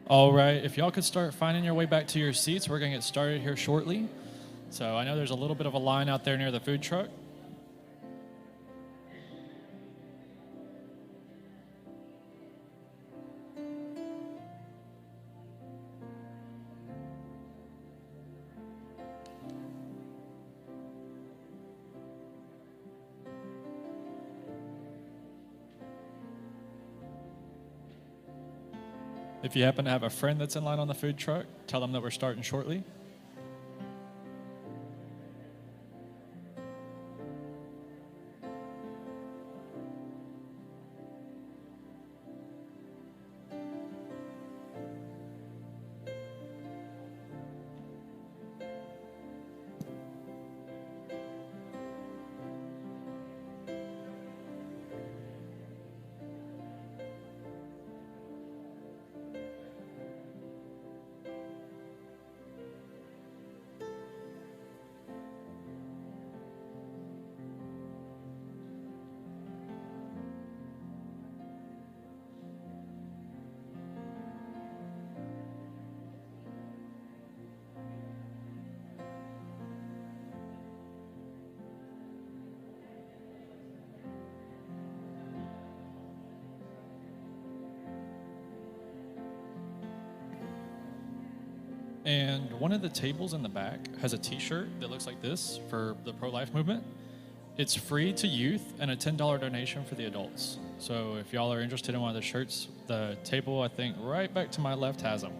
All right, if y'all could start finding your way back to your seats, we're going to get started here shortly. So I know there's a little bit of a line out there near the food truck. If you happen to have a friend that's in line on the food truck, tell them that we're starting shortly. And one of the tables in the back has a t-shirt that looks like this for the pro-life movement. It's free to youth and a $10 donation for the adults. So if y'all are interested in one of the shirts, the table, I think, right back to my left has them.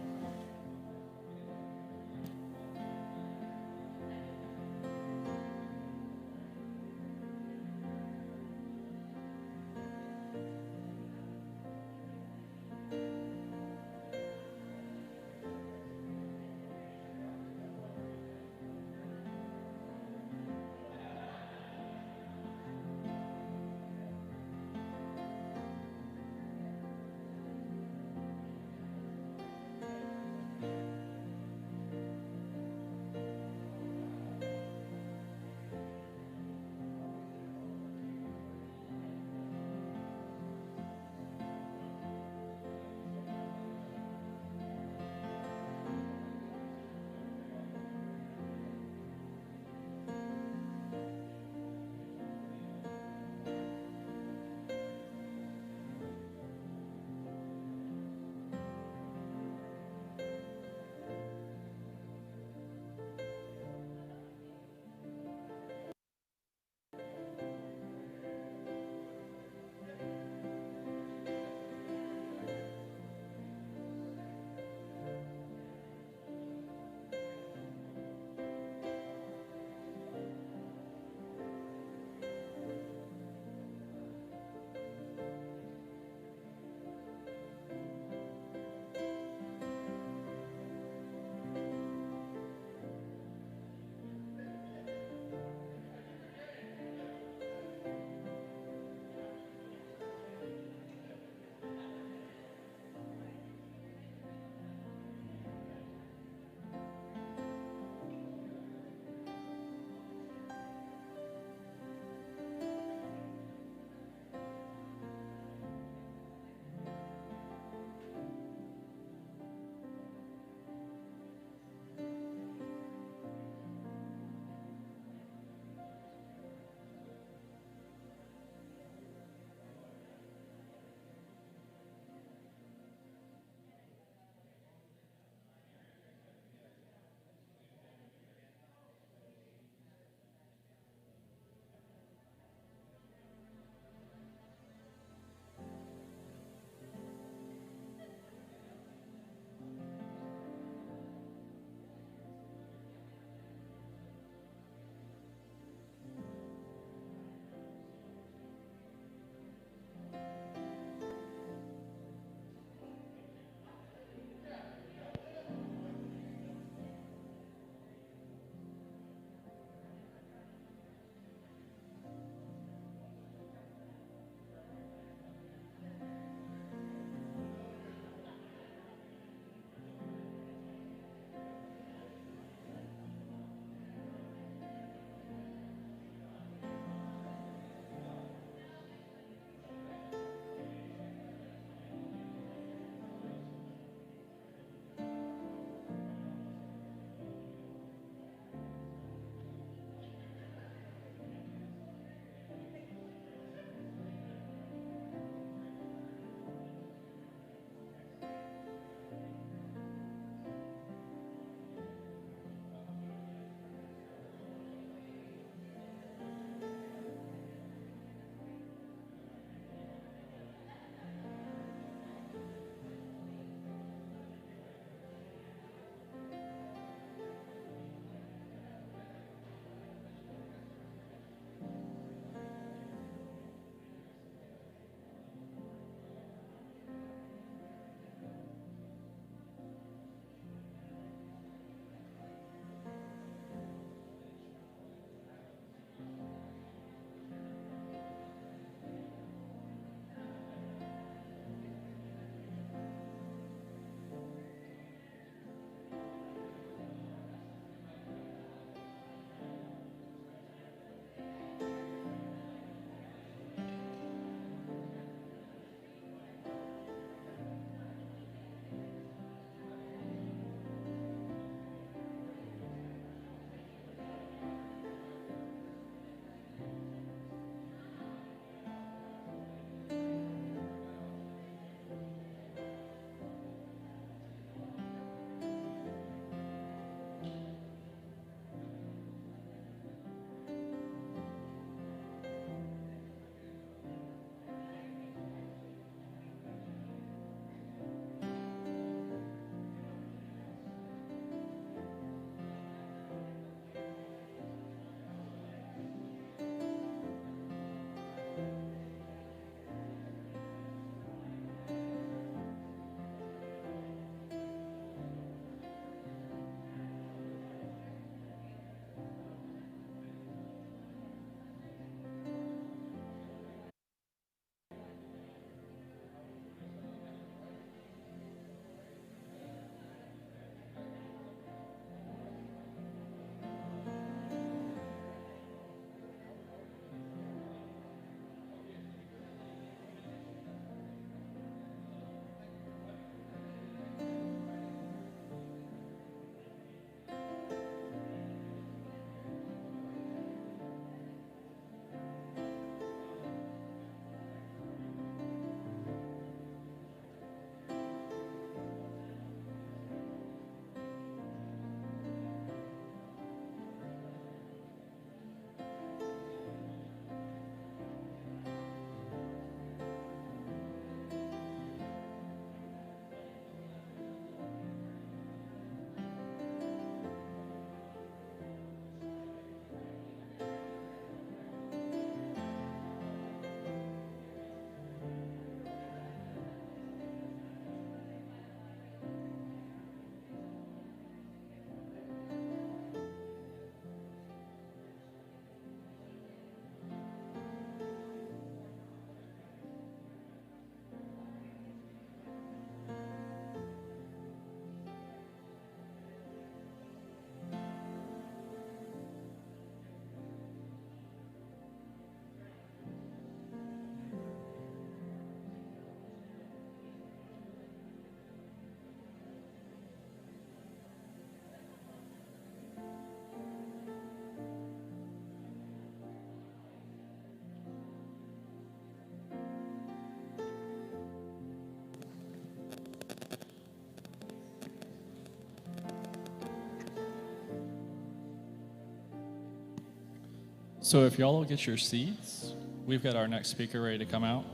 So if y'all will get your seats, we've got our next speaker ready to come out.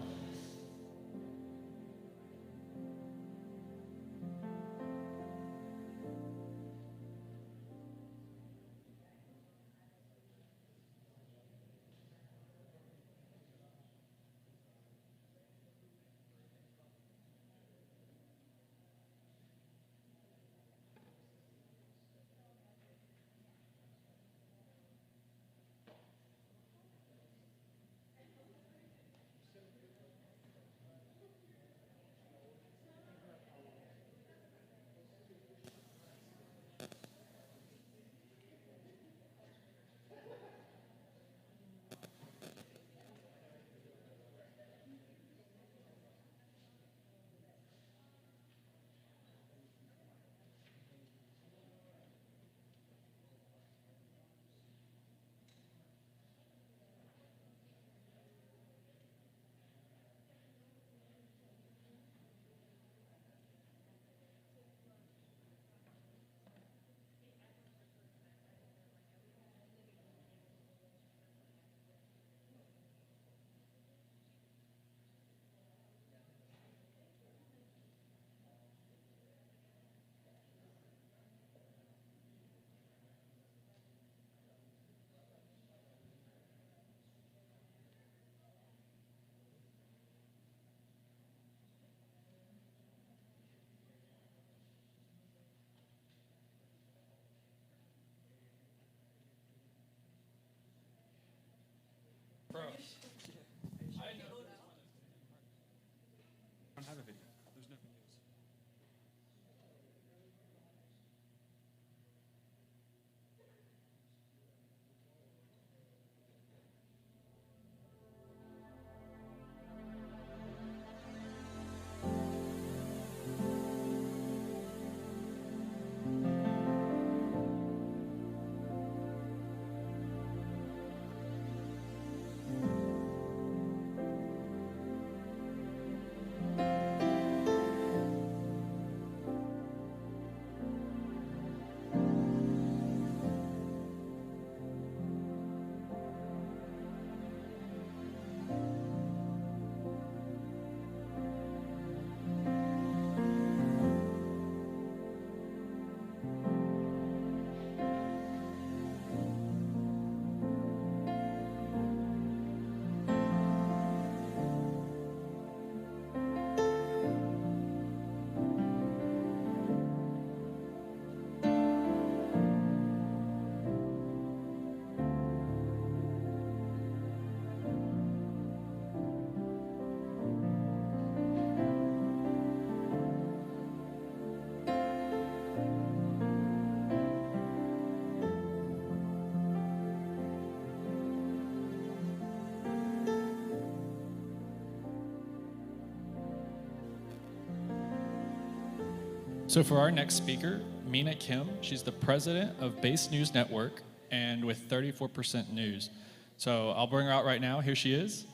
So for our next speaker, Mina Kim, she's the president of Base News Network and with 34% news. So I'll bring her out right now. Here she is.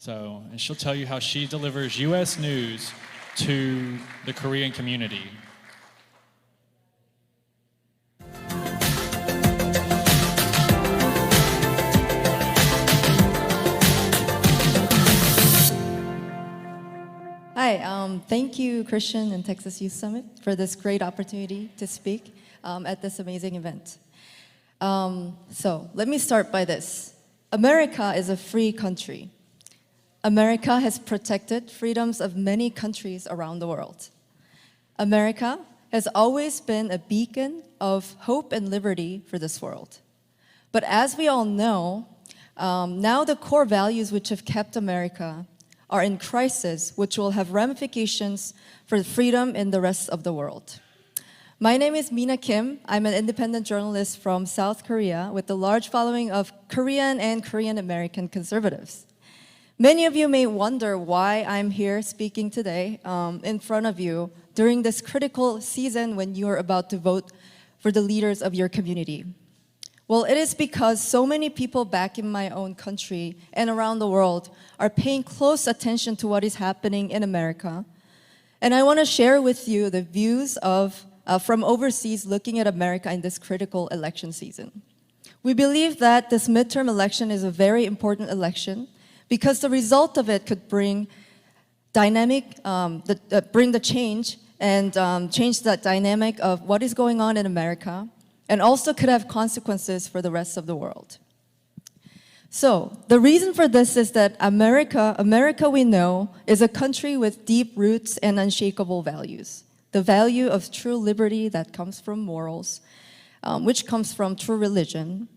And she'll tell you how she delivers U.S. news to the Korean community. Hi, thank you, Christian and Texas Youth Summit, for this great opportunity to speak at this amazing event. So let me start by this. America is a free country. America has protected freedoms of many countries around the world. America has always been a beacon of hope and liberty for this world. But as we all know, now the core values which have kept America are in crisis, which will have ramifications for freedom in the rest of the world. My name is Mina Kim. I'm an independent journalist from South Korea with a large following of Korean and Korean American conservatives. Many of you may wonder why I'm here speaking today in front of you during this critical season when you are about to vote for the leaders of your community. Well, it is because so many people back in my own country and around the world are paying close attention to what is happening in America. And I want to share with you the views of from overseas looking at America in this critical election season. We believe that this midterm election is a very important election because the result of it could bring bring the change and change the dynamic of what is going on in America, and also could have consequences for the rest of the world. So the reason for this is that America we know, is a country with deep roots and unshakable values. The value of true liberty that comes from morals, which comes from true religion,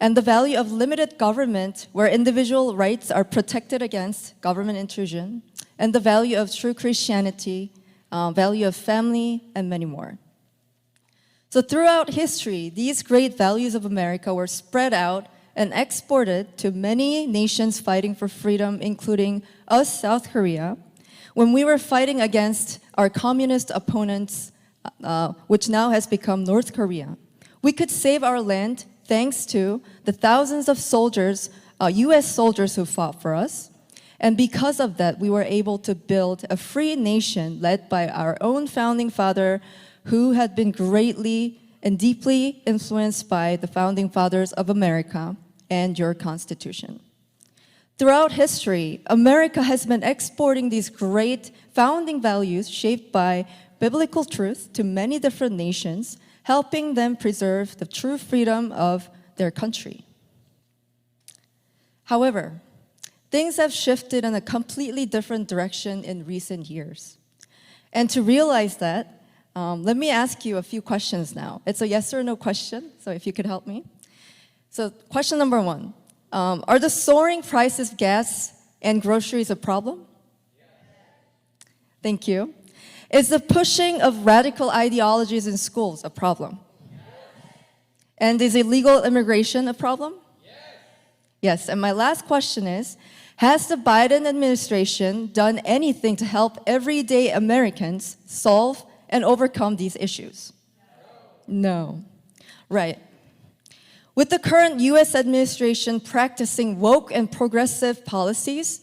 and the value of limited government, where individual rights are protected against government intrusion, and the value of true Christianity, value of family, and many more. So throughout history, these great values of America were spread out and exported to many nations fighting for freedom, including us, South Korea, when we were fighting against our communist opponents, which now has become North Korea. We could save our land thanks to the thousands of soldiers, US soldiers who fought for us. And because of that, we were able to build a free nation led by our own founding father, who had been greatly and deeply influenced by the founding fathers of America and your Constitution. Throughout history, America has been exporting these great founding values shaped by biblical truth to many different nations, helping them preserve the true freedom of their country. However, things have shifted in a completely different direction in recent years. And to realize that, let me ask you a few questions now. It's a yes or no question, so if you could help me. So question number one, are the soaring prices of gas and groceries a problem? Thank you. Is the pushing of radical ideologies in schools a problem? And is illegal immigration a problem? Yes, and my last question is, has the Biden administration done anything to help everyday Americans solve and overcome these issues? No. Right. With the current US administration practicing woke and progressive policies,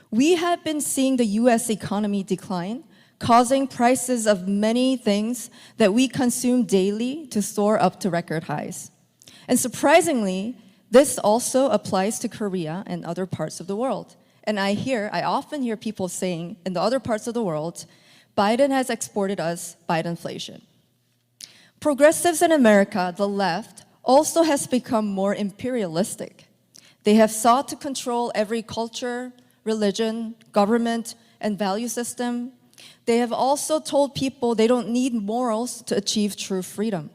we have been seeing the US economy decline, causing prices of many things that we consume daily to soar up to record highs. And surprisingly, this also applies to Korea and other parts of the world. And I often hear people saying in the other parts of the world, Biden has exported us Bidenflation. Progressives in America, the left, also has become more imperialistic. They have sought to control every culture, religion, government, and value system. They have also told people they don't need morals to achieve true freedom.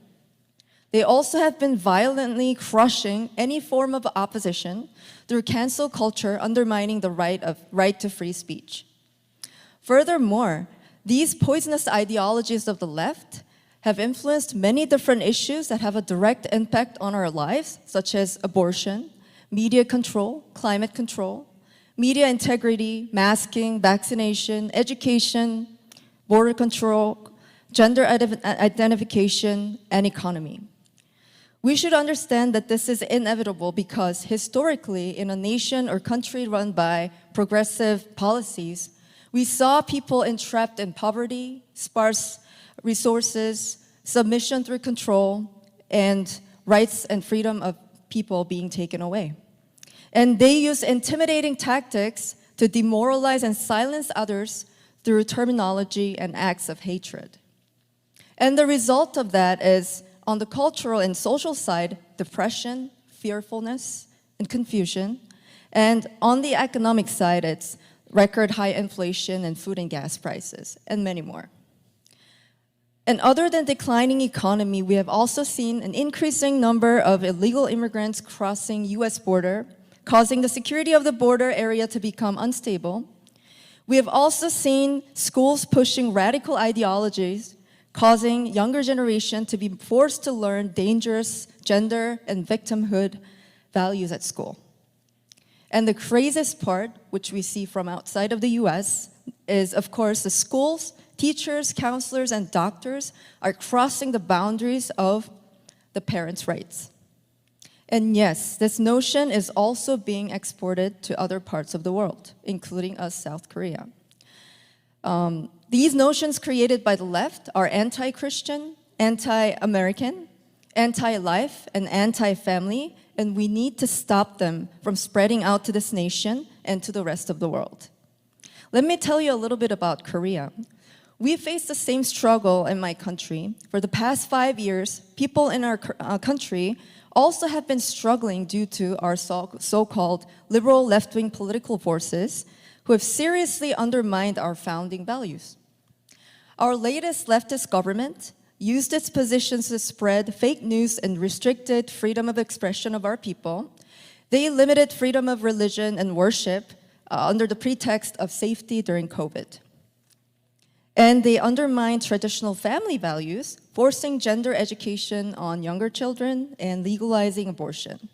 They also have been violently crushing any form of opposition through cancel culture, undermining the right to free speech. Furthermore, these poisonous ideologies of the left have influenced many different issues that have a direct impact on our lives, such as abortion, media control, climate control, media integrity, masking, vaccination, education, border control, gender identification, and economy. We should understand that this is inevitable because historically, in a nation or country run by progressive policies, we saw people entrapped in poverty, sparse resources, submission through control, and rights and freedom of people being taken away. And they use intimidating tactics to demoralize and silence others through terminology and acts of hatred. And the result of that is, on the cultural and social side, depression, fearfulness, and confusion. And on the economic side, it's record high inflation and food and gas prices, and many more. And other than declining economy, we have also seen an increasing number of illegal immigrants crossing US border, causing the security of the border area to become unstable. We have also seen schools pushing radical ideologies, causing younger generation to be forced to learn dangerous gender and victimhood values at school. And the craziest part, which we see from outside of the US, is of course the schools, teachers, counselors, and doctors are crossing the boundaries of the parents' rights. And yes, this notion is also being exported to other parts of the world, including us, South Korea. These notions created by the left are anti-Christian, anti-American, anti-life, and anti-family, and we need to stop them from spreading out to this nation and to the rest of the world. Let me tell you a little bit about Korea. We face the same struggle in my country. For the past 5 years, people in our country also have been struggling due to our so-called liberal left-wing political forces who have seriously undermined our founding values. Our latest leftist government used its positions to spread fake news and restricted freedom of expression of our people. They limited freedom of religion and worship under the pretext of safety during COVID. And they undermined traditional family values, forcing gender education on younger children and legalizing abortion.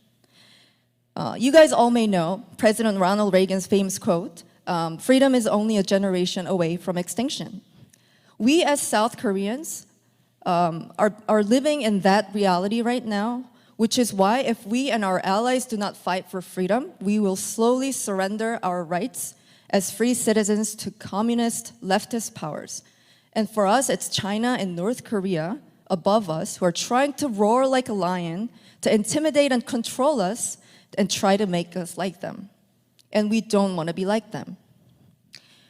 You guys all may know President Ronald Reagan's famous quote, freedom is only a generation away from extinction. We as South Koreans are living in that reality right now, which is why if we and our allies do not fight for freedom, we will slowly surrender our rights as free citizens to communist leftist powers. And for us, it's China and North Korea above us who are trying to roar like a lion, to intimidate and control us, and try to make us like them. And we don't want to be like them.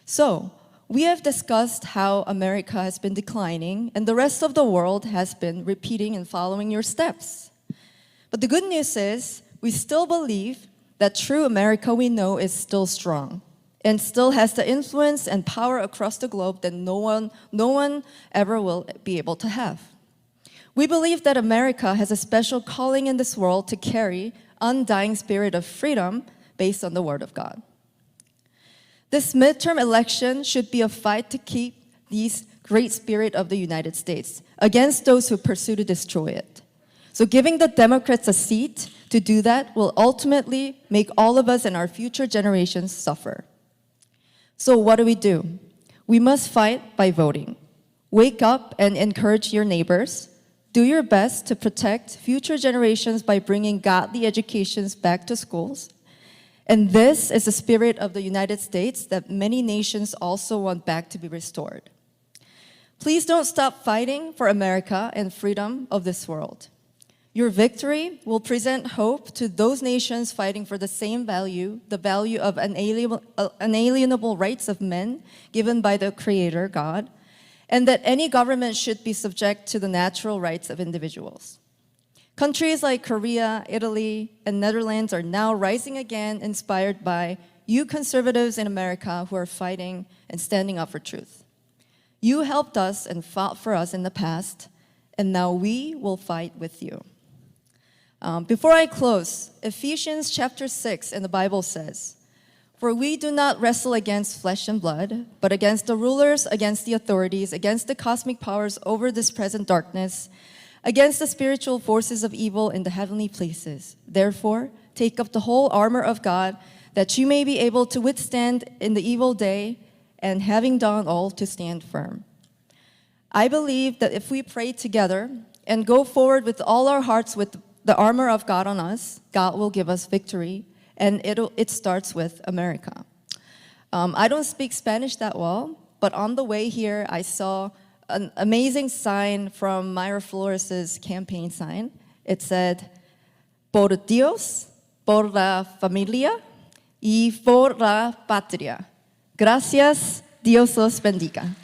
So, we have discussed how America has been declining and the rest of the world has been repeating and following your steps. But the good news is, we still believe that true America we know is still strong and still has the influence and power across the globe that no one ever will be able to have. We believe that America has a special calling in this world to carry undying spirit of freedom based on the Word of God. This midterm election should be a fight to keep this great spirit of the United States against those who pursue to destroy it. So giving the Democrats a seat to do that will ultimately make all of us and our future generations suffer. So what do? We must fight by voting. Wake up and encourage your neighbors. Do your best to protect future generations by bringing godly educations back to schools. And this is the spirit of the United States that many nations also want back to be restored. Please don't stop fighting for America and freedom of this world. Your victory will present hope to those nations fighting for the same value, the value of unalienable rights of men given by the Creator, God, and that any government should be subject to the natural rights of individuals. Countries like Korea, Italy, and Netherlands are now rising again, inspired by you conservatives in America who are fighting and standing up for truth. You helped us and fought for us in the past, and now we will fight with you. Before I close, Ephesians chapter 6 in the Bible says, "For we do not wrestle against flesh and blood, but against the rulers, against the authorities, against the cosmic powers over this present darkness, against the spiritual forces of evil in the heavenly places. Therefore, take up the whole armor of God, that you may be able to withstand in the evil day, and having done all, to stand firm." I believe that if we pray together and go forward with all our hearts with the armor of God on us, God will give us victory, and it starts with America. I don't speak Spanish that well, but on the way here, I saw an amazing sign from Mayra Flores' campaign sign. It said, "Por Dios, por la familia, y por la patria. Gracias, Dios los bendiga."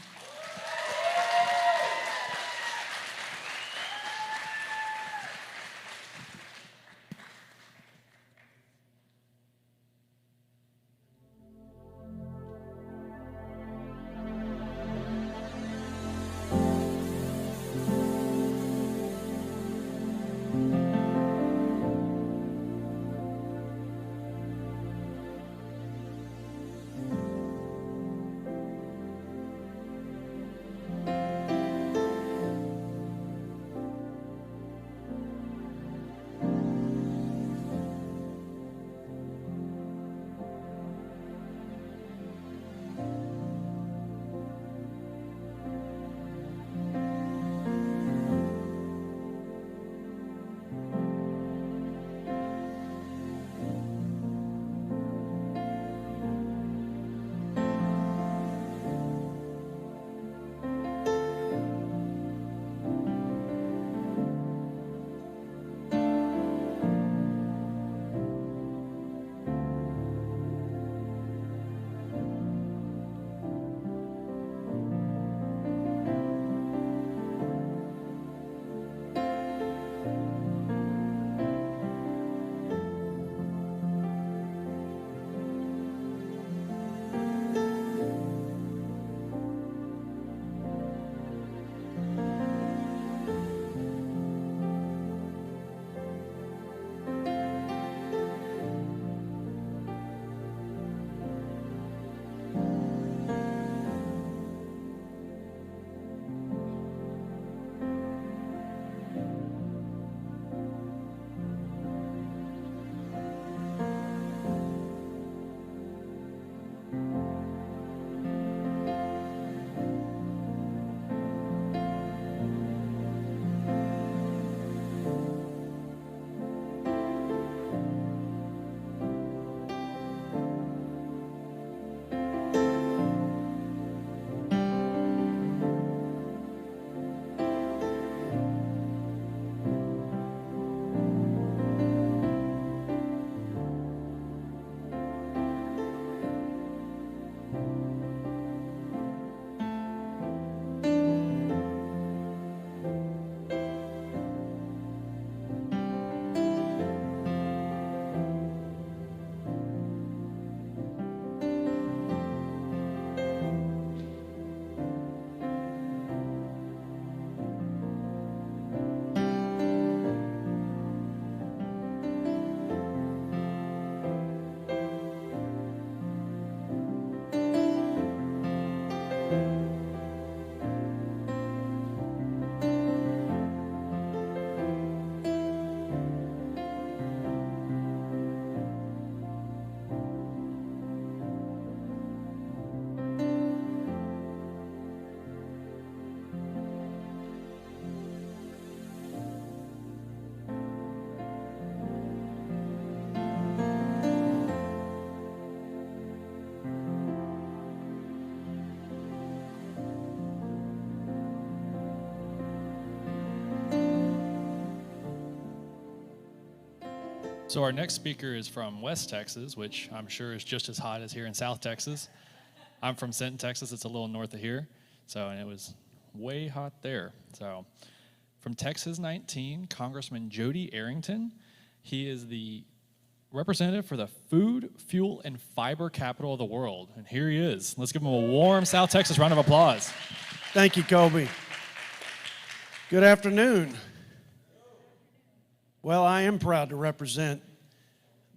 So our next speaker is from West Texas, which I'm sure is just as hot as here in South Texas. I'm from Sinton, Texas. It's a little north of here. And it was way hot there. So from Texas 19, Congressman Jody Arrington. He is the representative for the food, fuel, and fiber capital of the world. And here he is. Let's give him a warm South Texas round of applause. Thank you, Colby. Good afternoon. Well, I am proud to represent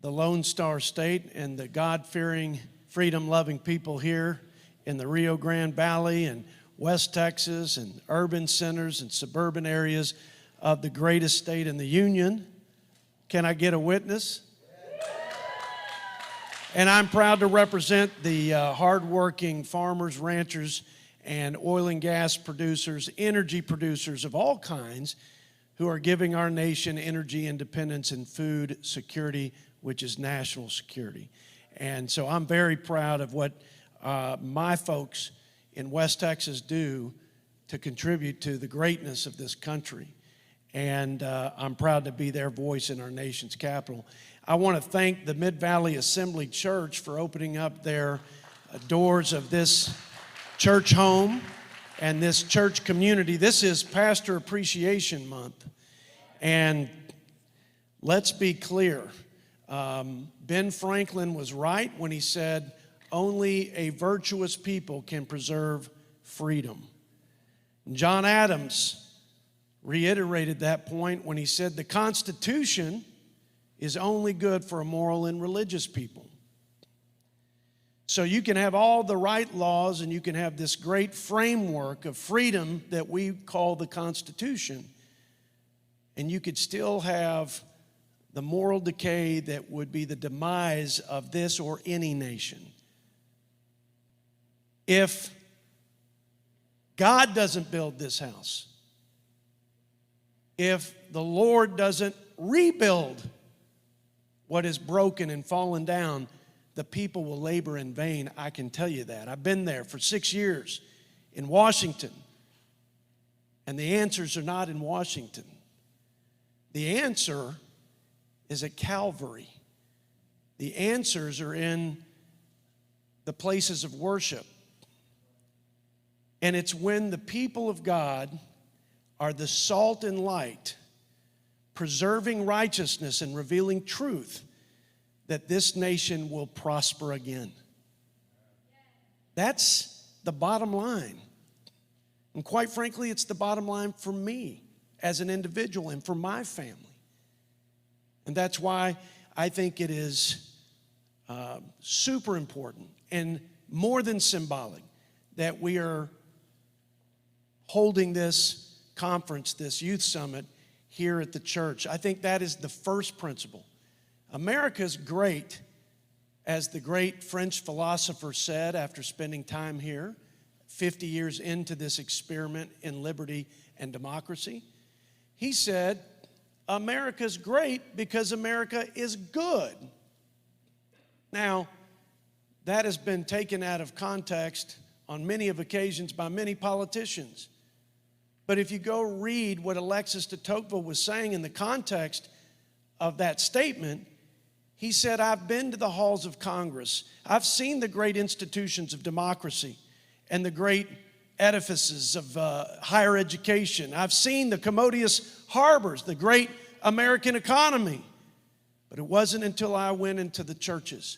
the Lone Star State and the God-fearing, freedom-loving people here in the Rio Grande Valley and West Texas and urban centers and suburban areas of the greatest state in the Union. Can I get a witness? And I'm proud to represent the hardworking farmers, ranchers, and oil and gas producers, energy producers of all kinds who are giving our nation energy independence and food security, which is national security. And so I'm very proud of what my folks in West Texas do to contribute to the greatness of this country. And I'm proud to be their voice in our nation's capital. I want to thank the Mid-Valley Assembly Church for opening up their doors of this church home and this church community. This is Pastor Appreciation Month. And let's be clear. Ben Franklin was right when he said, only a virtuous people can preserve freedom. John Adams reiterated that point when he said, the Constitution is only good for a moral and religious people. So you can have all the right laws and you can have this great framework of freedom that we call the Constitution, and you could still have the moral decay that would be the demise of this or any nation. If God doesn't build this house, if the Lord doesn't rebuild what is broken and fallen down, the people will labor in vain. I can tell you that. I've been there for 6 years in Washington, and the answers are not in Washington. The answer is at Calvary. The answers are in the places of worship. And it's when the people of God are the salt and light, preserving righteousness and revealing truth, that this nation will prosper again. That's the bottom line. And quite frankly, it's the bottom line for me as an individual and for my family. And that's why I think it is super important and more than symbolic that we are holding this conference, this youth summit here at the church. I think that is the first principle. America's great, as the great French philosopher said after spending time here, 50 years into this experiment in liberty and democracy. He said, America's great because America is good. Now, that has been taken out of context on many of occasions by many politicians. But if you go read what Alexis de Tocqueville was saying in the context of that statement, he said, I've been to the halls of Congress. I've seen the great institutions of democracy and the great edifices of higher education. I've seen the commodious harbors, the great American economy. But it wasn't until I went into the churches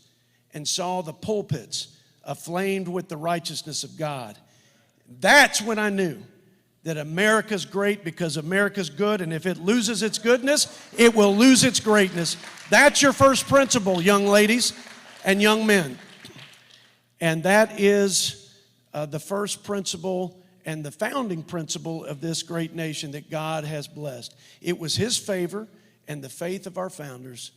and saw the pulpits aflamed with the righteousness of God. That's when I knew that America's great because America's good, and if it loses its goodness, it will lose its greatness. That's your first principle, young ladies and young men. And that is the first principle and the founding principle of this great nation that God has blessed. It was His favor and the faith of our founders,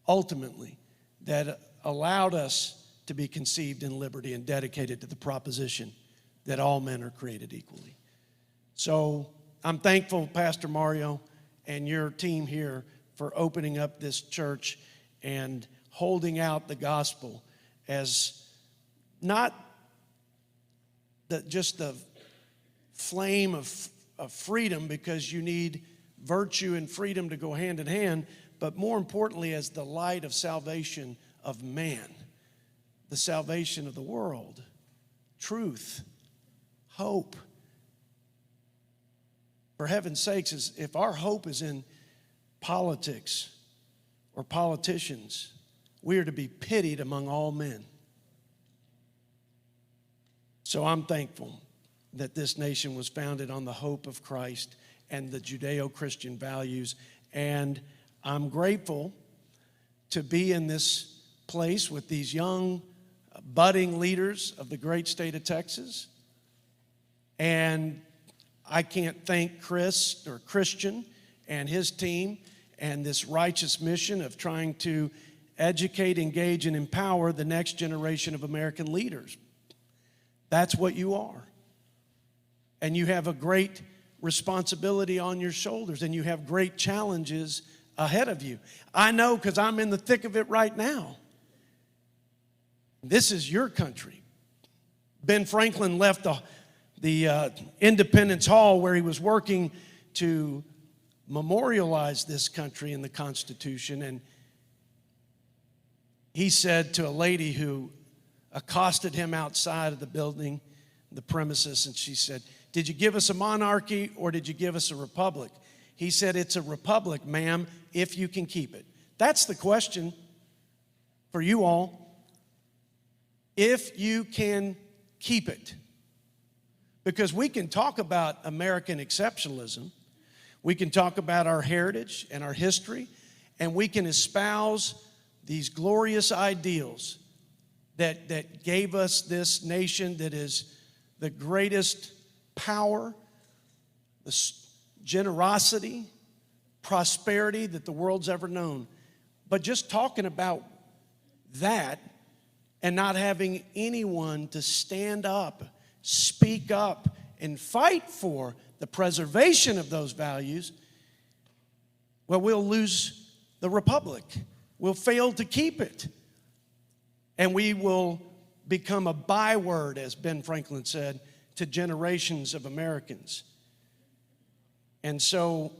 ultimately, that allowed us to be conceived in liberty and dedicated to the proposition that all men are created equally. So I'm thankful, Pastor Mario, and your team here for opening up this church and holding out the gospel as not just the flame of freedom, because you need virtue and freedom to go hand in hand, but more importantly, as the light of salvation of man, the salvation of the world, truth, hope. For heaven's sakes, if our hope is in politics or politicians, we are to be pitied among all men. So I'm thankful that this nation was founded on the hope of Christ and the Judeo-Christian values. And I'm grateful to be in this place with these young, budding leaders of the great state of Texas. And I can't thank Chris or Christian and his team and this righteous mission of trying to educate, engage, and empower the next generation of American leaders. That's what you are. And you have a great responsibility on your shoulders, and you have great challenges ahead of you. I know because I'm in the thick of it right now. This is your country. Ben Franklin left the Independence Hall where he was working to memorialize this country in the Constitution, and he said to a lady who accosted him outside of the building, the premises, and she said, "Did you give us a monarchy or did you give us a republic?" He said, "It's a republic, ma'am, if you can keep it." That's the question for you all. If you can keep it. Because we can talk about American exceptionalism, we can talk about our heritage and our history, and we can espouse these glorious ideals that gave us this nation that is the greatest power, the generosity, prosperity that the world's ever known. But just talking about that and not having anyone to stand up, speak up, and fight for the preservation of those values, well, we'll lose the republic. We'll fail to keep it. And we will become a byword, as Ben Franklin said, to generations of Americans. And so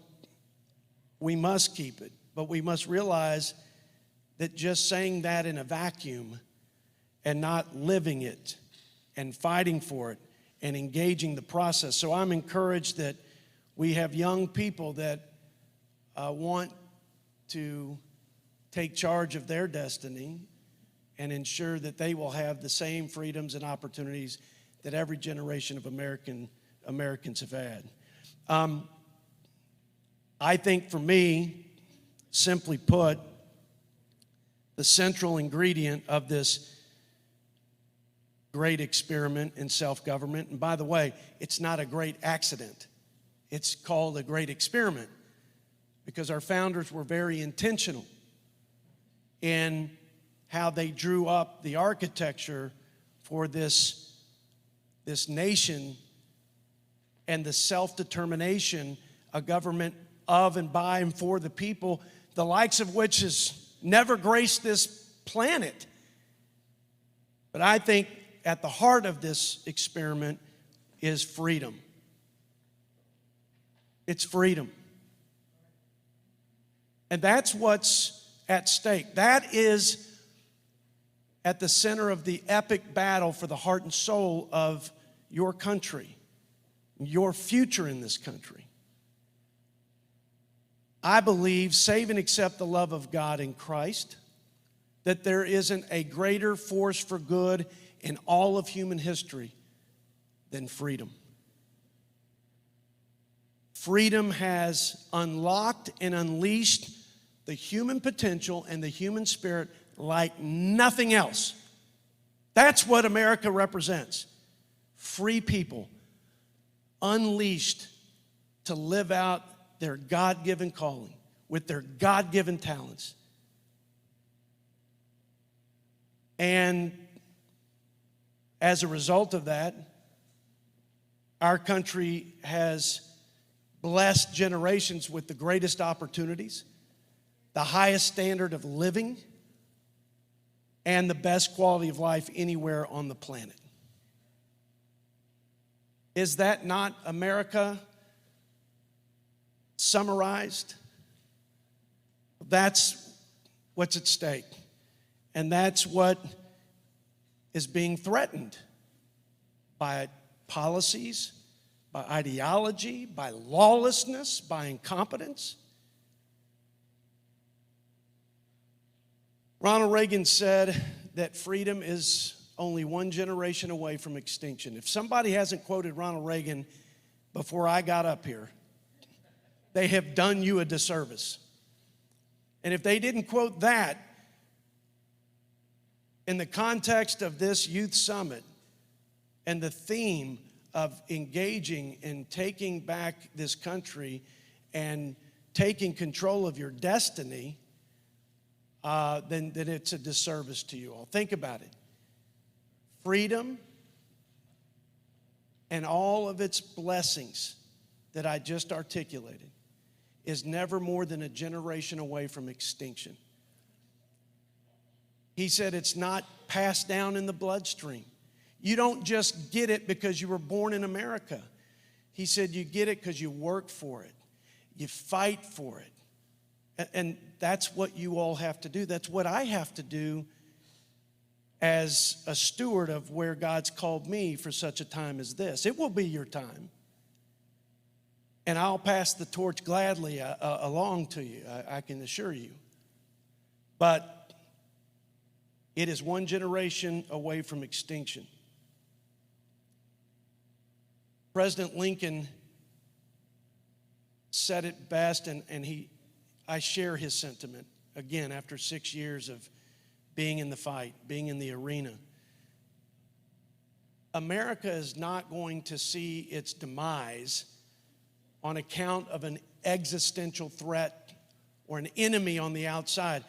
we must keep it, but we must realize that just saying that in a vacuum and not living it and fighting for it and engaging the process. So I'm encouraged that we have young people that want to take charge of their destiny and ensure that they will have the same freedoms and opportunities that every generation of Americans have had. I think for me, simply put, the central ingredient of this great experiment in self-government, and by the way, it's not a great accident. It's called a great experiment because our founders were very intentional in how they drew up the architecture for this nation and the self-determination, a government of and by and for the people, the likes of which has never graced this planet. But I think at the heart of this experiment is freedom. It's freedom. And that's what's at stake. That is at the center of the epic battle for the heart and soul of your country, your future in this country. I believe, save and accept the love of God in Christ, that there isn't a greater force for good in all of human history than freedom. Freedom has unlocked and unleashed the human potential and the human spirit like nothing else. That's what America represents. Free people, unleashed to live out their God-given calling with their God-given talents. And as a result of that, our country has blessed generations with the greatest opportunities, the highest standard of living, and the best quality of life anywhere on the planet. Is that not America summarized? That's what's at stake. And that's what is being threatened by policies, by ideology, by lawlessness, by incompetence. Ronald Reagan said that freedom is only one generation away from extinction. If somebody hasn't quoted Ronald Reagan before I got up here, they have done you a disservice. And if they didn't quote that in the context of this youth summit and the theme of engaging and taking back this country and taking control of your destiny, then it's a disservice to you all. Think about it. Freedom and all of its blessings that I just articulated is never more than a generation away from extinction. He said it's not passed down in the bloodstream. You don't just get it because you were born in America. He said you get it because you work for it. You fight for it. And that's what you all have to do. That's what I have to do as a steward of where God's called me for such a time as this. It will be your time. And I'll pass the torch gladly along to you, I can assure you. But it is one generation away from extinction. President Lincoln said it best, and I share his sentiment, again, after 6 years of being in the fight, being in the arena. America is not going to see its demise on account of an existential threat or an enemy on the outside.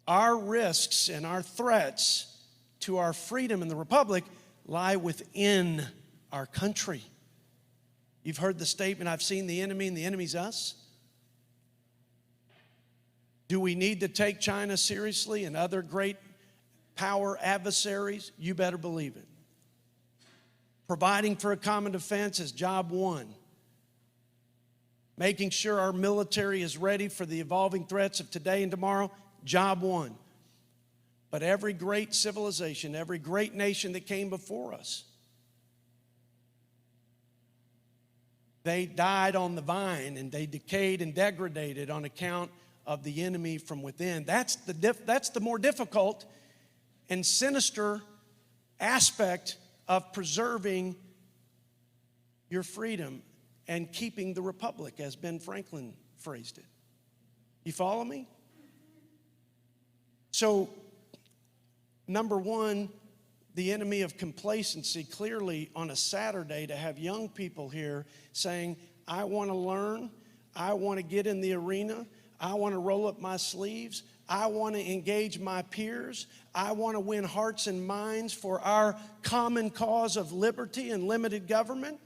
Our risks and our threats to our freedom in the republic lie within our country. You've heard the statement, I've seen the enemy and the enemy's us. Do we need to take China seriously and other great power adversaries? You better believe it. Providing for a common defense is job one. Making sure our military is ready for the evolving threats of today and tomorrow, job one. But every great civilization, every great nation that came before us, they died on the vine and they decayed and degraded on account of the enemy from within. That's the more difficult and sinister aspect of preserving your freedom and keeping the republic, as Ben Franklin phrased it. You follow me? So, number one, the enemy of complacency, clearly on a Saturday to have young people here saying, I want to learn, I want to get in the arena, I want to roll up my sleeves, I want to engage my peers, I want to win hearts and minds for our common cause of liberty and limited government,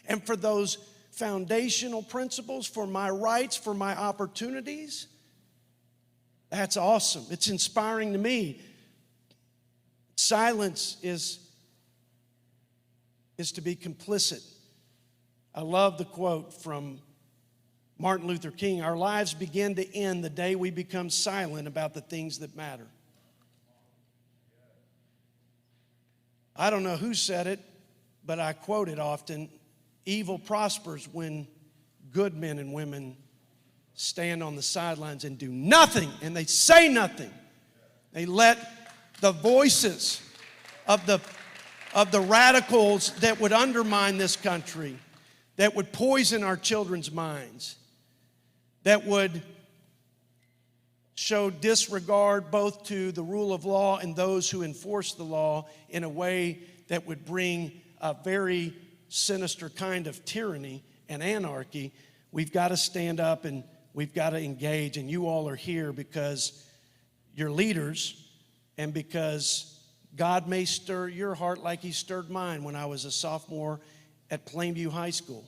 and for those foundational principles, for my rights, for my opportunities. That's awesome. It's inspiring to me. Silence is to be complicit. I love the quote from Martin Luther King, our lives begin to end the day we become silent about the things that matter. I don't know who said it, but I quote it often. Evil prospers when good men and women stand on the sidelines and do nothing, and they say nothing. They let the voices of the radicals that would undermine this country, that would poison our children's minds, that would show disregard both to the rule of law and those who enforce the law in a way that would bring a very sinister kind of tyranny and anarchy. We've got to stand up and we've got to engage, and you all are here because you're leaders and because God may stir your heart like He stirred mine when I was a sophomore at Plainview High School.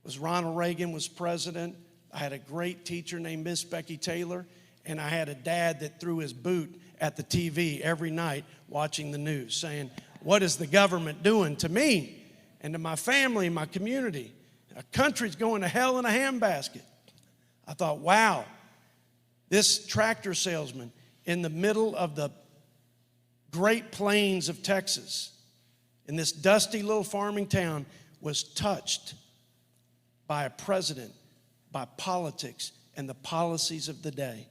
It was Ronald Reagan was president. I had a great teacher named Miss Becky Taylor, and I had a dad that threw his boot at the TV every night watching the news saying, what is the government doing to me and to my family and my community? A country's going to hell in a handbasket. I thought, wow, This tractor salesman in the middle of the Great Plains of Texas, in this dusty little farming town, was touched by a president, by politics, and the policies of the day.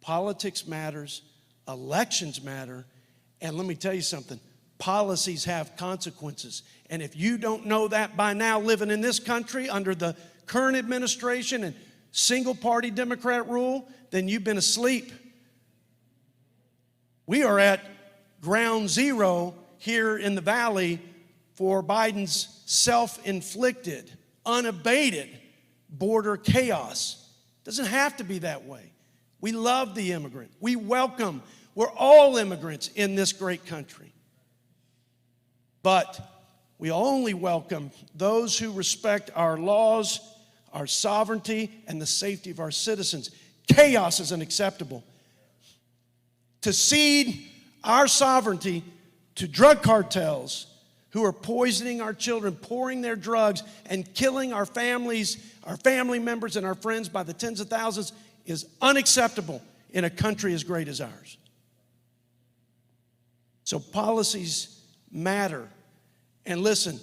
Politics matters, elections matter, and let me tell you something, policies have consequences. And if you don't know that by now, living in this country under the current administration and single-party Democrat rule, then you've been asleep. We are at ground zero here in the valley for Biden's self-inflicted, unabated border chaos. Doesn't have to be that way. We love the immigrant. We welcome. We're all immigrants in this great country. But we only welcome those who respect our laws, our sovereignty, and the safety of our citizens. Chaos is unacceptable. To cede our sovereignty to drug cartels who are poisoning our children, pouring their drugs, and killing our families, our family members, and our friends by the tens of thousands is unacceptable in a country as great as ours. So policies matter. And listen,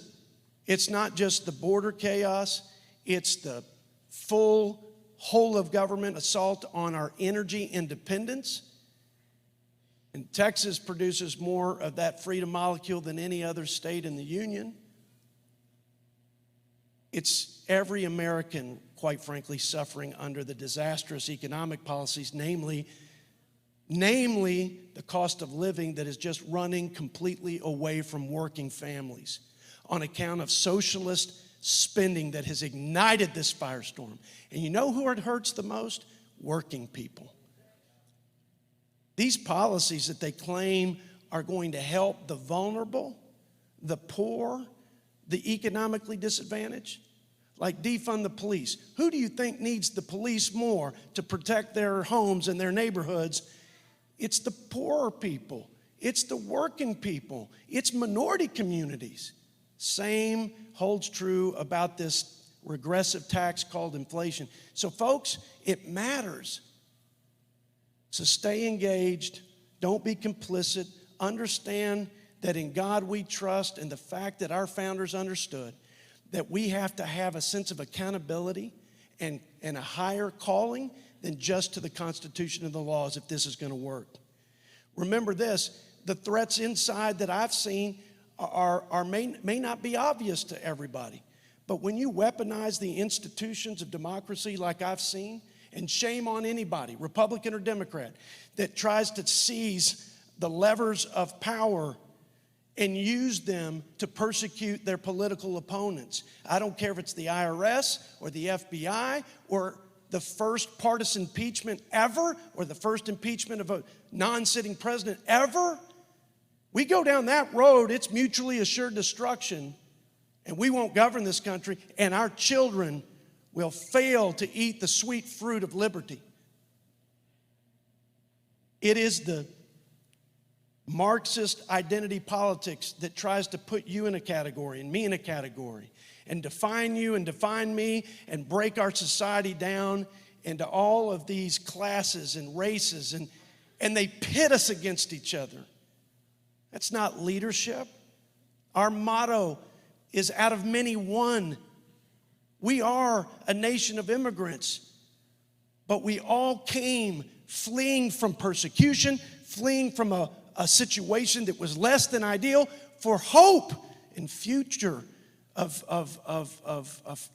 it's not just the border chaos, it's the full whole of government assault on our energy independence. And Texas produces more of that freedom molecule than any other state in the union. It's every American, quite frankly, suffering under the disastrous economic policies, namely the cost of living that is just running completely away from working families on account of socialist spending that has ignited this firestorm. And you know who it hurts the most? Working people. These policies that they claim are going to help the vulnerable, the poor, the economically disadvantaged, like defund the police. Who do you think needs the police more to protect their homes and their neighborhoods? It's the poorer people. It's the working people. It's minority communities. Same holds true about this regressive tax called inflation. So folks, it matters. So stay engaged. Don't be complicit. Understand that in God we trust, and the fact that our founders understood that we have to have a sense of accountability and a higher calling than just to the Constitution and the laws if this is going to work. Remember this, the threats inside that I've seen may not be obvious to everybody. But when you weaponize the institutions of democracy like I've seen, and shame on anybody, Republican or Democrat, that tries to seize the levers of power and use them to persecute their political opponents. I don't care if it's the IRS or the FBI or the first partisan impeachment ever or the first impeachment of a non-sitting president ever. We go down that road, it's mutually assured destruction, and we won't govern this country, and our children will fail to eat the sweet fruit of liberty. It is the Marxist identity politics that tries to put you in a category and me in a category and define you and define me and break our society down into all of these classes and races, and they pit us against each other. That's not leadership. Our motto is out of many one. We are a nation of immigrants, but we all came fleeing from persecution, fleeing from a situation that was less than ideal for hope and future of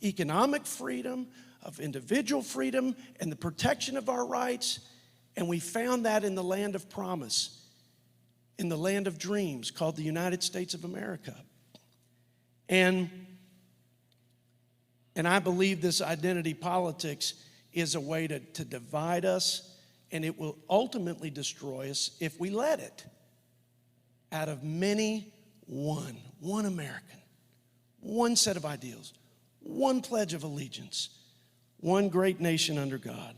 economic freedom, of individual freedom, and the protection of our rights. And we found that in the land of promise, in the land of dreams called the United States of America. And I believe this identity politics is a way to divide us, and it will ultimately destroy us if we let it. Out of many, one American, one set of ideals, one pledge of allegiance, one great nation under God.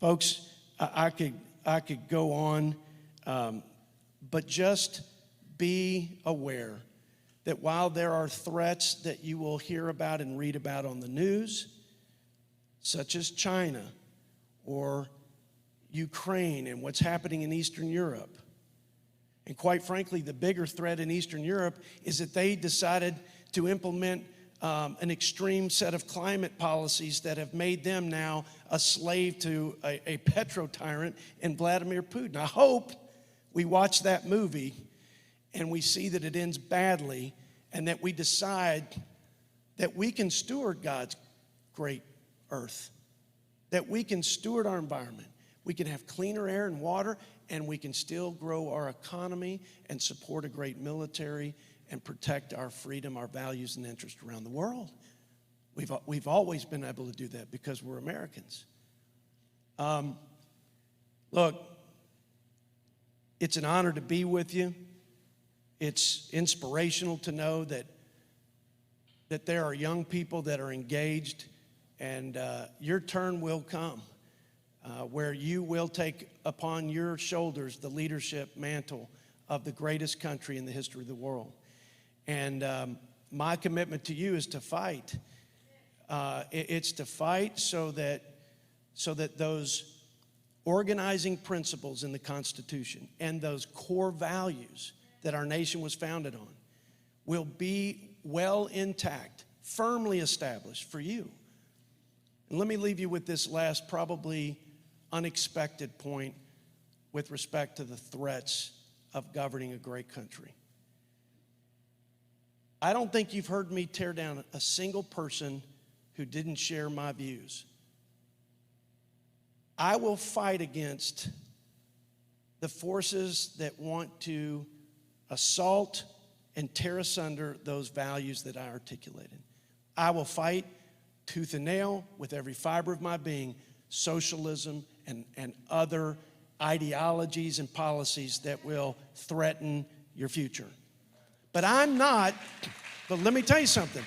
Folks, I could go on, but just be aware that while there are threats that you will hear about and read about on the news, such as China or Ukraine and what's happening in Eastern Europe. And quite frankly, the bigger threat in Eastern Europe is that they decided to implement an extreme set of climate policies that have made them now a slave to a petro-tyrant in Vladimir Putin. I hope we watch that movie and we see that it ends badly, and that we decide that we can steward God's great earth, that we can steward our environment, we can have cleaner air and water, and we can still grow our economy and support a great military and protect our freedom, our values, and interests around the world. We've always been able to do that because we're Americans. Look, it's an honor to be with you. It's inspirational to know that there are young people that are engaged, and your turn will come where you will take upon your shoulders the leadership mantle of the greatest country in the history of the world. And my commitment to you is to fight. It's to fight so that those organizing principles in the Constitution and those core values that our nation was founded on will be well intact, firmly established for you. And let me leave you with this last, probably unexpected point with respect to the threats of governing a great country. I don't think you've heard me tear down a single person who didn't share my views. I will fight against the forces that want to assault and tear asunder those values that I articulated. I will fight tooth and nail with every fiber of my being socialism and other ideologies and policies that will threaten your future. But let me tell you something.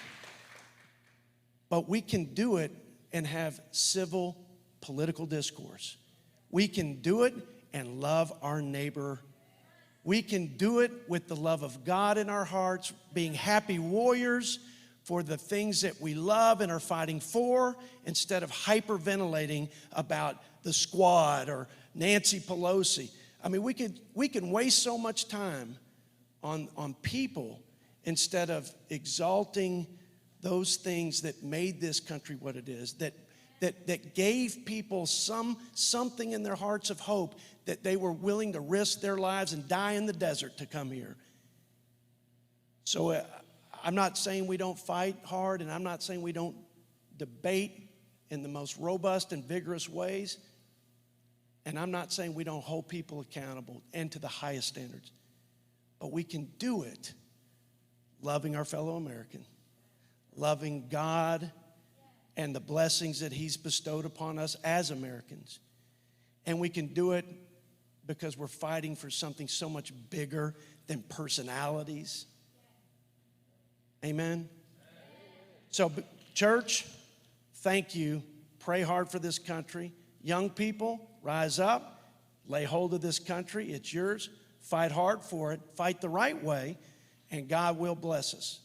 But we can do it and have civil political discourse. We can do it and love our neighbor. We can do it with the love of God in our hearts, being happy warriors for the things that we love and are fighting for, instead of hyperventilating about the squad or Nancy Pelosi. I mean, we can waste so much time on people instead of exalting those things that made this country what it is, that gave people something in their hearts of hope, that they were willing to risk their lives and die in the desert to come here. So I'm not saying we don't fight hard, and I'm not saying we don't debate in the most robust and vigorous ways, and I'm not saying we don't hold people accountable and to the highest standards. But we can do it loving our fellow American, loving God and the blessings that He's bestowed upon us as Americans. And we can do it because we're fighting for something so much bigger than personalities. Amen? So, church, thank you. Pray hard for this country. Young people, rise up. Lay hold of this country. It's yours. Fight hard for it. Fight the right way. And God will bless us.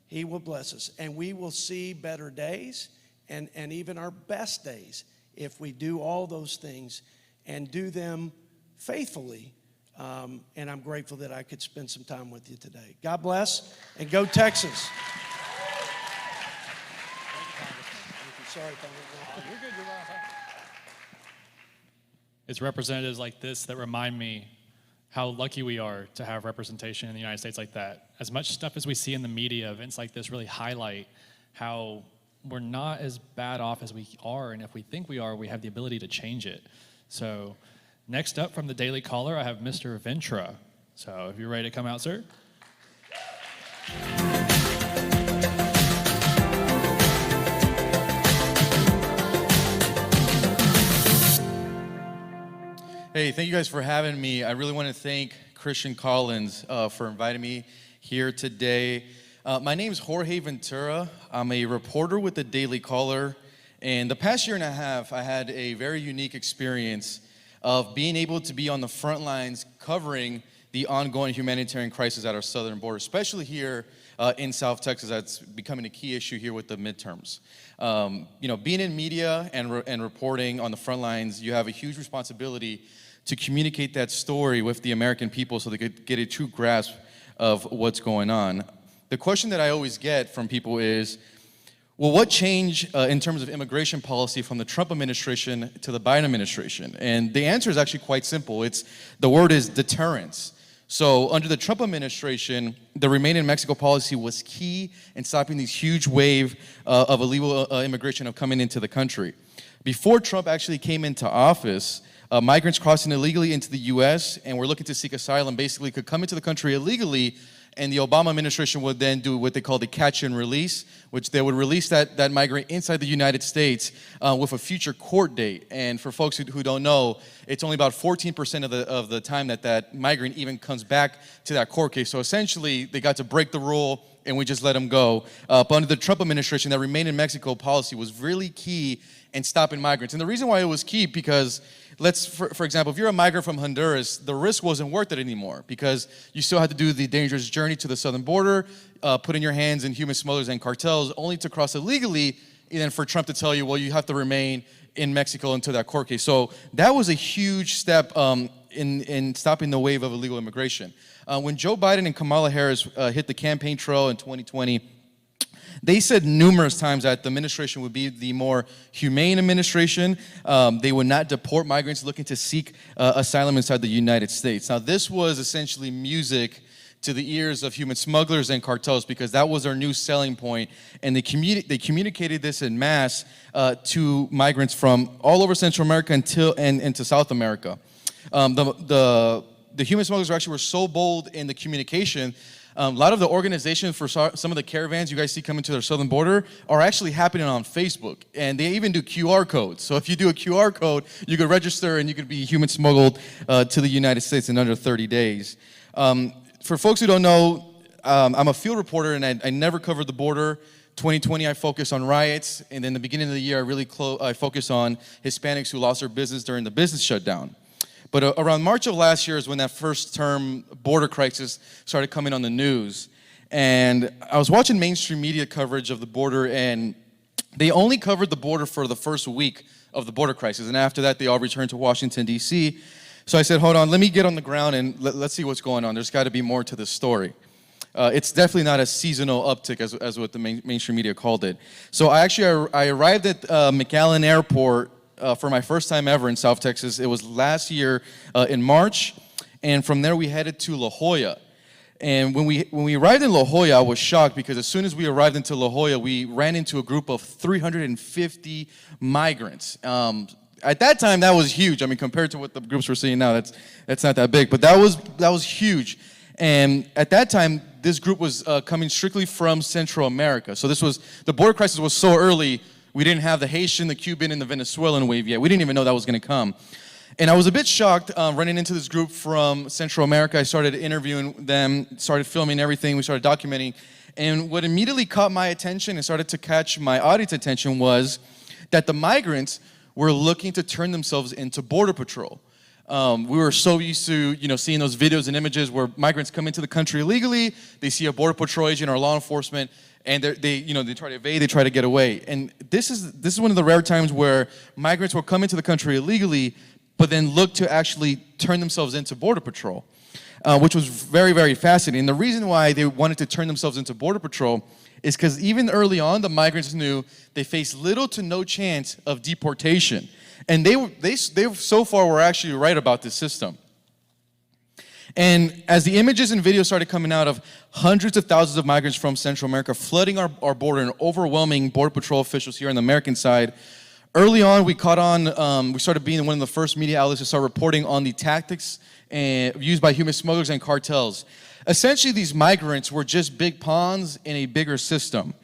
He will bless us. And we will see better days and even our best days if we do all those things and do them faithfully. And I'm grateful that I could spend some time with you today. God bless, and go Texas. Sorry, you're good. You're right. It's representatives like this that remind me how lucky we are to have representation in the United States like that. As much stuff as we see in the media, events like this really highlight how we're not as bad off as we are, and if we think we are, we have the ability to change it. So next up from the Daily Caller, I have Mr. Ventura. So if you're ready to come out, sir. Hey, thank you guys for having me. I really want to thank Christian Collins for inviting me here today. My name is Jorge Ventura. I'm a reporter with the Daily Caller. And the past year and a half, I had a very unique experience of being able to be on the front lines covering the ongoing humanitarian crisis at our southern border, especially here in South Texas. That's becoming a key issue here with the midterms. Being in media and reporting on the front lines, you have a huge responsibility to communicate that story with the American people so they could get a true grasp of what's going on. The question that I always get from people is, well, what changed in terms of immigration policy from the Trump administration to the Biden administration? And the answer is actually quite simple. The word is deterrence. So under the Trump administration, the Remain in Mexico policy was key in stopping these huge wave of illegal immigration of coming into the country. Before Trump actually came into office, migrants crossing illegally into the U.S. and were looking to seek asylum basically could come into the country illegally, and the Obama administration would then do what they call the catch and release, which they would release that migrant inside the United States with a future court date. And for folks who don't know, it's only about 14% of the time that migrant even comes back to that court case. So essentially, they got to break the rule, and we just let them go. But under the Trump administration, that Remain in Mexico policy was really key in stopping migrants. And the reason why it was key, because for example, if you're a migrant from Honduras, the risk wasn't worth it anymore because you still had to do the dangerous journey to the southern border, putting your hands in human smugglers and cartels, only to cross illegally, and then for Trump to tell you, well, you have to remain in Mexico until that court case. So that was a huge step in stopping the wave of illegal immigration. When Joe Biden and Kamala Harris hit the campaign trail in 2020, they said numerous times that the administration would be the more humane administration. They would not deport migrants looking to seek asylum inside the United States. Now, this was essentially music to the ears of human smugglers and cartels because that was their new selling point, and they communicated this en masse to migrants from all over Central America and to South America. The human smugglers actually were so bold in the communication. A lot of the organizations for some of the caravans you guys see coming to their southern border are actually happening on Facebook, and they even do QR codes. So if you do a QR code, you could register and you could be human smuggled to the United States in under 30 days. For folks who don't know, I'm a field reporter, and I never covered the border. 2020, I focused on riots, and then the beginning of the year, I focused on Hispanics who lost their business during the business shutdown. But around March of last year is when that first term border crisis started coming on the news. And I was watching mainstream media coverage of the border, and they only covered the border for the first week of the border crisis. And after that, they all returned to Washington, D.C. So I said, hold on, let me get on the ground and let's see what's going on. There's got to be more to this story. It's definitely not a seasonal uptick as what the mainstream media called it. So I arrived at McAllen Airport for my first time ever in South Texas. It was last year in March, and from there we headed to La Jolla. And when we arrived in La Jolla, I was shocked because as soon as we arrived into La Jolla, we ran into a group of 350 migrants. At that time, that was huge. I mean, compared to what the groups we're seeing now, that's not that big, but that was huge. And at that time, this group was coming strictly from Central America. So the border crisis was so early. We didn't have the Haitian, the Cuban, and the Venezuelan wave yet. We didn't even know that was going to come. And I was a bit shocked running into this group from Central America. I started interviewing them, started filming everything. We started documenting. And what immediately caught my attention and started to catch my audience attention was that the migrants were looking to turn themselves into Border Patrol. We were so used to, seeing those videos and images where migrants come into the country illegally. They see a Border Patrol agent or law enforcement, and they try to evade, they try to get away. And this is one of the rare times where migrants will come into the country illegally, but then look to actually turn themselves into Border Patrol, which was very, very fascinating. And the reason why they wanted to turn themselves into Border Patrol is because even early on, the migrants knew they faced little to no chance of deportation. And they so far were actually right about this system. And as the images and videos started coming out of hundreds of thousands of migrants from Central America flooding our border and overwhelming Border Patrol officials here on the American side, early on we caught on, we started being one of the first media outlets to start reporting on the tactics used by human smugglers and cartels. Essentially, these migrants were just big pawns in a bigger system.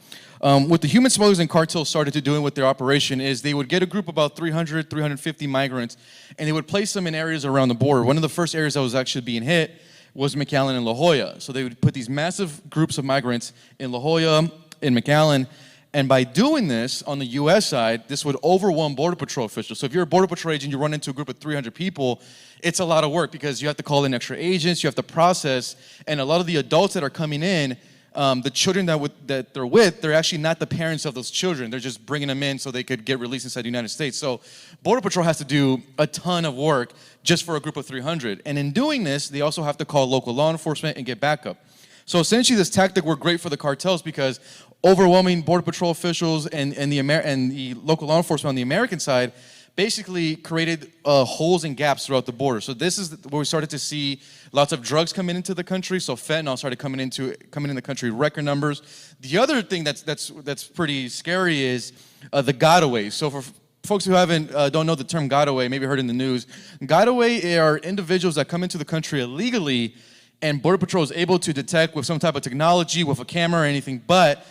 What the human smugglers and cartels started to doing with their operation is they would get a group of about 300, 350 migrants, and they would place them in areas around the border. One of the first areas that was actually being hit was McAllen and La Jolla. So they would put these massive groups of migrants in La Jolla, in McAllen, And by doing this on the U.S. side, this would overwhelm Border Patrol officials. So if you're a Border Patrol agent, you run into a group of 300 people, it's a lot of work because you have to call in extra agents, you have to process, and a lot of the adults that are coming in, the children that they're with, they're actually not the parents of those children. They're just bringing them in so they could get released inside the United States. So Border Patrol has to do a ton of work just for a group of 300. And in doing this, they also have to call local law enforcement and get backup. So essentially this tactic worked great for the cartels because overwhelming Border Patrol officials and the local law enforcement on the American side basically created holes and gaps throughout the border. So this is where we started to see lots of drugs coming into the country. So fentanyl started coming in the country, record numbers. The other thing that's pretty scary is the gotaways. So for folks who don't know the term gotaway, maybe heard in the news, gotaway are individuals that come into the country illegally, and Border Patrol is able to detect with some type of technology, with a camera or anything, but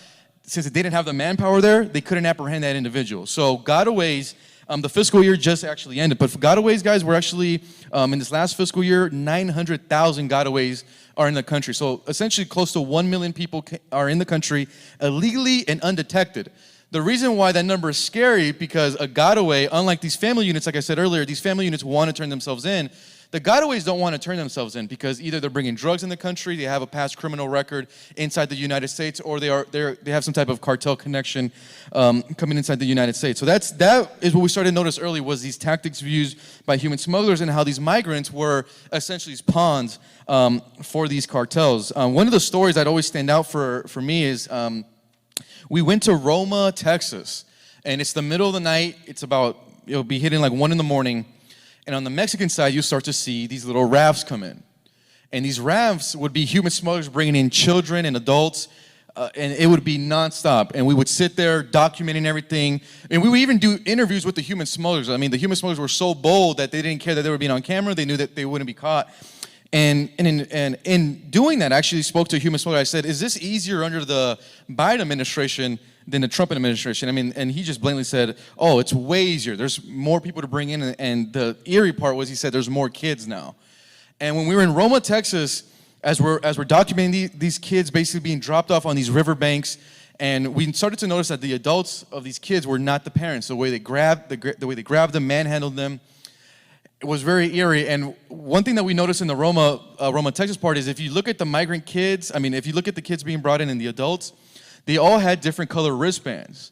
since they didn't have the manpower there, they couldn't apprehend that individual. So gotaways, the fiscal year just actually ended, but for gotaways, guys, we're actually, in this last fiscal year, 900,000 gotaways are in the country. So essentially close to 1 million people are in the country illegally and undetected. The reason why that number is scary, because a gotaway, unlike these family units, like I said earlier, these family units want to turn themselves in. The gotaways don't want to turn themselves in because either they're bringing drugs in the country, they have a past criminal record inside the United States, or they have some type of cartel connection coming inside the United States. So that is what we started to notice early, was these tactics used by human smugglers and how these migrants were essentially pawns for these cartels. One of the stories that always stand out for me is we went to Roma, Texas, and it's the middle of the night. It'll be hitting like 1 in the morning. And on the Mexican side, you start to see these little rafts come in. And these rafts would be human smugglers bringing in children and adults, and it would be nonstop. And we would sit there documenting everything. And we would even do interviews with the human smugglers. I mean, the human smugglers were so bold that they didn't care that they were being on camera. They knew that they wouldn't be caught. And in doing that, I actually spoke to a human smuggler. I said, is this easier under the Biden administration than the Trump administration? I mean, and he just blatantly said, oh, it's way easier. There's more people to bring in. And the eerie part was he said there's more kids now. And when we were in Roma, Texas, as we're documenting these kids basically being dropped off on these riverbanks, and we started to notice that the adults of these kids were not the parents. The way they grabbed them, manhandled them, it was very eerie. And one thing that we noticed in the Roma, Texas part is if you look at the migrant kids, I mean, if you look at the kids being brought in and the adults, they all had different color wristbands.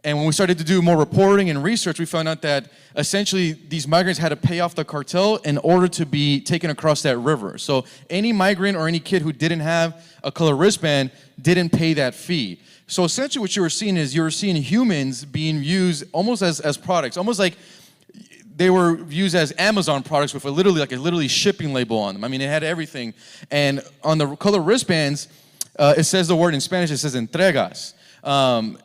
And when we started to do more reporting and research, we found out that essentially these migrants had to pay off the cartel in order to be taken across that river. So any migrant or any kid who didn't have a color wristband didn't pay that fee. So essentially what you were seeing is you were seeing humans being used almost as products, almost like they were used as Amazon products with a literally shipping label on them. I mean, it had everything. And on the color wristbands, it says the word in Spanish, it says entregas,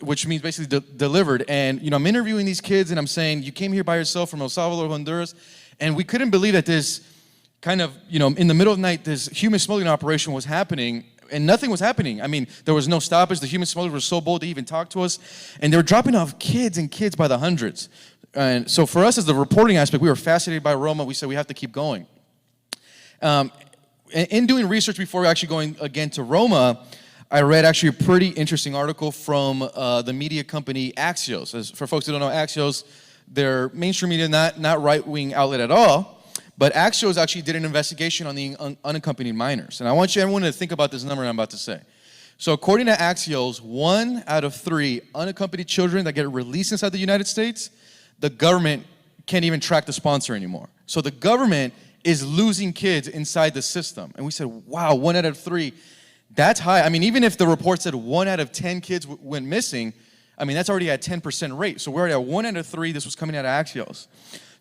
which means basically delivered. And, I'm interviewing these kids and I'm saying, you came here by yourself from El Salvador, Honduras, and we couldn't believe that this kind of, in the middle of the night, this human smuggling operation was happening and nothing was happening. I mean, there was no stoppage. The human smugglers were so bold to even talk to us, and they were dropping off kids and kids by the hundreds. And so for us as the reporting aspect, we were fascinated by Roma. We said we have to keep going. In doing research before actually going again to Roma, I read actually a pretty interesting article from the media company Axios. For folks who don't know Axios, they're mainstream media, not right-wing outlet at all. But Axios actually did an investigation on the unaccompanied minors. And I want everyone to think about this number I'm about to say. So according to Axios, 1 out of 3 unaccompanied children that get released inside the United States, the government can't even track the sponsor anymore. So the government is losing kids inside the system. And we said, wow, 1 out of 3, that's high. I mean, even if the report said 1 out of 10 kids went missing, I mean, that's already at 10% rate. So we're already at 1 out of 3. This was coming out of Axios.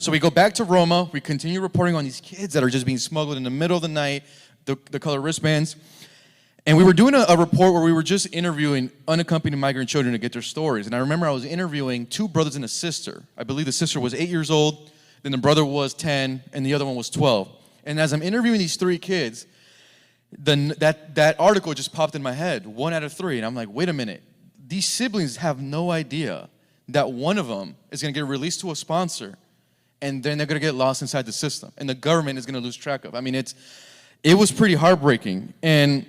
So we go back to Roma. We continue reporting on these kids that are just being smuggled in the middle of the night, the color wristbands. And we were doing a report where we were just interviewing unaccompanied migrant children to get their stories. And I remember I was interviewing 2 brothers and a sister. I believe the sister was 8 years old, then the brother was 10, and the other one was 12. And as I'm interviewing these 3 kids, that article just popped in my head, 1 out of 3. And I'm like, wait a minute. These siblings have no idea that one of them is going to get released to a sponsor, and then they're going to get lost inside the system, and the government is going to lose track of. I mean, it was pretty heartbreaking. And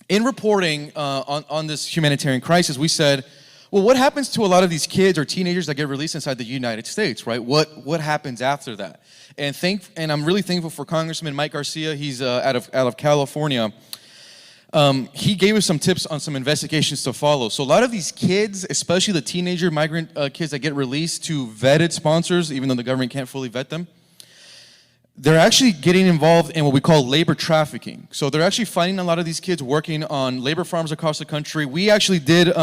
in reporting on this humanitarian crisis, we said, well, what happens to a lot of these kids or teenagers that get released inside the United States, right? What happens after that? And I'm really thankful for Congressman Mike Garcia. He's out of California. He gave us some tips on some investigations to follow. So a lot of these kids, especially the teenager migrant kids that get released to vetted sponsors, even though the government can't fully vet them, they're actually getting involved in what we call labor trafficking. So they're actually finding a lot of these kids working on labor farms across the country. We actually did,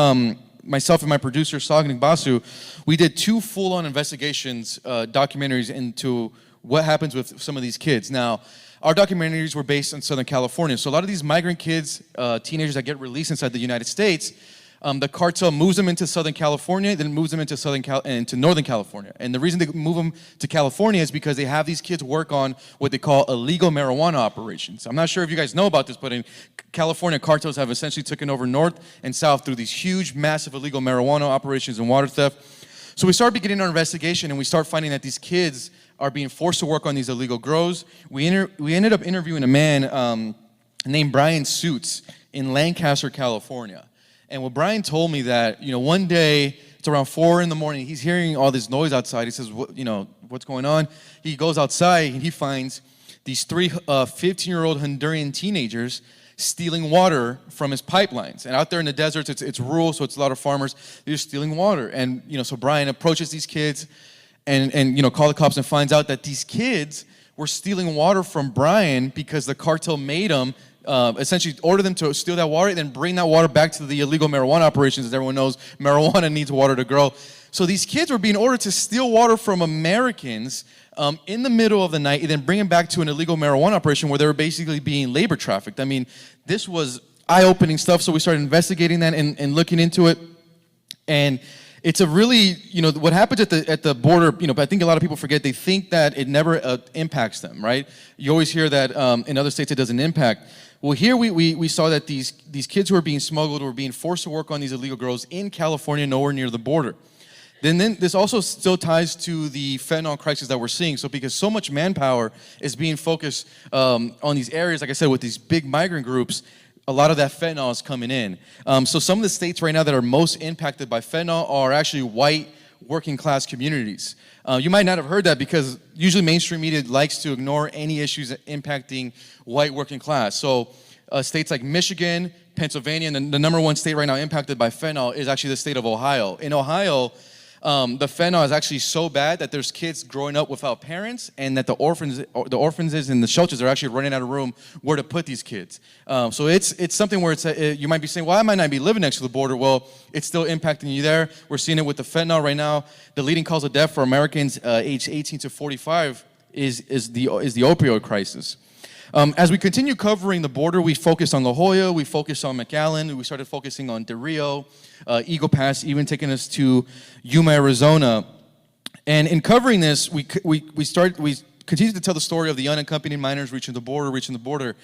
myself and my producer, Sagnik Basu, we did 2 full-on investigations, documentaries into what happens with some of these kids. Now, our documentaries were based in Southern California. So a lot of these migrant kids, teenagers that get released inside the United States, the cartel moves them into Southern California, then moves them into Northern California. And the reason they move them to California is because they have these kids work on what they call illegal marijuana operations. I'm not sure if you guys know about this, but in California, cartels have essentially taken over north and south through these huge, massive illegal marijuana operations and water theft. So we started beginning our investigation, and we start finding that these kids are being forced to work on these illegal grows. We ended up interviewing a man named Brian Suits in Lancaster, California. And what Brian told me that, one day, it's around 4 in the morning, he's hearing all this noise outside. He says, what's going on? He goes outside and he finds these 3 15-year-old Honduran teenagers stealing water from his pipelines. And out there in the deserts, it's rural, so it's a lot of farmers. They're just stealing water. And, so Brian approaches these kids and call the cops and finds out that these kids were stealing water from Brian because the cartel made them essentially order them to steal that water and then bring that water back to the illegal marijuana operations. As everyone knows, marijuana needs water to grow. So these kids were being ordered to steal water from Americans in the middle of the night and then bring them back to an illegal marijuana operation where they were basically being labor trafficked. I mean, this was eye-opening stuff, so we started investigating that and looking into it. And it's a really, what happens at the border, but I think a lot of people forget, they think that it never impacts them, right? You always hear that in other states it doesn't impact. Well, here we saw that these kids who were being smuggled were being forced to work on these illegal grows in California, nowhere near the border. Then this also still ties to the fentanyl crisis that we're seeing. So because so much manpower is being focused on these areas, like I said, with these big migrant groups, a lot of that fentanyl is coming in. So some of the states right now that are most impacted by fentanyl are actually white working class communities. You might not have heard that because usually mainstream media likes to ignore any issues impacting white working class. So states like Michigan, Pennsylvania, and the number 1 state right now impacted by fentanyl is actually the state of Ohio. In Ohio, the fentanyl is actually so bad that there's kids growing up without parents, and that the orphanages and the shelters are actually running out of room where to put these kids. So it's something where you might be saying, well, I might not be living next to the border. Well, it's still impacting you there. We're seeing it with the fentanyl right now. The leading cause of death for Americans aged 18 to 45 is the opioid crisis. As we continue covering the border, we focused on La Jolla, we focused on McAllen, we started focusing on Del Rio, Eagle Pass, even taking us to Yuma, Arizona. And in covering this, we continued to tell the story of the unaccompanied minors reaching the border.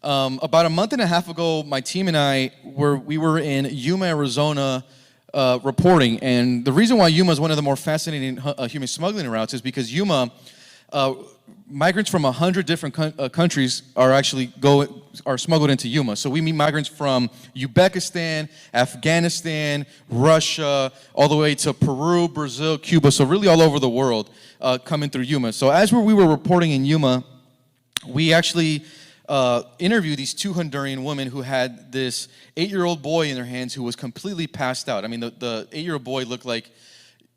About a month and a half ago, my team and I we were in Yuma, Arizona, reporting. And the reason why Yuma is one of the more fascinating human smuggling routes is because Yuma, migrants from 100 different countries are smuggled into Yuma. So we meet migrants from Uzbekistan, Afghanistan, Russia, all the way to Peru, Brazil, Cuba. So really all over the world coming through Yuma. So as we were reporting in Yuma, we actually interviewed these 2 Honduran women who had this 8-year-old boy in their hands who was completely passed out. I mean, the 8-year-old boy looked like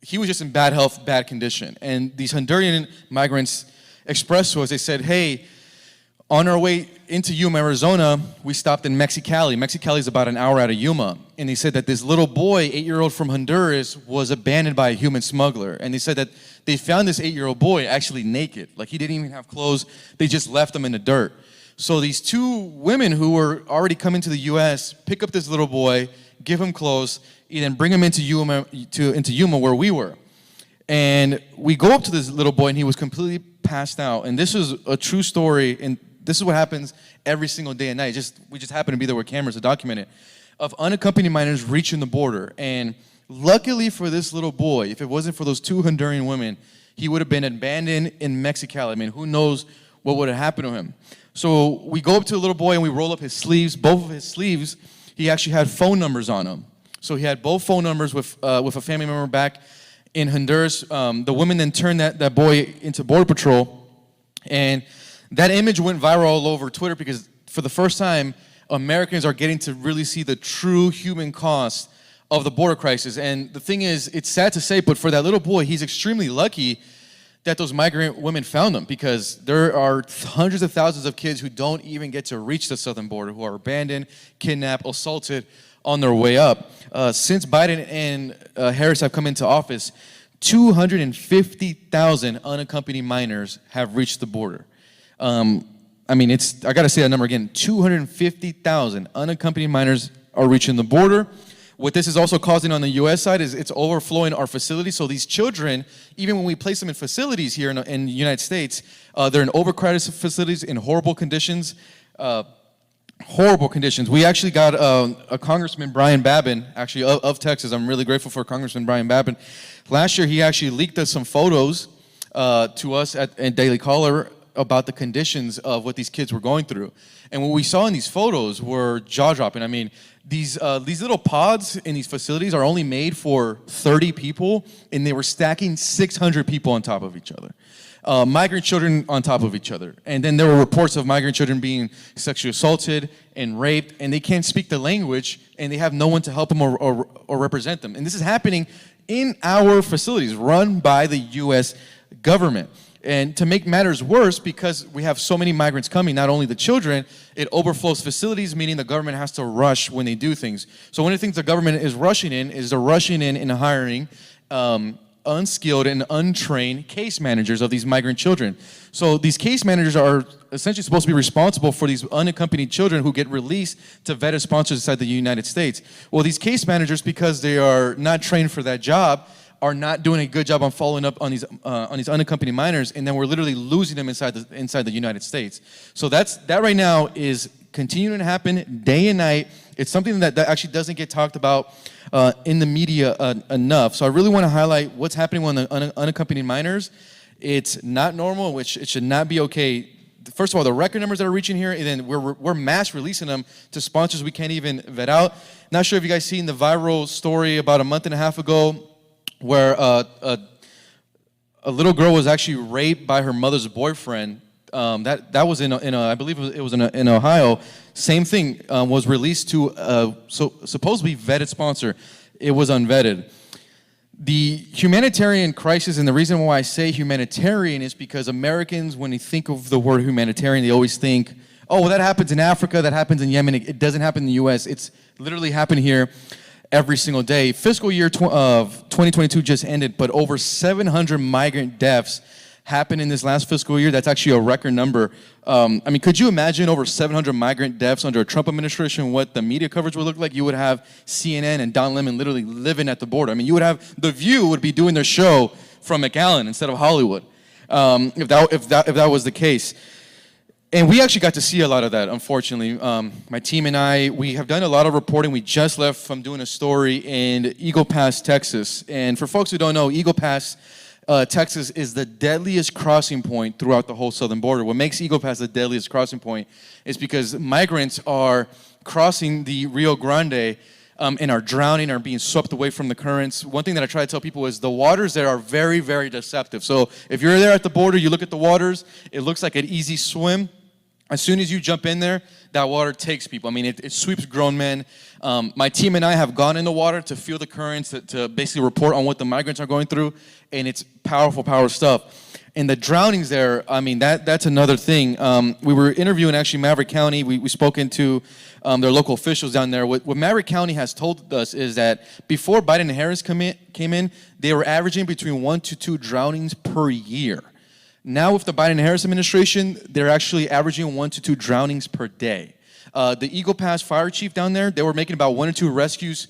he was just in bad health, bad condition. And these Honduran migrants expressed to us, they said, hey, on our way into Yuma, Arizona, we stopped in Mexicali. Mexicali is about an hour out of Yuma. And they said that this little boy, 8-year-old from Honduras, was abandoned by a human smuggler. And they said that they found this 8-year-old boy actually naked. Like he didn't even have clothes. They just left him in the dirt. So these 2 women who were already coming to the U.S. pick up this little boy, give him clothes, and then bring him into Yuma where we were. And we go up to this little boy, and he was completely passed out. And this is a true story, and this is what happens every single day and night. We just happen to be there with cameras to document it, of unaccompanied minors reaching the border. And luckily for this little boy, if it wasn't for those 2 Honduran women, he would have been abandoned in Mexicali. I mean, who knows what would have happened to him. So we go up to the little boy, and we roll up his sleeves. Both of his sleeves, he actually had phone numbers on them. So he had both phone numbers with a family member back in Honduras. The woman then turned that boy into Border Patrol, and that image went viral all over Twitter because for the first time, Americans are getting to really see the true human cost of the border crisis. And the thing is, it's sad to say, but for that little boy, he's extremely lucky that those migrant women found him, because there are hundreds of thousands of kids who don't even get to reach the southern border, who are abandoned, kidnapped, assaulted on their way up. Since Biden and Harris have come into office, 250,000 unaccompanied minors have reached the border. I gotta say that number again, 250,000 unaccompanied minors are reaching the border. What this is also causing on the U.S. side is it's overflowing our facilities. So these children, even when we place them in facilities here in the United States, they're in overcrowded facilities in horrible conditions. We actually got a Congressman, Brian Babin, actually of Texas. I'm really grateful for Congressman Brian Babin. Last year, he actually leaked us some photos to us at Daily Caller about the conditions of what these kids were going through. And what we saw in these photos were jaw-dropping. I mean, these little pods in these facilities are only made for 30 people, and they were stacking 600 people on top of each other. Migrant children on top of each other. And then there were reports of migrant children being sexually assaulted and raped, and they can't speak the language, and they have no one to help them or represent them. And this is happening in our facilities run by the U.S. government. And to make matters worse, because we have so many migrants coming, not only the children, it overflows facilities, meaning the government has to rush when they do things. So one of the things the government is rushing in is they're rushing in and hiring unskilled and untrained case managers of these migrant children. So these case managers are essentially supposed to be responsible for these unaccompanied children who get released to vetted sponsors inside the United States. Well, these case managers, because they are not trained for that job, are not doing a good job on following up on these unaccompanied minors, and then we're literally losing them inside the United States. So that right now is continuing to happen day and night. It's something that actually doesn't get talked about in the media enough. So I really want to highlight what's happening with the unaccompanied minors. It's not normal, which it should not be okay. First of all, the record numbers that are reaching here, and then we're mass releasing them to sponsors we can't even vet out. Not sure if you guys seen the viral story about a month and a half ago, where a little girl was actually raped by her mother's boyfriend. That was I believe it was in Ohio. Same thing, was released to supposedly vetted sponsor. It was unvetted. The humanitarian crisis, and the reason why I say humanitarian is because Americans, when they think of the word humanitarian, they always think, oh, well, that happens in Africa, that happens in Yemen. It doesn't happen in the U.S. It's literally happened here every single day. Fiscal year of 2022 just ended, but over 700 migrant deaths happened in this last fiscal year. That's actually a record number. Could you imagine over 700 migrant deaths under a Trump administration, what the media coverage would look like? You would have CNN and Don Lemon literally living at the border. You would have The View would be doing their show from McAllen instead of Hollywood, if that was the case. And we actually got to see a lot of that, unfortunately. My team and I, we have done a lot of reporting. We just left from doing a story in Eagle Pass, Texas. And for folks who don't know, Eagle Pass, Texas is the deadliest crossing point throughout the whole southern border. What makes Eagle Pass the deadliest crossing point is because migrants are crossing the Rio Grande and are drowning, are being swept away from the currents. One thing that I try to tell people is the waters there are very, very deceptive. So if you're there at the border, you look at the waters, it looks like an easy swim. As soon as you jump in there, that water takes people. It sweeps grown men. My team and I have gone in the water to feel the currents, to basically report on what the migrants are going through, and it's powerful stuff. And the drownings there, that's another thing. We were interviewing actually Maverick County. We spoke into their local officials down there. What Maverick County has told us is that before Biden and Harris came in, they were averaging between 1 to 2 drownings per year. Now with the Biden and Harris administration, they're actually averaging 1 to 2 drownings per day. The Eagle Pass fire chief down there, they were making about 1 or 2 rescues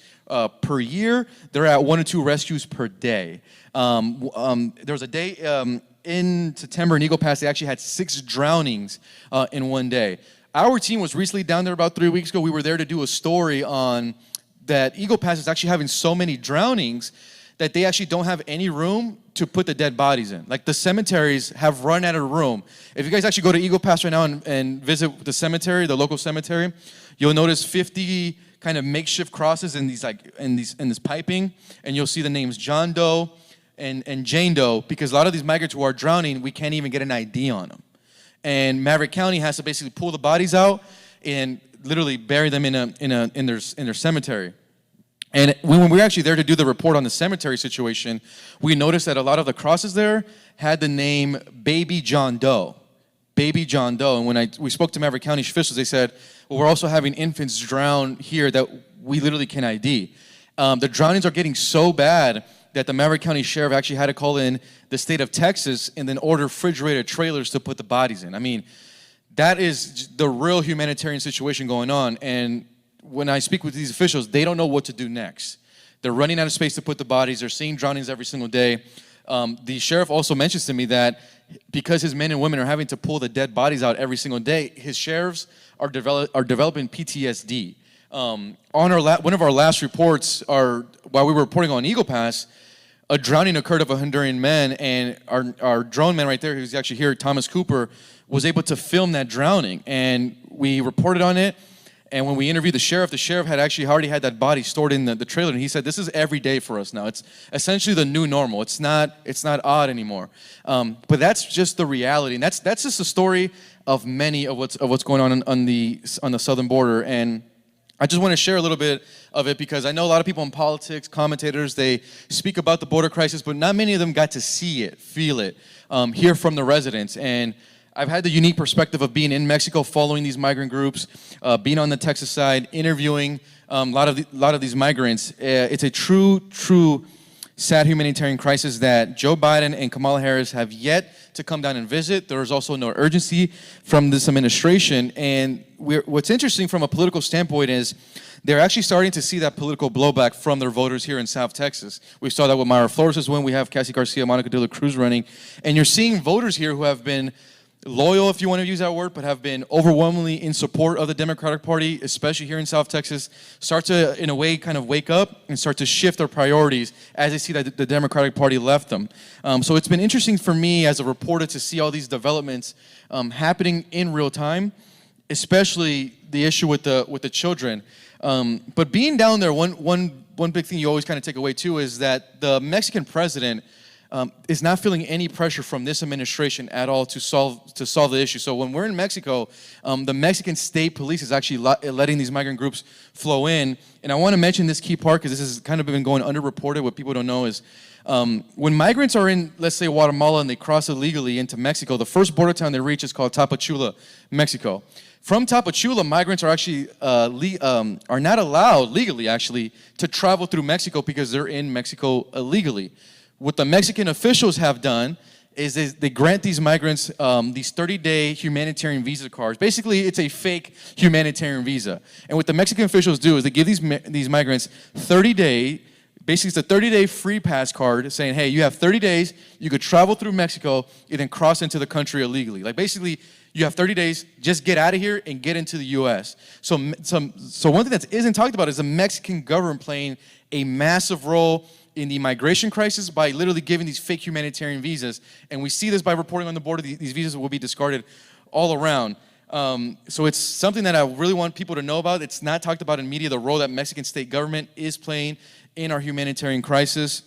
per year. They're at 1 or 2 rescues per day. There was a day in September in Eagle Pass, they actually had 6 drownings in one day. Our team was recently down there about 3 weeks ago. We were there to do a story on that Eagle Pass is actually having so many drownings that they actually don't have any room to put the dead bodies in. Like the cemeteries have run out of room. If you guys actually go to Eagle Pass right now and visit the cemetery, the local cemetery, you'll notice 50 kind of makeshift crosses in this piping, and you'll see the names John Doe and Jane Doe, because a lot of these migrants who are drowning, we can't even get an ID on them. And Maverick County has to basically pull the bodies out and literally bury them in their cemetery. And when we were actually there to do the report on the cemetery situation, we noticed that a lot of the crosses there had the name Baby John Doe. Baby John Doe. And when we spoke to Maverick County officials, they said, well, we're also having infants drown here that we literally can ID. The drownings are getting so bad that the Maverick County Sheriff actually had to call in the state of Texas and then order refrigerated trailers to put the bodies in. I mean, that is the real humanitarian situation going on. And when I speak with these officials, they don't know what to do next. They're running out of space to put the bodies. They're seeing drownings every single day. The sheriff also mentions to me that because his men and women are having to pull the dead bodies out every single day, his sheriffs are developing PTSD. On one of our last reports, while we were reporting on Eagle Pass, a drowning occurred of a Honduran man, and our drone man right there, who's actually here, Thomas Cooper, was able to film that drowning, and we reported on it. And when we interviewed the sheriff had actually already had that body stored in the trailer, and he said, this is every day for us now. It's essentially the new normal. It's not odd anymore. But that's just the reality, and that's just a story of many of what's going on the southern border. And I just want to share a little bit of it because I know a lot of people in politics, commentators, they speak about the border crisis, but not many of them got to see it, feel it, hear from the residents. And I've had the unique perspective of being in Mexico, following these migrant groups, being on the Texas side, interviewing a lot of these migrants. It's a true sad humanitarian crisis that Joe Biden and Kamala Harris have yet to come down and visit. There is also no urgency from this administration. And what's interesting from a political standpoint is they're actually starting to see that political blowback from their voters here in South Texas. We saw that with Mayra Flores' win. We have Cassie Garcia, Monica de la Cruz running. And you're seeing voters here who have been loyal, if you want to use that word, but have been overwhelmingly in support of the Democratic Party, especially here in South Texas, start to, in a way, kind of wake up and start to shift their priorities as they see that the Democratic Party left them. So it's been interesting for me as a reporter to see all these developments happening in real time, especially the issue with the children. But being down there, one big thing you always kind of take away too is that the Mexican president is not feeling any pressure from this administration at all to solve the issue. So when we're in Mexico, the Mexican state police is actually letting these migrant groups flow in. And I want to mention this key part because this has kind of been going underreported. What people don't know is when migrants are in, let's say, Guatemala and they cross illegally into Mexico, the first border town they reach is called Tapachula, Mexico. From Tapachula, migrants are actually are not allowed legally, actually, to travel through Mexico because they're in Mexico illegally. What the Mexican officials have done is they grant these migrants these 30-day humanitarian visa cards. Basically, it's a fake humanitarian visa. And what the Mexican officials do is they give these migrants 30-day, basically it's a 30-day free pass card saying, hey, you have 30 days, you could travel through Mexico and then cross into the country illegally. Like basically, you have 30 days, just get out of here and get into the U.S. So one thing that isn't talked about is the Mexican government playing a massive role in the migration crisis by literally giving these fake humanitarian visas. And we see this by reporting on the border. These visas will be discarded all around. So it's something that I really want people to know about. It's not talked about in media, the role that Mexican state government is playing in our humanitarian crisis.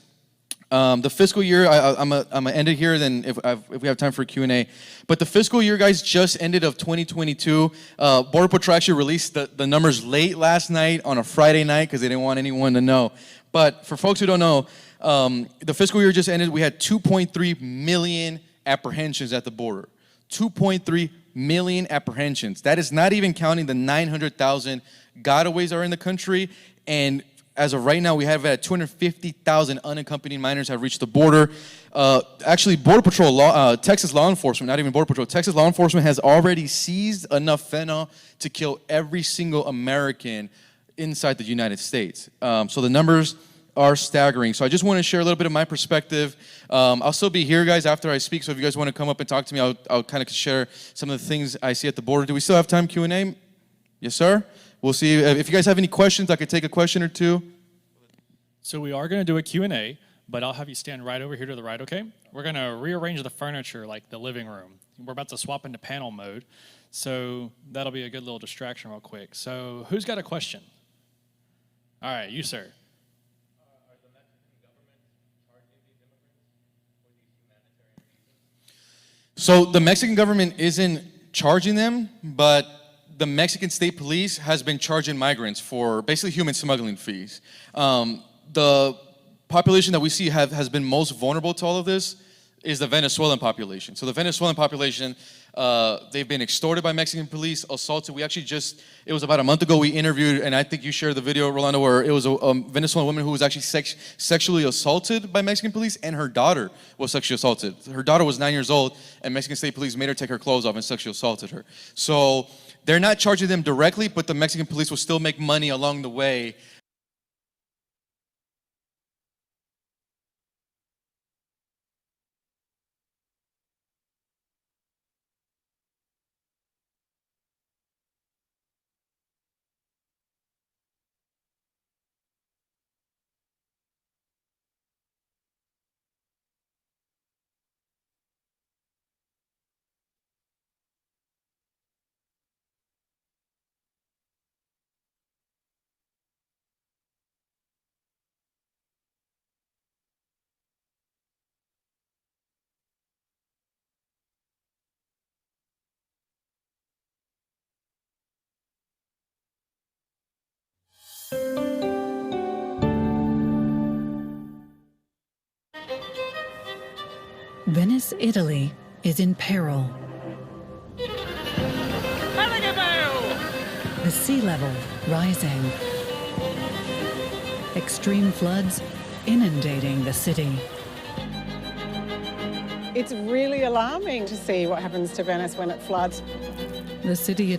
The fiscal year, I'm gonna end it here, then if we have time for a Q&A. But the fiscal year, guys, just ended of 2022. Border Patrol actually released the numbers late last night on a Friday night because they didn't want anyone to know. But for folks who don't know, the fiscal year just ended. We had 2.3 million apprehensions at the border. 2.3 million apprehensions. That is not even counting the 900,000 gotaways are in the country. And as of right now, we have 250,000 unaccompanied minors have reached the border. Actually, Border Patrol, Texas law enforcement, not even Border Patrol, Texas law enforcement has already seized enough fentanyl to kill every single American inside the United States. So the numbers are staggering. So I just want to share a little bit of my perspective. I'll still be here, guys, after I speak. So if you guys want to come up and talk to me, I'll kind of share some of the things I see at the border. Do we still have time, Q&A? Yes, sir? We'll see. If you guys have any questions, I could take a question or two. So we are going to do a Q&A, but I'll have you stand right over here to the right, okay? We're going to rearrange the furniture like the living room. We're about to swap into panel mode. So that'll be a good little distraction real quick. So who's got a question? All right, you, sir. So the Mexican government isn't charging them, but the Mexican State Police has been charging migrants for basically human smuggling fees. The population that we see has been most vulnerable to all of this is the Venezuelan population. So the Venezuelan population, they've been extorted by Mexican police, assaulted. We actually it was about a month ago, we interviewed, and I think you shared the video, Rolando, where it was a Venezuelan woman who was actually sexually assaulted by Mexican police, and her daughter was sexually assaulted. Her daughter was 9 years old, and Mexican State Police made her take her clothes off and sexually assaulted her. So they're not charging them directly, but the Mexican police will still make money along the way. Venice, Italy is in peril. The sea level rising. Extreme floods inundating the city. It's really alarming to see what happens to Venice when it floods. The city itself